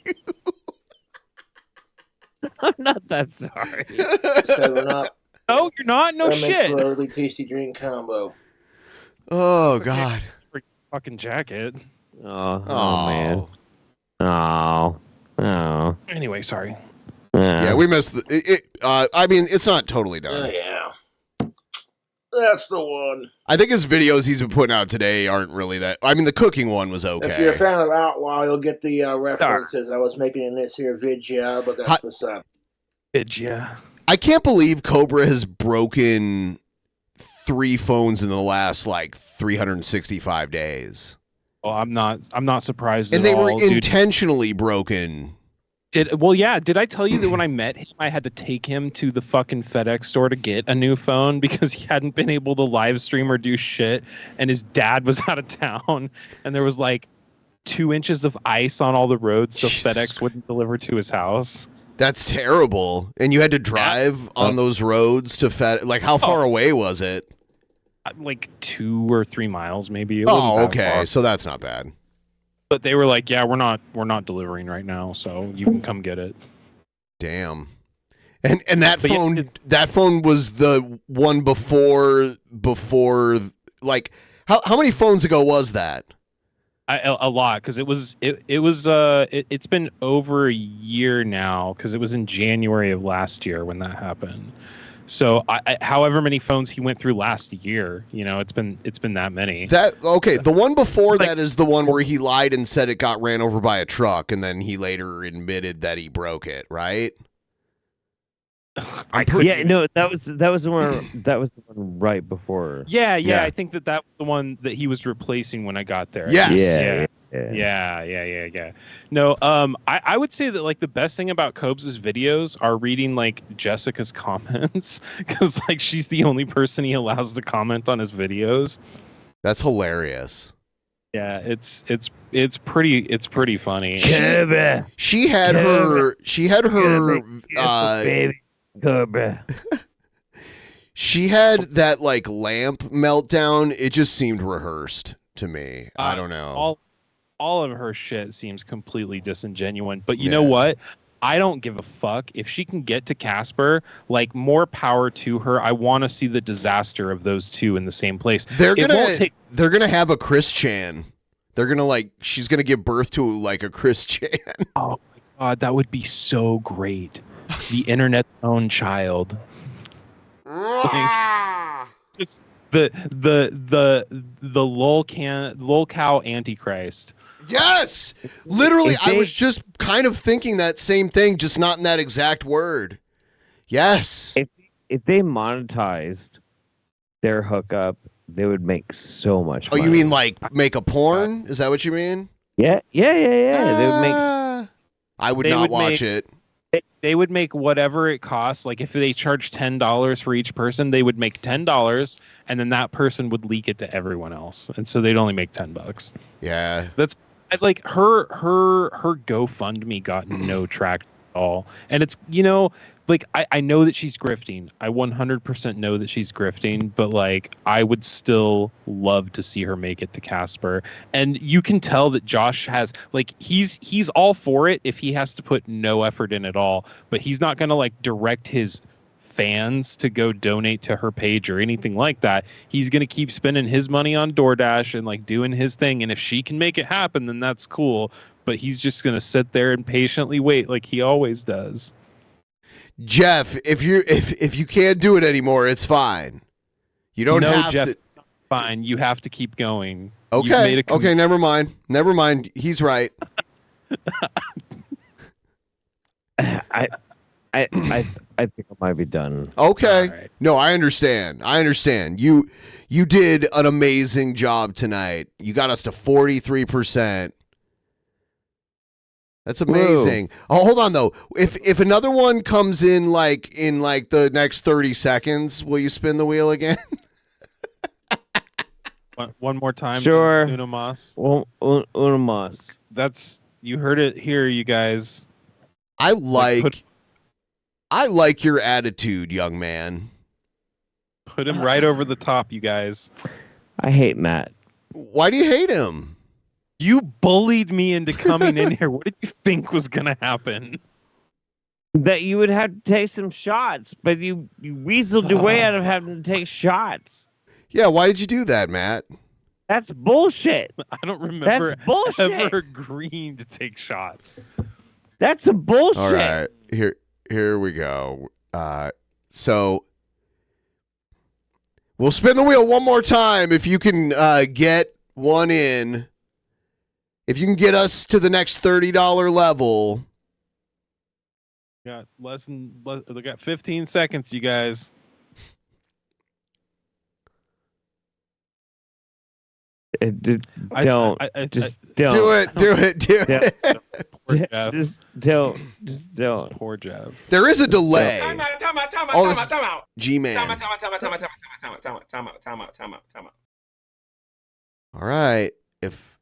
I'm not that sorry. 7-Up. No, you're not. No Lemon shit. Slowly tasty drink combo. Oh God. Fucking jacket. Oh man. Oh. Anyway, sorry. Yeah, we missed I mean, it's not totally Oh done. yeah. That's the one. I think his videos he's been putting out today aren't really that. I mean, the cooking one was okay. If you're a fan of Outlaw, you'll get the references. I was making in this here vidya, but that's what's up. Vidya. I can't believe Cobra has broken 3 phones in the last like 365 days. Well, I'm not surprised. And at they all, were dude. intentionally broken. Did I tell you that when I met him, I had to take him to the fucking FedEx store to get a new phone because he hadn't been able to live stream or do shit, and his dad was out of town, and there was like 2 inches of ice on all the roads, so FedEx wouldn't deliver to his house. That's terrible. And you had to drive on those roads to Fed. Like, how far away was it? Like 2 or 3 miles, maybe. It wasn't Oh, that okay. far. So that's not bad. But they were like, "Yeah, we're not delivering right now, so you can come get it." Damn. And that But yeah, phone was the one before like how many phones ago was that? A lot, because it's been over a year now, because it was in January of last year when that happened. So however many phones he went through last year, it's been that many. The one before that is the one where he lied and said it got ran over by a truck, and then he later admitted that he broke it, right? That was the one right before. Yeah. I think that was the one that he was replacing when I got there. Yes. Yeah. No, I would say that like the best thing about Cobes' videos are reading like Jessica's comments, because like she's the only person he allows to comment on his videos. That's hilarious. Yeah, it's pretty funny. She had her baby Cobra. She had that like lamp meltdown. It just seemed rehearsed to me. I don't know. All of her shit seems completely disingenuous. But you know what? I don't give a fuck. If she can get to Casper, like, more power to her. I want to see the disaster of those two in the same place. They're gonna have a Chris Chan. They're gonna she's gonna give birth to like a Christian. Oh my god, that would be so great. The internet's own child. Just the lol cow antichrist. Yes, literally. I was just kind of thinking that same thing, just not in that exact word. Yes. If they monetized their hookup, they would make so much money. Oh, you mean like make a porn? Is that what you mean? Yeah. They would make. I would not watch it. They would make whatever it costs. Like if they charge $10 for each person, they would make $10, and then that person would leak it to everyone else, and so they'd only make $10. Yeah, that's like her GoFundMe got no traction at all, and it's like I know that she's grifting. I 100% know that she's grifting, but like I would still love to see her make it to Casper. And you can tell that Josh has like he's all for it if he has to put no effort in at all, but he's not going to like direct his fans to go donate to her page or anything like that. He's going to keep spending his money on DoorDash and like doing his thing, and if she can make it happen, then that's cool, but he's just going to sit there and patiently wait like he always does. Jeff, if you can't do it anymore, it's fine. You don't have Jeff, to. It's not fine. You have to keep going. Okay. Okay. Never mind. Never mind. He's right. I think I might be done. Okay. Right. No, I understand. You did an amazing job tonight. You got us to 43%. That's amazing. Whoa. Oh, hold on though. If another one comes in like the next 30 seconds, will you spin the wheel again? One more time. Sure. Uno mas. Uno mas. That's, you heard it here, you guys. I like your attitude, young man. Put him right over the top, you guys. I hate Matt. Why do you hate him? You bullied me into coming in here. What did you think was going to happen? That you would have to take some shots, but you weaseled your way out of having to take shots. Yeah, why did you do that, Matt? That's bullshit. I don't remember That's bullshit. ever agreeing to take shots. That's a bullshit. All right, here we go. So we'll spin the wheel one more time if you can get one in. If you can get us to the next $30 level. Got we got 15 seconds, you guys. Don't. Just don't. Do it. Just don't. Poor Jeff. There is a delay. Time out. G-Man. Time out. All right. If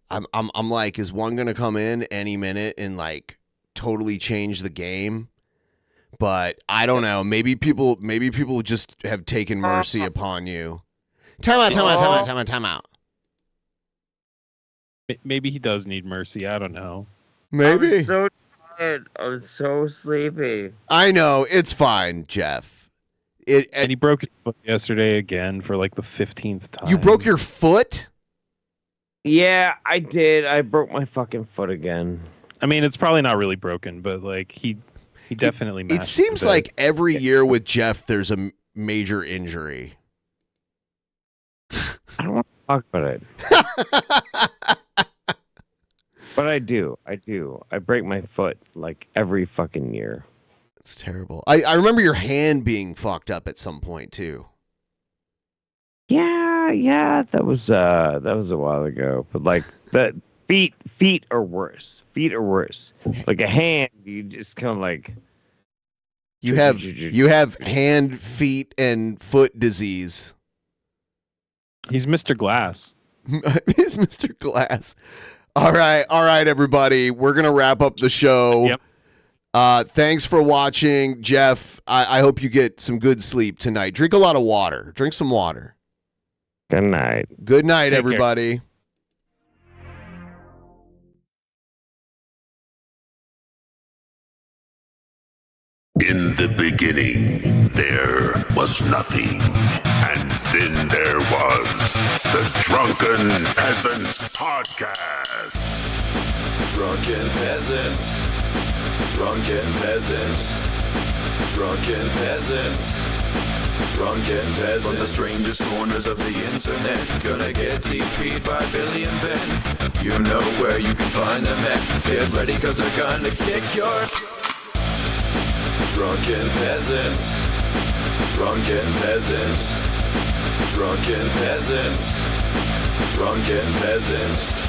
I'm like, is one gonna come in any minute and like totally change the game? But I don't know. Maybe people just have taken mercy upon you. Time out. Maybe he does need mercy. I don't know. Maybe. I'm so tired. I'm so sleepy. I know. It's fine, Jeff. And he broke his foot yesterday again for like the 15th time. You broke your foot? Yeah, I did. I broke my fucking foot again. I mean, it's probably not really broken, but like he definitely. It seems like every year with Jeff, there's a major injury. I don't want to talk about it. But I do. I break my foot like every fucking year. It's terrible. I remember your hand being fucked up at some point too. Yeah, that was a while ago. But like the feet are worse. Like a hand, you just kind of like you have hand, feet, and foot disease. He's Mr. Glass. He's Mr. Glass. All right, everybody. We're gonna wrap up the show. Yep. Thanks for watching, Jeff. I hope you get some good sleep tonight. Drink a lot of water. Drink some water. Good night. Good night, everybody. In the beginning, there was nothing, and Then there was the Drunken Peasants Podcast. Drunken Peasants. Drunken Peasants. Drunken Peasants. Drunken Peasants. From the strangest corners of the internet, gonna get TP'd by Billy and Ben. You know where you can find them at. Get ready, cause they're gonna kick your... Drunken Peasants. Drunken Peasants. Drunken Peasants. Drunken Peasants.